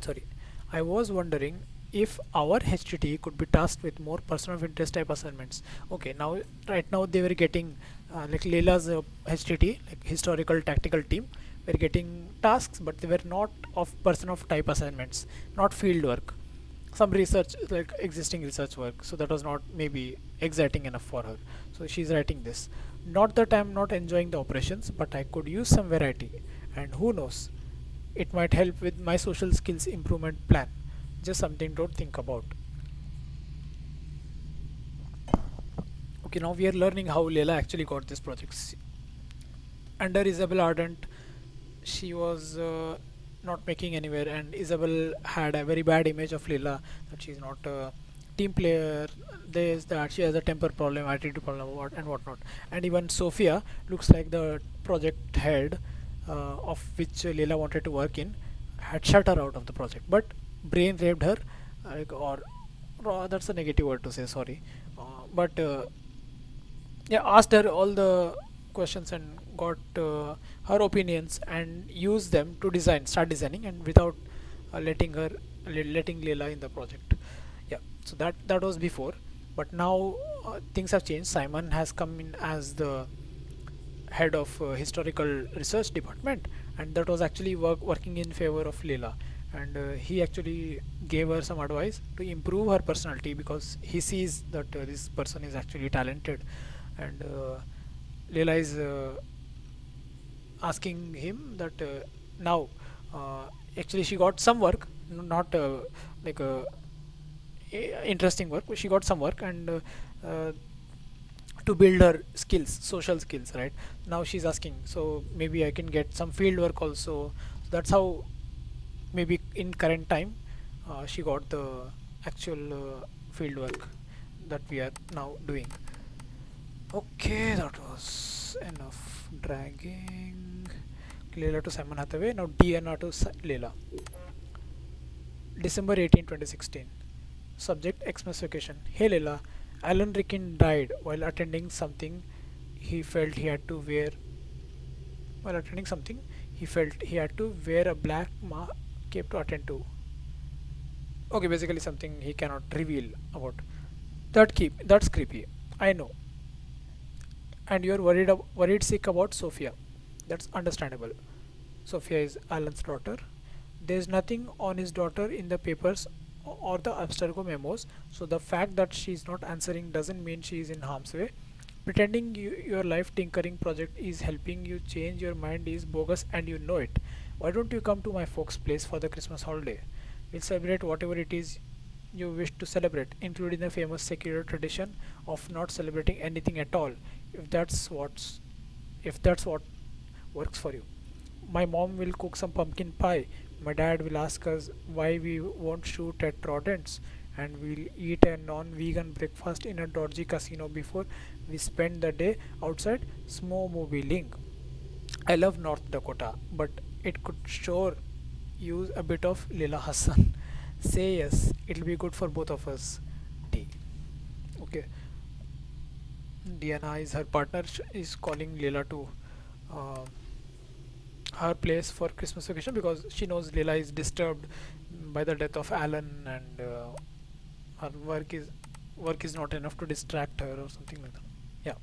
Sorry, I was wondering if our HTT could be tasked with more person of interest type assignments. Okay, now right now they were getting like Leila's HTT, like historical tactical team, were getting tasks, but they were not of person of type assignments, not field work. Some research, like existing research work, so that was not maybe exciting enough for her. So she's writing this. Not that I'm not enjoying the operations, but I could use some variety, and who knows, it might help with my social skills improvement plan. Just something to think about. Okay, now we are learning how Leila actually got this project. Under Isabelle Ardant, she was not making anywhere, and Isabelle had a very bad image of Leila, that she's not a team player. There's that she has a temper problem, attitude problem, and whatnot. And even Sophia looks like the project head of which Leila wanted to work in, had shut her out of the project, but brain raped her, like, or that's a negative word to say. Sorry, but yeah, asked her all the questions and got her opinions and used them to start designing, and without letting Leila in the project. Yeah, so that was before, but now things have changed. Simon has come in as the head of historical research department, and that was actually working in favor of Leila. And he actually gave her some advice to improve her personality, because he sees that this person is actually talented, and Leila is asking him that now actually she got some work, not like interesting work, but she got some work, and to build her skills, social skills, right? Now she's asking, so maybe I can get some field work also. So that's how maybe in current time she got the actual field work that we are now doing. Okay, that was enough dragging. Leila to Simon Hathaway. Now Diana to Leila. December 18, 2016. Subject: Xmas vacation. Hey Leila, Alan Rikkin died while attending something he felt he had to wear. While attending something, he felt he had to wear a black cape to attend to. Okay, basically something he cannot reveal about. That's creepy. I know. And you're worried sick about Sophia. That's understandable. Sophia is Alan's daughter. There's nothing on his daughter in the papers or the abstergo memos, so the fact that she's not answering doesn't mean she's in harm's way. Pretending your life tinkering project is helping you change your mind is bogus, and you know it. Why don't you come to my folks' place for the Christmas holiday? We'll celebrate whatever it is you wish to celebrate, including the famous secular tradition of not celebrating anything at all, if that's what's if that's what works for you. My mom will cook some pumpkin pie. My dad will ask us why we won't shoot at rodents, and we'll eat a non-vegan breakfast in a dodgy casino before we spend the day outside snowmobiling. I love North Dakota, but it could sure use a bit of Layla Hassan. Say yes, it'll be good for both of us. D. Okay. Diana is her partner, is calling Layla to uh, her place for Christmas vacation because she knows Leela is disturbed by the death of Alan, and her work is not enough to distract her or something like that. Yeah.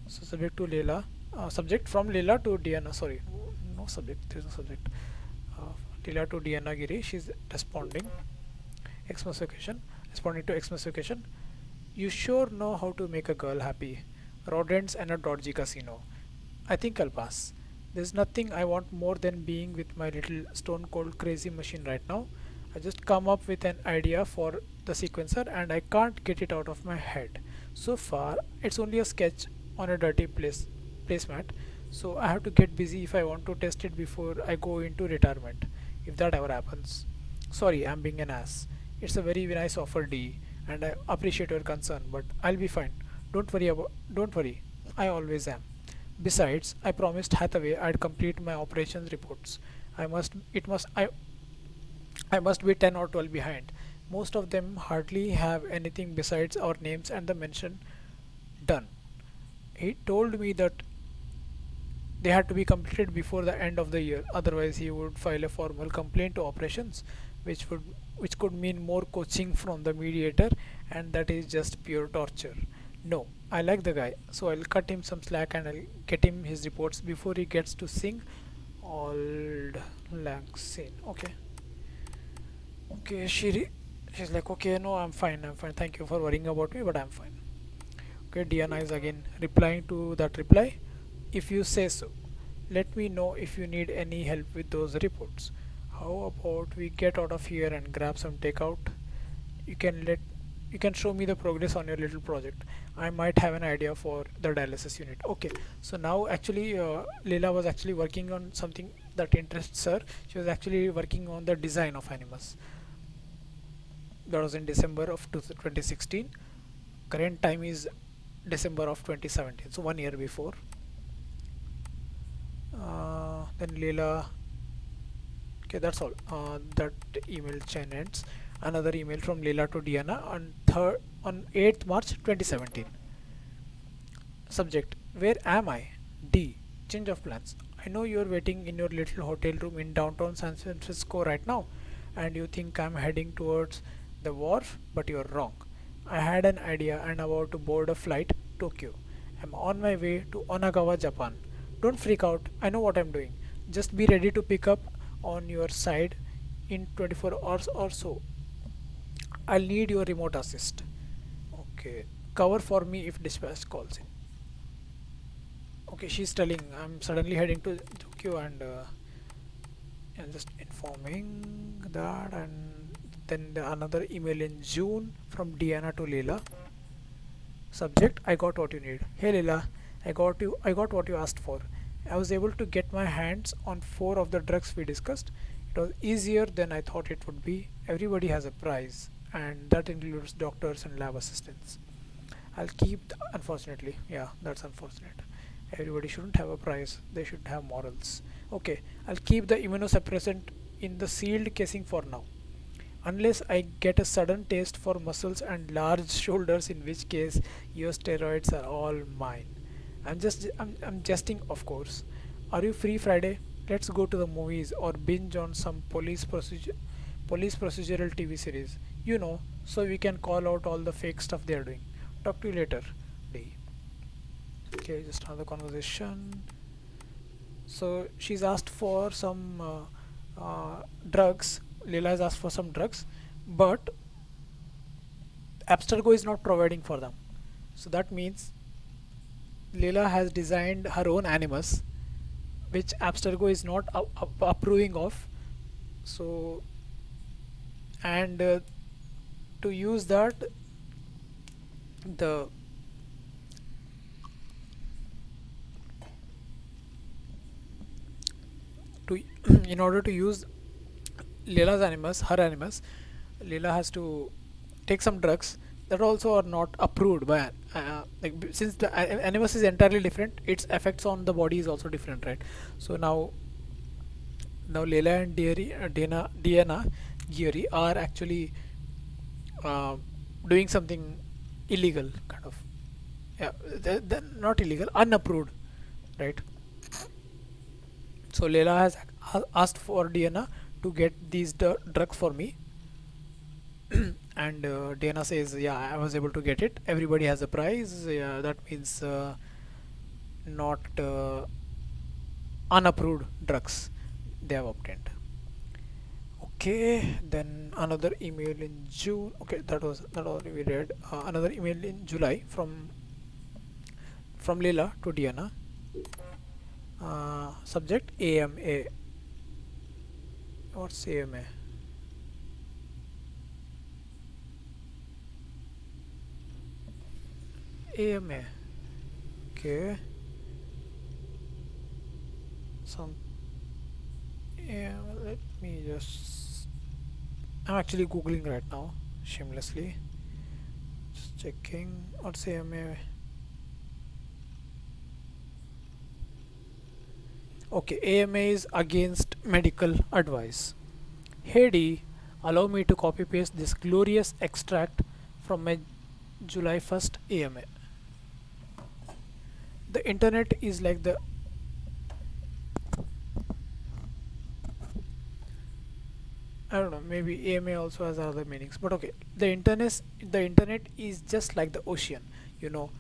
So subject from Leela to Diana. Sorry, no subject. There's no subject. Leela to Diana Giri. She's responding. Xmas vacation. Responding to Xmas vacation. You sure know how to make a girl happy. Rodents and a dodgy casino. I think I'll pass. There's nothing I want more than being with my little stone cold crazy machine right now. I just come up with an idea for the sequencer and I can't get it out of my head. So far, it's only a sketch on a dirty placemat. So I have to get busy if I want to test it before I go into retirement. If that ever happens. Sorry, I'm being an ass. It's a very nice offer, D, and I appreciate your concern, but I'll be fine. Don't worry. I always am. Besides, I promised Hathaway I'd complete my operations reports. I must it must I must be 10 or 12 behind. Most of them hardly have anything besides our names and the mention done. He told me that they had to be completed before the end of the year, otherwise he would file a formal complaint to operations, which could mean more coaching from the mediator, and that is just pure torture. No, I like the guy, so I'll cut him some slack and I'll get him his reports before he gets to sing Old Lang Syne. Okay. Okay, she's like, okay, no, I'm fine. Thank you for worrying about me, but I'm fine. Okay, Diana is again replying to that reply. If you say so, let me know if you need any help with those reports. How about we get out of here and grab some takeout? You can let you can show me the progress on your little project. I might have an idea for the dialysis unit. Okay, so now actually Leila was actually working on something that interests her. She was actually working on the design of Animus. That was in December of 2016. Current time is December of 2017, so 1 year before. Then Leila. Okay, that's all. That email chain ends. Another email from Leila to Diana on 8th March 2017. Subject: Where am I? D. Change of plans. I know you're waiting in your little hotel room in downtown San Francisco right now, and you think I'm heading towards the wharf, but you're wrong. I had an idea and about to board a flight to Tokyo. I'm on my way to Onagawa, Japan. Don't freak out. I know what I'm doing. Just be ready to pick up on your side in 24 hours or so. I'll need your remote assist. Okay. Cover for me if dispatch calls in. Okay, she's telling I'm suddenly heading to Tokyo, and just informing that, and then another email in June from Diana to Leila. Subject: I got what you need. Hey Leila, I got what you asked for. I was able to get my hands on 4 of the drugs we discussed. It was easier than I thought it would be. Everybody has a price, and that includes doctors and lab assistants. I'll keep unfortunately, yeah, that's unfortunate. Everybody shouldn't have a price, they should have morals. Okay, I'll keep the immunosuppressant in the sealed casing for now. Unless I get a sudden taste for muscles and large shoulders, in which case your steroids are all mine. I'm jesting, of course. Are you free Friday? Let's go to the movies or binge on some police procedural TV series. You know, so we can call out all the fake stuff they are doing. Talk to you later. D. Okay, just another conversation. So she's asked for some drugs. Leila has asked for some drugs, but Abstergo is not providing for them. So that means Leila has designed her own animus, which Abstergo is not approving of. So, and to use that, the to in order to use Leila's animus, her animus, Leila has to take some drugs that also are not approved by since the animus is entirely different, its effects on the body is also different, right? So now Leila and Diana Giori are actually uh, doing something illegal, kind of. Yeah, they're not illegal, unapproved, right? So Layla has asked for Diana to get these drugs for me, and Diana says, "Yeah, I was able to get it. Everybody has a prize. Yeah, that means not unapproved drugs they have obtained." Okay, then another email in June. Okay, that already we read. Another email in July from Leila to Diana. Subject AMA. What's AMA? AMA. Okay. Some. Yeah. Let me just. I'm actually googling right now, shamelessly. Just checking. What's AMA? Okay, AMA is against medical advice. Hey D, allow me to copy paste this glorious extract from my July 1st AMA. The internet is like the I don't know, maybe AMA also has other meanings, but okay. The internet is just like the ocean. You know,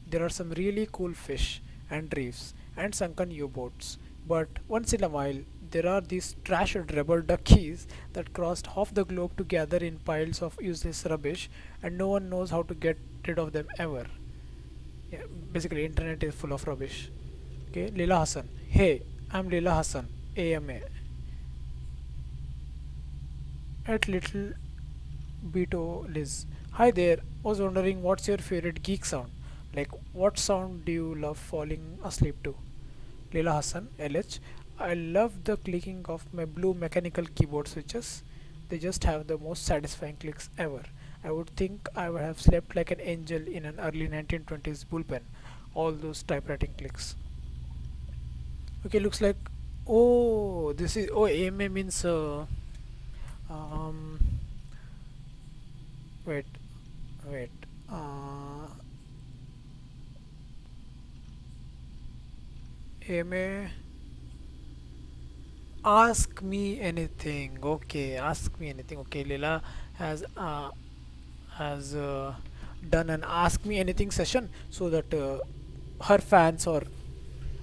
there are some really cool fish and reefs and sunken U-boats, but once in a while there are these trashed rebel duckies that crossed half the globe to gather in piles of useless rubbish, and no one knows how to get rid of them ever. Yeah, basically, internet is full of rubbish. Okay, Leela Hassan. Hey, I'm Leela Hassan, AMA. At Little Beto Liz. Hi there. Was wondering what's your favorite geek sound? Like, what sound do you love falling asleep to? Leela Hassan, LH. I love the clicking of my blue mechanical keyboard switches. They just have the most satisfying clicks ever. I would think I would have slept like an angel in an early 1920s bullpen. All those typewriting clicks. Okay, looks like. Oh, this is. Oh, AMA means. Um, wait, wait. AMA. Ask me anything. Okay, ask me anything. Okay, Leela has done an ask me anything session so that her fans or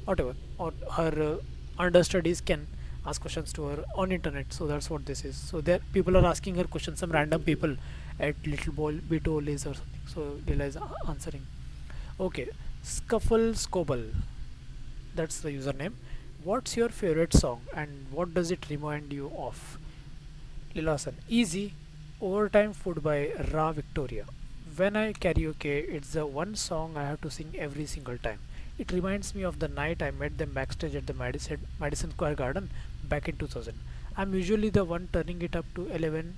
whatever or her understudies can ask questions to her on internet. So that's what this is. So there people are asking her questions, some random people at little ball bito lays or something. So Leela is answering. Okay, scuffle scobble, that's the username. What's your favorite song and what does it remind you of? Lilasan. Easy. Overtime Food by Ra Victoria. When I karaoke, it's the one song I have to sing every single time. It reminds me of the night I met them backstage at the Madison Square Garden back in 2000. I'm usually the one turning it up to 11,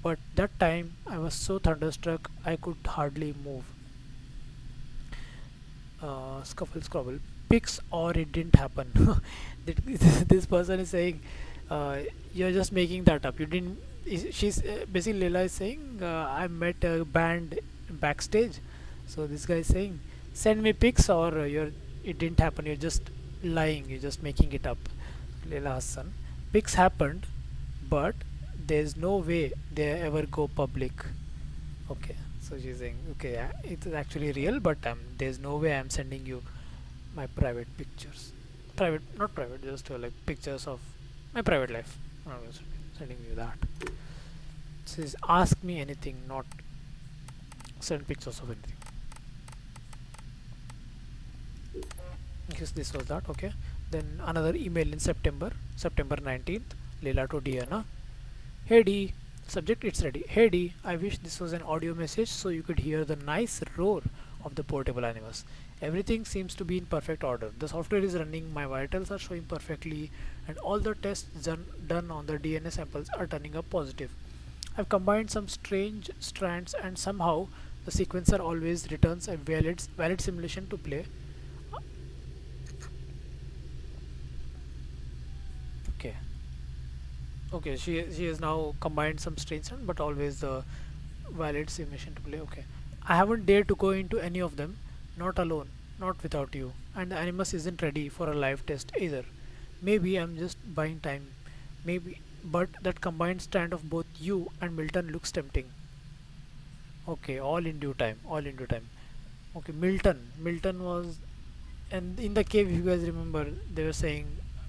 but that time I was so thunderstruck I could hardly move. Scuffle Scrabble. Picks or it didn't happen. This person is saying you're just making that up. You didn't. She's basically Leila is saying I met a band backstage. So this guy is saying send me pics or you're it didn't happen. You're just lying. You're just making it up. Leila Hassan. Pics happened, but there's no way they ever go public. Okay. So she's saying okay, it is actually real, but there's no way I'm sending you my private pictures. Private, not private, just like pictures of my private life. I'm not sending you that. Says ask me anything, not send pictures of anything. Yes, this was that. Okay. Then another email in September 19th. Leila to Diana. Hey D, subject it's ready. Hey D, I wish this was an audio message so you could hear the nice roar of the portable Animus. Everything seems to be in perfect order. The software is running, my vitals are showing perfectly, and all the tests done on the DNA samples are turning up positive. I've combined some strange strands and somehow the sequencer always returns a valid simulation to play. Okay. Okay, she has now combined some strange strands but always the valid simulation to play. Okay. I haven't dared to go into any of them, not alone, not without you, and the Animus isn't ready for a live test either. Maybe I'm just buying time. Maybe, but that combined stand of both you and Milton looks tempting. Okay, all in due time. All in due time. Okay, Milton. Milton was, and in the cave, if you guys remember, they were saying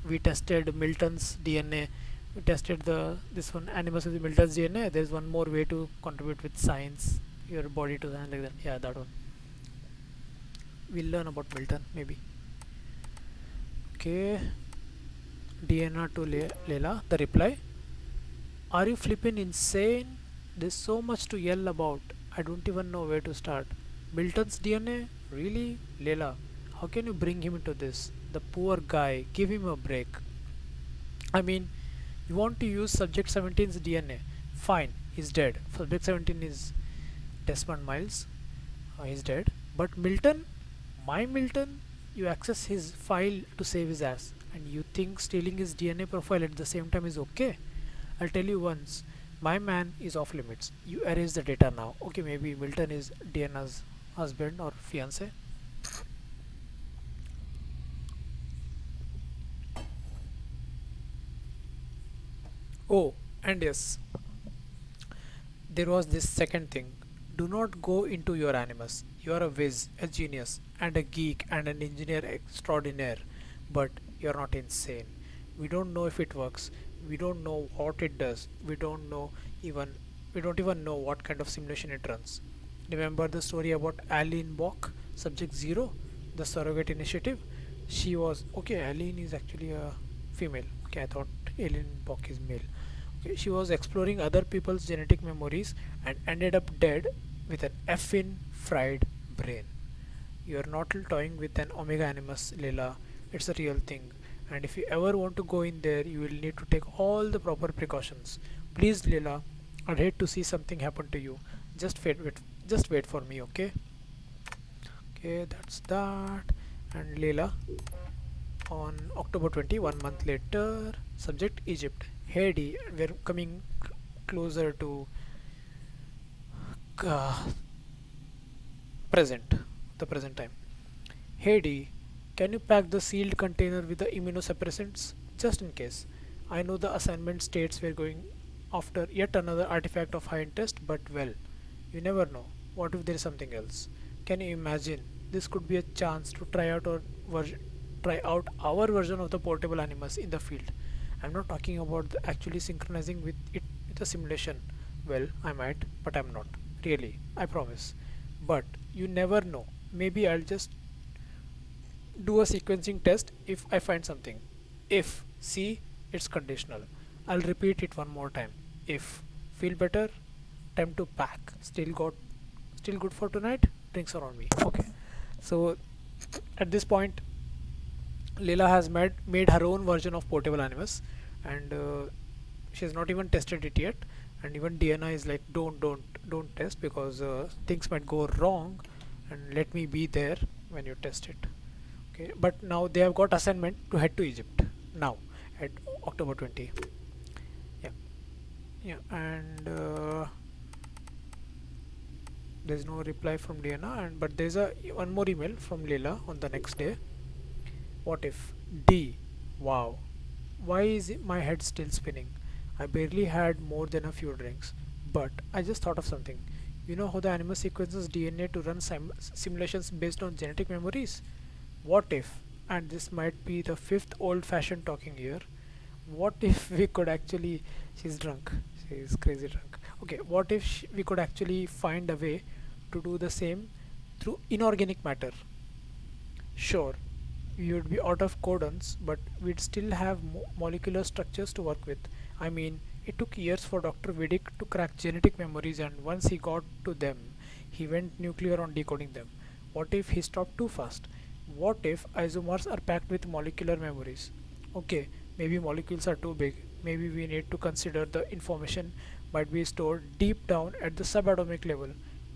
we tested Milton's DNA. We tested the this one Animus with Milton's DNA. There's one more way to contribute with science, your body to science like that. Yeah, that one. We'll learn about Milton maybe. Okay, DNA to Layla. The reply: are you flipping insane? There's so much to yell about. I don't even know where to start. Milton's DNA? Really? Layla, how can you bring him into this? The poor guy. Give him a break. I mean, you want to use Subject 17's DNA. Fine, he's dead. Subject 17 is Desmond Miles. He's dead. But Milton? My Milton? You access his file to save his ass. And you think stealing his DNA profile at the same time is okay? I'll tell you once, my man is off limits. You erase the data now. Okay, maybe Milton is Diana's husband or fiance. Oh, and yes, there was this second thing. Do not go into your animus. You are a whiz, a genius, and a geek and an engineer extraordinaire, but you're not insane. We don't know if it works. We don't know what it does. Even we don't even know what kind of simulation it runs. Remember the story about Aline Bock, Subject Zero, the surrogate initiative? She was okay. Aline is actually a female. Okay, I thought Aline Bock is male. Okay, she was exploring other people's genetic memories and ended up dead with an effin fried brain. You're not toying with an Omega Animus, Leela. It's a real thing. And if you ever want to go in there, you will need to take all the proper precautions. Please, Leela, I'd hate to see something happen to you. Just wait for me, okay? Okay, that's that. And Leela, on October 20, 1 month later, subject Egypt. Haiti, we're coming closer to uh, present, the present time. Haiti, can you pack the sealed container with the immunosuppressants? Just in case. I know the assignment states we're going after yet another artifact of high interest, but well, you never know. What if there is something else? Can you imagine? This could be a chance to try out our version of the portable animus in the field. I'm not talking about actually synchronizing with it with a simulation. Well, I might, but I'm not. Really, I promise. But you never know. Maybe I'll just do a sequencing test if I find something. If, see, it's conditional. I'll repeat it one more time. If, feel better, time to pack. Still good for tonight? Drinks are on me. Okay. So at this point, Leila has made her own version of portable animus, and she has not even tested it yet. And even Diana is like, don't test because things might go wrong, and let me be there when you test it. Okay, but now they have got assignment to head to Egypt now at October 20. Yeah, yeah, and there's no reply from Diana, and but there's a one more email from Leila on the next day. What if D? Wow, why is my head still spinning? I barely had more than a few drinks, but I just thought of something. You know how the animal sequences DNA to run simulations based on genetic memories? What if, and this might be the fifth old-fashioned talking here, what if we could actually, she's drunk, she's crazy drunk. Okay, what if we could actually find a way to do the same through inorganic matter? Sure, we would be out of codons, but we'd still have molecular structures to work with. I mean, it took years for Dr. Vidic to crack genetic memories, and once he got to them, he went nuclear on decoding them. What if he stopped too fast? What if isomers are packed with molecular memories? Okay, maybe molecules are too big. Maybe we need to consider the information might be stored deep down at the subatomic level.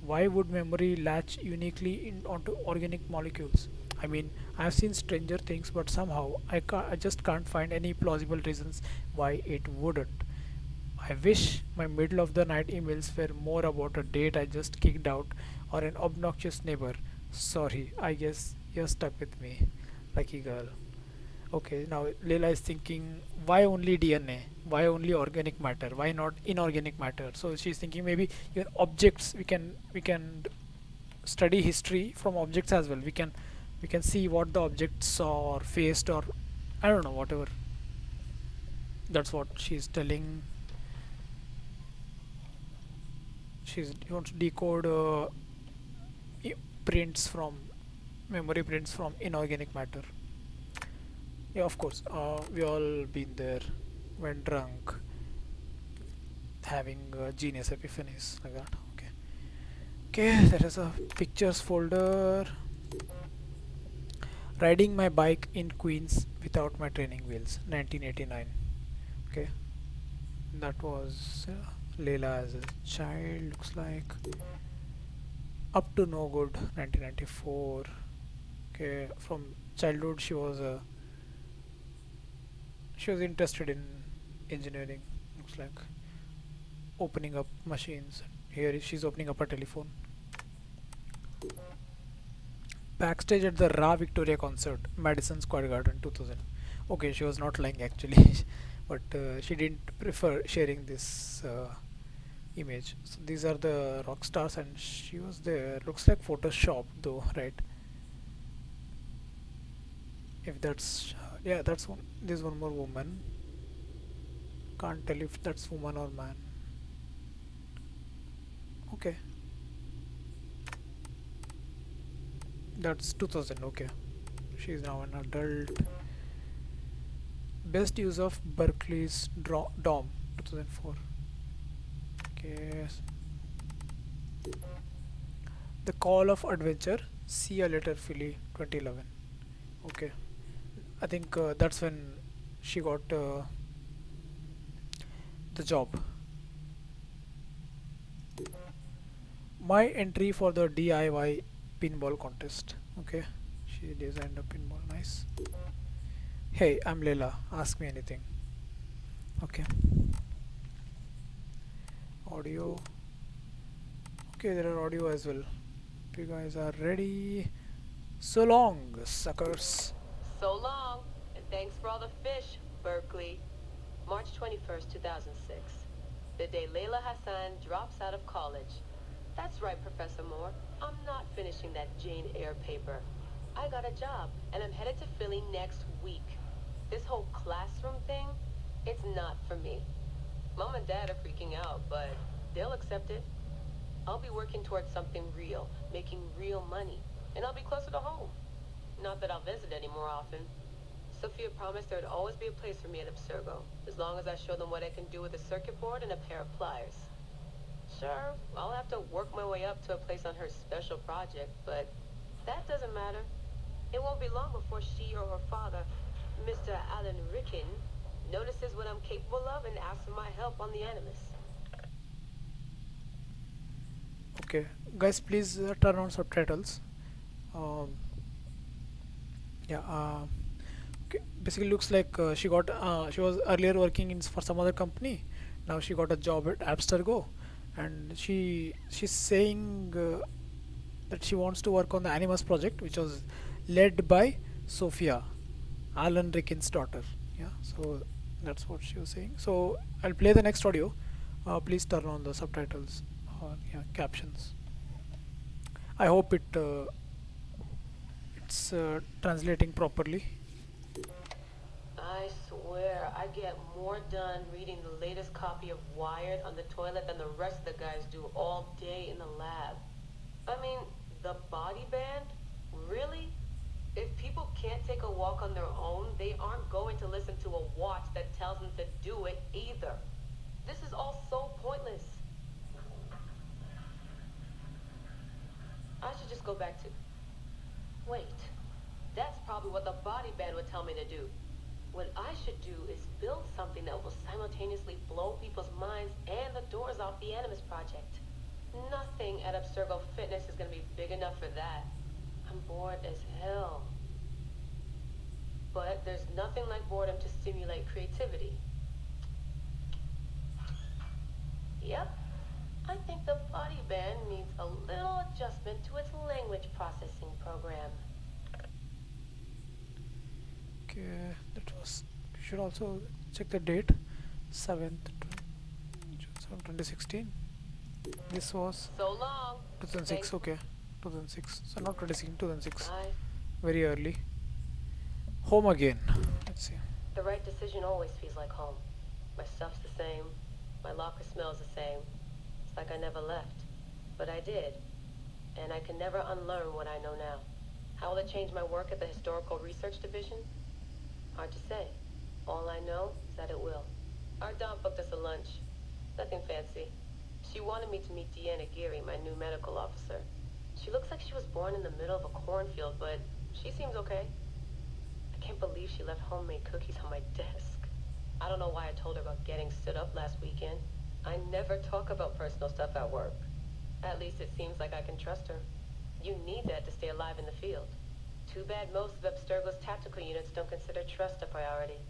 Why would memory latch uniquely onto organic molecules? I mean, I have seen stranger things, but somehow I just can't find any plausible reasons why it wouldn't. I wish my middle of the night emails were more about a date I just kicked out or an obnoxious neighbor. Sorry, I guess you're stuck with me. Lucky girl. Okay, now Leila is thinking, why only DNA? Why only organic matter? Why not inorganic matter? So she's thinking maybe even objects we can study history from objects as well. We can see what the objects saw or faced or I don't know whatever. That's what she's telling. She wants to decode i- prints from memory prints from inorganic matter. Yeah, of course. We all been there when drunk, having genius epiphanies like that. Okay. Okay, there is a pictures folder. Riding my bike in Queens without my training wheels, 1989. Okay, that was Layla as a child. Looks like up to no good, 1994. Okay, from childhood she was interested in engineering. Looks like opening up machines. Here she's opening up a telephone. Backstage at the Ra Victoria concert, Madison Square Garden, 2000. Okay, she was not lying actually, but she didn't prefer sharing this image. So these are the rock stars, and she was there. Looks like Photoshop though, right? If that's yeah, that's one. There's one more woman. Can't tell if that's woman or man. Okay, that's 2000. Okay, she's now an adult. Best use of Berkeley's DOM, 2004. Okay, The Call of Adventure. See you later, Philly, 2011. Okay, I think that's when she got the job. My entry for the DIY pinball contest. Okay, she designed a pinball. Nice. Hey, I'm Leila. Ask me anything. Okay, audio. Okay, there are audio as well. If you guys are ready, so long, suckers. So long, and thanks for all the fish, Berkeley. March 21st, 2006. The day Layla Hassan drops out of college. That's right, Professor Moore. I'm not finishing that Jane Eyre paper. I got a job, and I'm headed to Philly next week. This whole classroom thing, it's not for me. Mom and Dad are freaking out, but they'll accept it. I'll be working towards something real, making real money, and I'll be closer to home. Not that I'll visit any more often. Sophia promised there'd always be a place for me at Abstergo, as long as I show them what I can do with a circuit board and a pair of pliers. Sure, I'll have to work my way up to a place on her special project, but that doesn't matter. It won't be long before she or her father, Mr. Alan Rikkin, notices what I'm capable of and asks for my help on the Animus. Okay, guys, please turn on subtitles. Um, yeah. Okay. Basically, looks like she was earlier working in for some other company. Now she got a job at Abstergo, and she's saying that she wants to work on the Animus project, which was led by Sophia, Alan Rickin's daughter. Yeah, so that's what she was saying. So I'll play the next audio. Please turn on the subtitles or yeah, captions. I hope it's translating properly. I swear, I get more done reading the latest copy of Wired on the toilet than the rest of the guys do all day in the lab. I mean, the body band? Really? If people can't take a walk on their own, they aren't going to listen to a watch that tells them to do it either. This is all so pointless. I should just go back to... Wait. That's probably what the body band would tell me to do. What I should do is build something that will simultaneously blow people's minds and the doors off the Animus project. Nothing at Abstergo Fitness is going to be big enough for that. I'm bored as hell. But there's nothing like boredom to stimulate creativity. Yep. I think the body band needs a little adjustment to its language processing program. Okay. should also check the date. 7th June 7th, 2016. This was So long. 2006. Thanks. Okay, 2006. So not 2016, 2006. Bye. Very early. Home again. Let's see. The right decision always feels like home. My stuff's the same. My locker smells the same. It's like I never left. But I did. And I can never unlearn what I know now. How will it change my work at the Historical Research Division? Hard to say. All I know is that it will. Ardant booked us a lunch. Nothing fancy. She wanted me to meet Deanna Geary, my new medical officer. She looks like she was born in the middle of a cornfield, but she seems okay. I can't believe she left homemade cookies on my desk. I don't know why I told her about getting stood up last weekend. I never talk about personal stuff at work. At least it seems like I can trust her. You need that to stay alive in the field. Too bad most of Abstergo's tactical units don't consider trust a priority.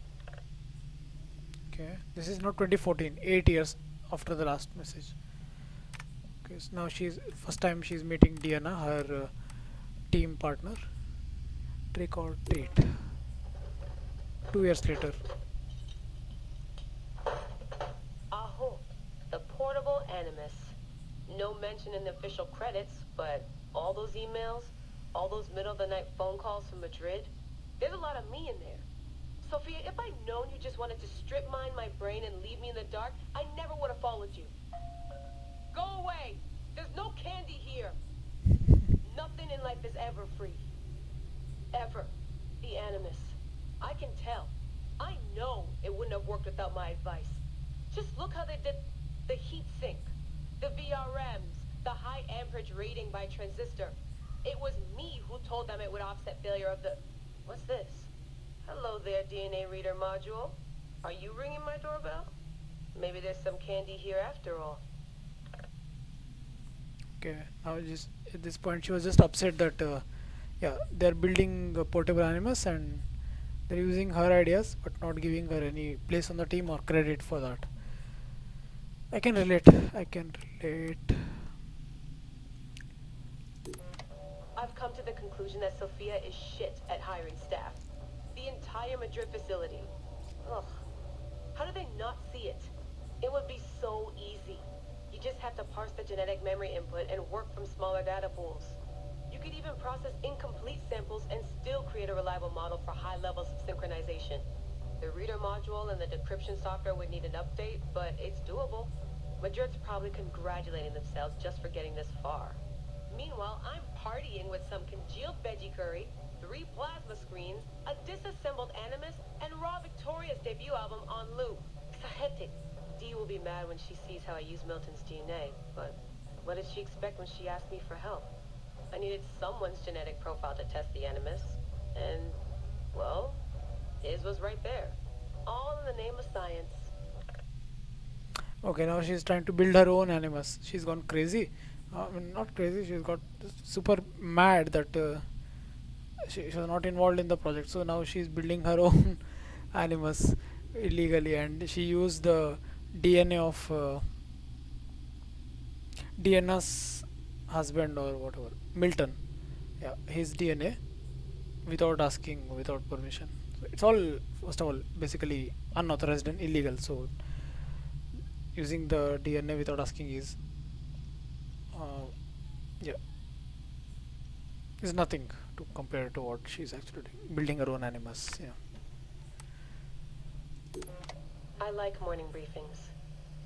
Okay, this is not 2014. 8 years after the last message. Okay, so now she's first time she's meeting Diana, her team partner. Trick or treat. 2 years later. Aho, the portable Animus. No mention in the official credits, but all those emails, all those middle-of-the-night phone calls from Madrid, there's a lot of me in there. Sophia, if I'd known you just wanted to strip mine my brain and leave me in the dark, I never would have followed you. Go away! There's no candy here! Nothing in life is ever free. Ever. The Animus. I can tell. I know it wouldn't have worked without my advice. Just look how they did the heat sink, the VRMs, the high amperage rating by transistor. It was me who told them it would offset failure of the... What's this? Hello there, DNA reader module. Are you ringing my doorbell? Maybe there's some candy here after all. Okay, now just at this point she was just upset that yeah, they're building a portable Animus and they're using her ideas but not giving her any place on the team or credit for that. I can relate. I can relate. I've come to the conclusion that Sophia is shit at hiring staff. The entire Madrid facility. Ugh. How do they not see it? It would be so easy. You just have to parse the genetic memory input and work from smaller data pools. You could even process incomplete samples and still create a reliable model for high levels of synchronization. The reader module and the decryption software would need an update, but it's doable. Madrid's probably congratulating themselves just for getting this far. Meanwhile, I'm partying with some congealed veggie curry, 3 plasma screens, a disassembled Animus, and Raw Victoria's debut album on loop. Excited. Dee will be mad when she sees how I use Milton's DNA, but what did she expect when she asked me for help? I needed someone's genetic profile to test the Animus, and, well, his was right there. All in the name of science. Okay, now she's trying to build her own Animus. She's gone crazy. I mean, not crazy, she's got super mad that she was not involved in the project. So now she's building her own Animus illegally and she used the DNA of Diana's husband or whatever, Milton. Yeah, his DNA without asking, without permission. So it's all, first of all, basically unauthorized and illegal. So using the DNA without asking is yeah, is nothing to compare to what she's actually doing, building her own Animus. Yeah. I like morning briefings.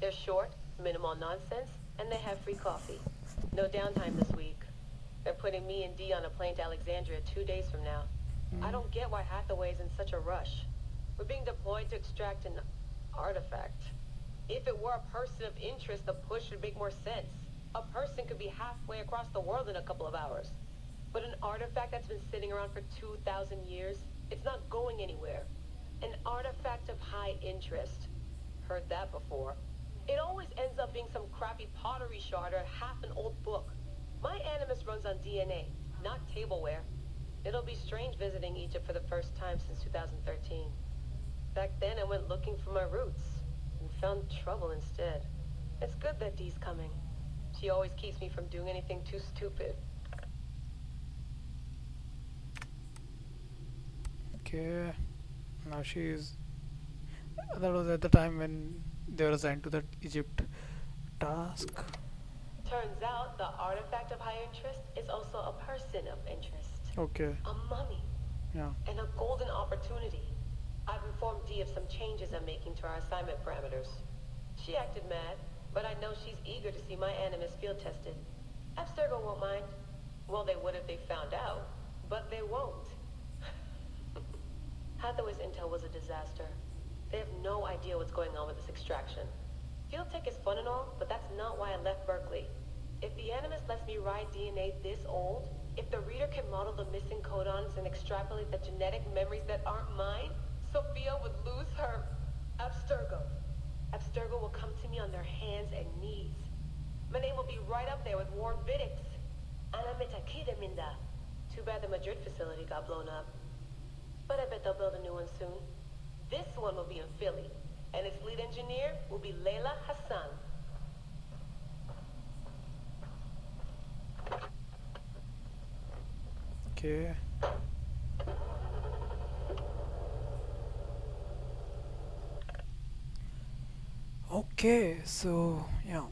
They're short, minimal nonsense, and they have free coffee. No downtime this week. They're putting me and Dee on a plane to Alexandria 2 days from now. I don't get why Hathaway's in such a rush. We're being deployed to extract an artifact. If it were a person of interest, the push would make more sense. A person could be halfway across the world in a couple of hours. But an artifact that's been sitting around for 2,000 years, it's not going anywhere. An artifact of high interest. Heard that before. It always ends up being some crappy pottery shard or half an old book. My Animus runs on DNA, not tableware. It'll be strange visiting Egypt for the first time since 2013. Back then I went looking for my roots and found trouble instead. It's good that Dee's coming. She always keeps me from doing anything too stupid. Okay, now she is That was at the time when they were assigned to that Egypt task. Turns out the artifact of high interest is also a person of interest. Okay. A mummy. Yeah. And a golden opportunity. I've informed Dee of some changes I'm making to our assignment parameters. She acted mad, but I know she's eager to see my Animus field tested. Abstergo won't mind. Well, they would if they found out, but they won't. Hathaway's intel was a disaster. They have no idea what's going on with this extraction. Field tech is fun and all, but that's not why I left Berkeley. If the Animus lets me ride DNA this old, if the reader can model the missing codons and extrapolate the genetic memories that aren't mine, Sophia would lose her Abstergo. Abstergo will come to me on their hands and knees. My name will be right up there with Warren Vidick's. Anamitakida Minda. Too bad the Madrid facility got blown up. But I bet they'll build a new one soon. This one will be in Philly, and its lead engineer will be Layla Hassan. Okay. Okay, so yeah,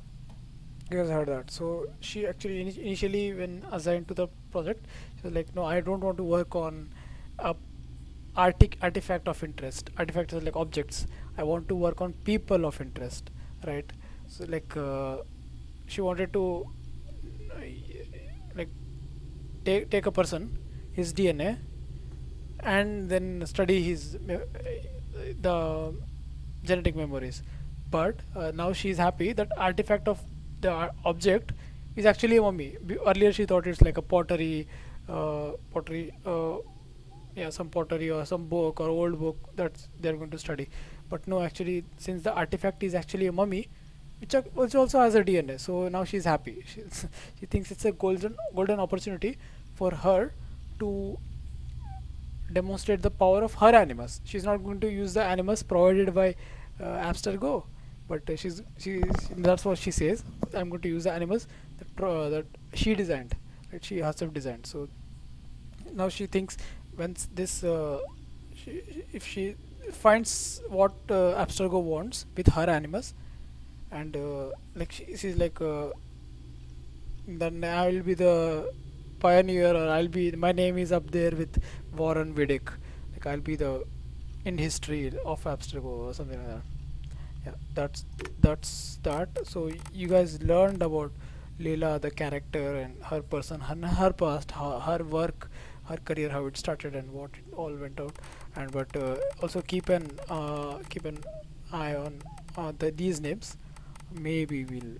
you guys heard that. So she actually initially, when assigned to the project, she was like, "No, I don't want to work on a artifact of interest. Artifacts are like objects. I want to work on people of interest, right?" So like, she wanted to like take a person, his DNA, and then study his the genetic memories. But now she is happy that artifact of the object is actually a mummy. Earlier she thought it's like a pottery, yeah, some pottery or some book or old book that they're going to study. But no, actually, since the artifact is actually a mummy, which also has a DNA, so now she's happy. She thinks it's a golden opportunity for her to demonstrate the power of her animus. She's not going to use the animus provided by Abstergo, but she's that's what she says. I'm going to use the animus that she designed, that she herself designed. So now she thinks, once this if she finds what Abstergo wants with her animus, and like she's like, then I will be the pioneer, or I'll be, my name is up there with Warren Vidick, like I'll be the in history of Abstergo or something like that. Yeah, that's that. So you guys learned about Layla, the character, and her person, her past, her work, her career, how it started, and what it all went out. And but also keep an eye on these names. Maybe we'll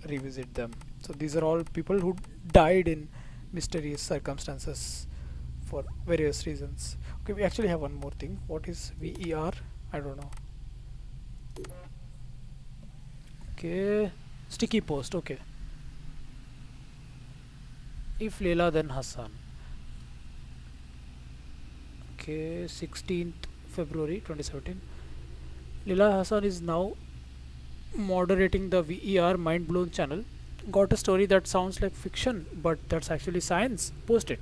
revisit them. So these are all people who died in mysterious circumstances for various reasons. Okay, we actually have one more thing. What is VER? I don't know. Okay, sticky post. Okay, if Layla then Hassan. Okay, 16th February 2017. Layla Hassan is now moderating the VER Mind Blown channel. Got a story that sounds like fiction, but that's actually science. Post it.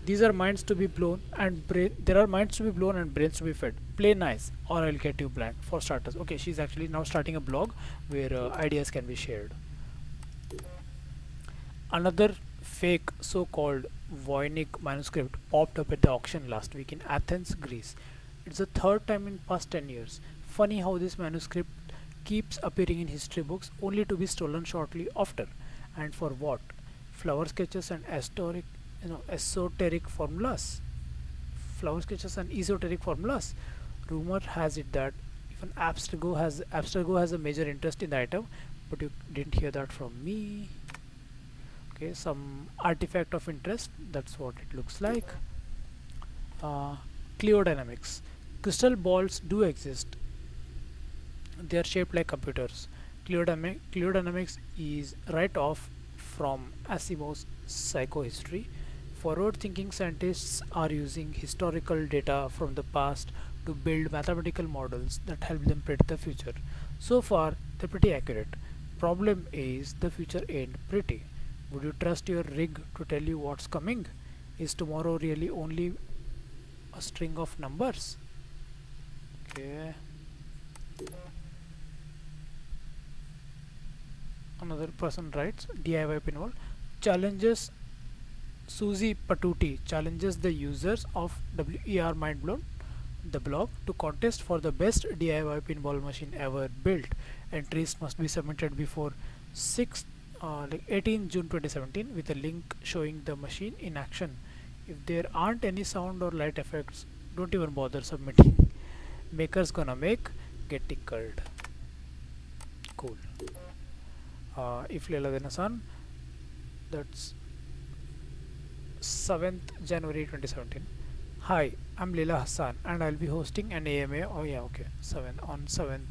These are minds to be blown and there are minds to be blown and brains to be fed. Play nice, or I'll get you blank. For starters, okay, she's actually now starting a blog where ideas can be shared. Another fake so-called Voynich manuscript popped up at the auction last week in Athens, Greece. It's the third time in past 10 years. Funny how this manuscript keeps appearing in history books only to be stolen shortly after. And for what? Flower sketches and esoteric formulas. Flower sketches and esoteric formulas. Rumor has it that even Abstergo has a major interest in the item, but you didn't hear that from me. Okay, some artifact of interest, that's what it looks like. Cleodynamics. Crystal balls do exist. They are shaped like computers. Cleodynamics is right off from Asimov's psychohistory. Forward-thinking scientists are using historical data from the past to build mathematical models that help them predict the future. So far, they're pretty accurate. Problem is, the future ain't pretty. Would you trust your rig to tell you what's coming? Is tomorrow really only a string of numbers? Okay. Another person writes DIY pinball challenges. Suzy Patuti challenges the users of WER Mindblown, the blog, to contest for the best DIY pinball machine ever built. Entries must be submitted before 6 18 June 2017 with a link showing the machine in action. If there aren't any sound or light effects, don't even bother submitting. Maker's gonna make, get tickled. Cool. If Layla Hassan, that's 7th January 2017. Hi, I'm Layla Hassan and I'll be hosting an AMA. Oh yeah, okay. 7th.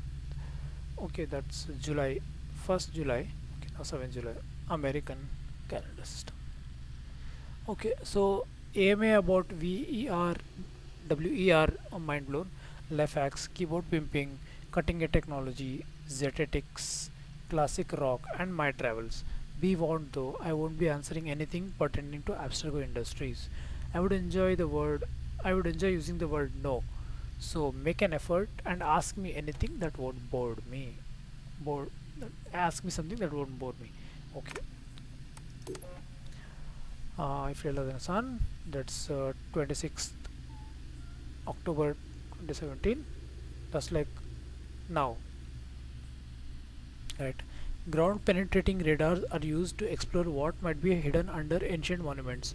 Okay, that's July 1st July. Okay, now 7th July. American calendar system. Okay, so AMA about VER WER mind blown, life hacks, keyboard pimping, cutting edge technology, ZTX, classic rock, and my travels. Be warned though, I won't be answering anything pertaining to abstract industries. I would enjoy the word. I would enjoy using the word no. So make an effort and ask me anything that won't bore me. Bore. Ask me something that won't bore me. Okay. If you love the sun, that's 26th October 2017. That's like now, right? Ground penetrating radars are used to explore what might be hidden under ancient monuments.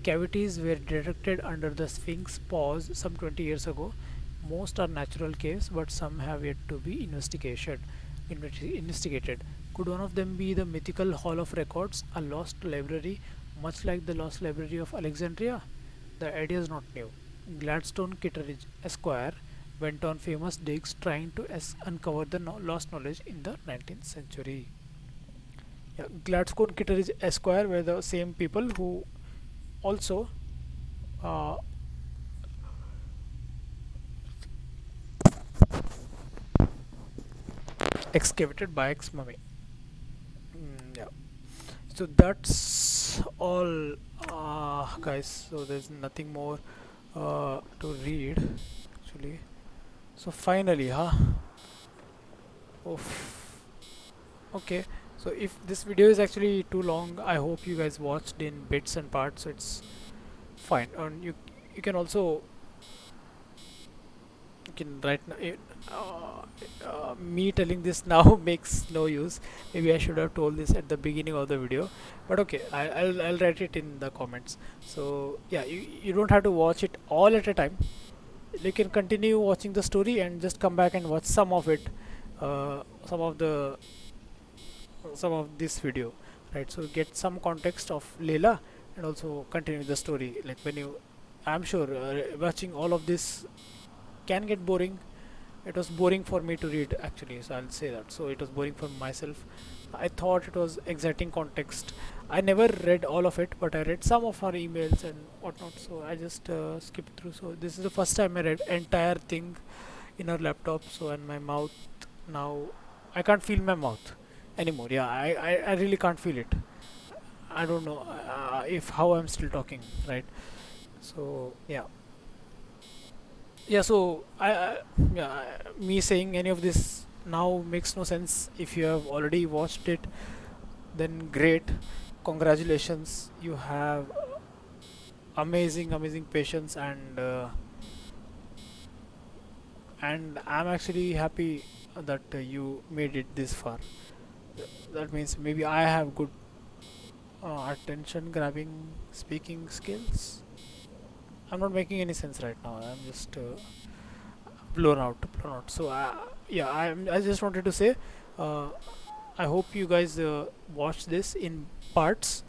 Cavities were detected under the Sphinx paws some 20 years ago. Most are natural caves, but some have yet to be investigated. Could one of them be the mythical Hall of Records, a lost library, much like the lost library of Alexandria? The idea is not new. Gladstone Kitteridge Esquire went on famous digs trying to uncover the lost knowledge in the 19th century. Yeah, Gladstone Kitteridge Esquire were the same people who also uh, excavated Bayek's mummy. Yeah. So that's all, guys. So there's nothing more to read actually. So finally, huh? Oof. Okay. So if this video is actually too long, I hope you guys watched in bits and parts. So it's fine. And you can also you can right now. Me telling this now makes no use. Maybe I should have told this at the beginning of the video, but okay, I'll write it in the comments. So yeah, you don't have to watch it all at a time. You can continue watching the story and just come back and watch some of it, uh, some of the some of this video, right? So get some context of Layla and also continue the story. Like when you, I'm sure watching all of this can get boring. It was boring for me to read actually, so I'll say that. So it was boring for myself. I thought it was exciting context. I never read all of it, but I read some of our emails and whatnot. So I just skipped through. So this is the first time I read entire thing in our laptop. So and my mouth now, I can't feel my mouth anymore. Yeah, I really can't feel it. I don't know if how I'm still talking, right? So yeah. Yeah, so yeah, me saying any of this now makes no sense. If you have already watched it, then great, congratulations, you have amazing patience, and I'm actually happy that you made it this far. That means maybe I have good attention grabbing speaking skills. I'm not making any sense right now. I'm just blown out. So yeah, I just wanted to say, uh, I hope you guys watch this in parts,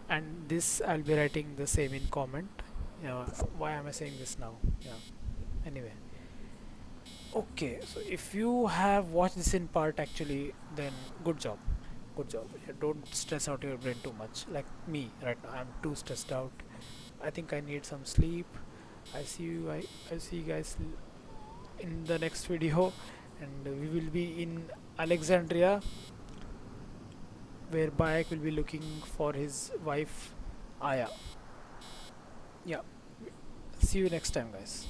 and this I'll be writing the same in comment. Yeah, why am I saying this now? Yeah. Anyway, okay. So if you have watched this in part, actually, then good job. Good job. Yeah, don't stress out your brain too much. Like me right now, I'm too stressed out. I think I need some sleep. I see you guys in the next video, and we will be in Alexandria, where Bayek will be looking for his wife Aya. Yeah, see you next time, guys.